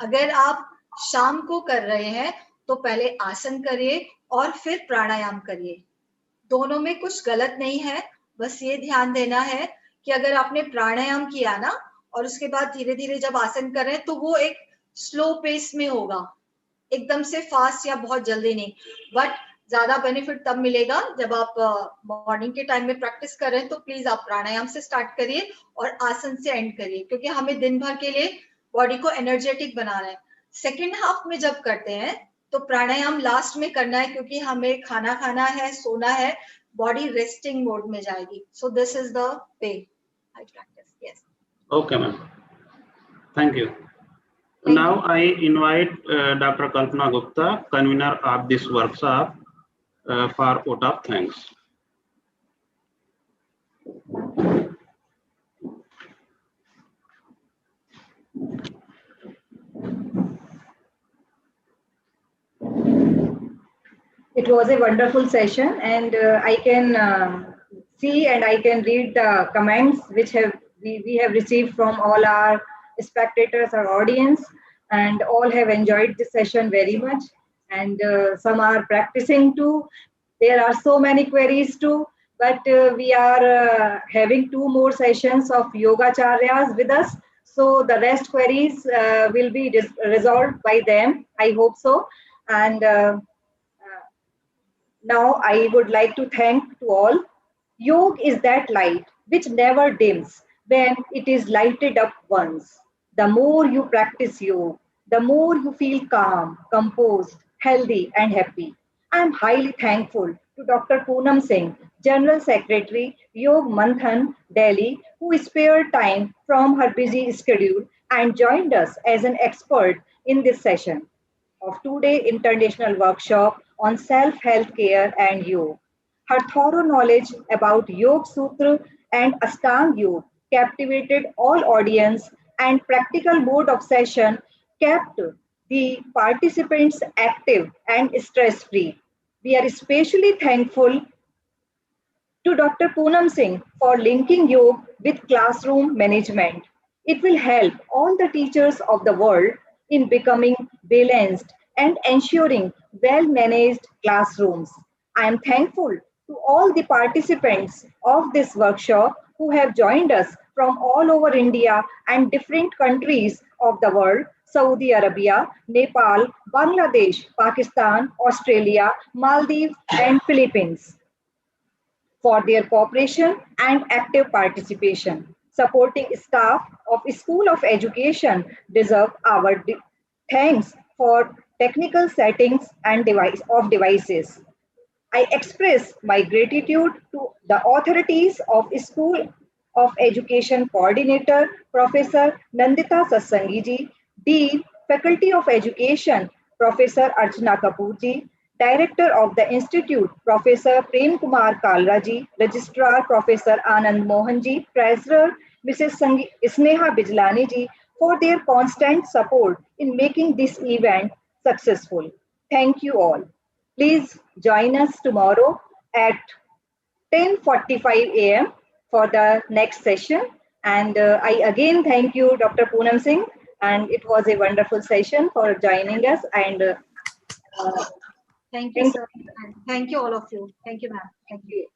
अगर आप शाम को कर रहे हैं तो पहले आसन करिए और फिर प्राणायाम करिए. दोनों में कुछ गलत नहीं है, बस ये ध्यान देना है कि अगर आपने प्राणायाम किया ना और उसके बाद धीरे धीरे जब आसन कर रहे हैं तो वो एक स्लो पेस में होगा, एकदम से फास्ट या बहुत जल्दी नहीं. बट ज्यादा बेनिफिट तब मिलेगा जब आप मॉर्निंग के टाइम में प्रैक्टिस कर रहे हैं. तो प्लीज आप प्राणायाम से स्टार्ट करिए और आसन से एंड करिए, क्योंकि हमें दिन भर के लिए बॉडी को एनर्जेटिक बनाना है. सेकेंड हाफ में जब करते हैं तो प्राणायाम लास्ट में करना है, क्योंकि हमें खाना खाना है, सोना है, बॉडी रेस्टिंग मोड में जाएगी. So this is the way I practice. Yes. Okay ma'am, thank you. Now I invite Dr. Kalpana Gupta, convener of this workshop, for vote of thanks. It was a wonderful session, and I can see and I can read the comments which we have received from all our spectators or audience, and all have enjoyed this session very much. And some are practicing too. There are so many queries too, but we are having 2 more sessions of yogacharyas with us. So the rest queries will be resolved by them. I hope so. And now I would like to thank to all. Yoga is that light which never dims when it is lighted up once. The more you practice yoga, the more you feel calm, composed, healthy, and happy. I am highly thankful to Dr. Poonam Singh, General Secretary, Yog Manthan, Delhi, who spared time from her busy schedule and joined us as an expert in this session of 2-day international workshop on self-health care and yoga. Her thorough knowledge about Yoga Sutra and Ashtanga Yoga captivated all audience, and practical mode of session kept the participants active and stress-free. We are especially thankful to Dr. Poonam Singh for linking yoga with classroom management. It will help all the teachers of the world in becoming balanced and ensuring well-managed classrooms. I am thankful to all the participants of this workshop who have joined us from all over India and different countries of the world: Saudi Arabia, Nepal, Bangladesh, Pakistan, Australia, Maldives, and Philippines, for their cooperation and active participation. Supporting staff of School of Education deserve our thanks for technical settings and devices. I express my gratitude to the authorities of School of Education Coordinator, Professor Nandita Sassangiji, Dean, Faculty of Education, Professor Archana Kapoorji, Director of the Institute, Professor Prem Kumar Kalraji, Registrar, Professor Anand Mohanji, Treasurer, Mrs. Sneha Bijlani ji, for their constant support in making this event successful. Thank you all. Please join us tomorrow at 10:45 a.m. for the next session. And I again thank you, Dr. Poonam Singh, and it was a wonderful session for joining us. And thank you, sir. And thank you, all of you. Thank you, ma'am. Thank you.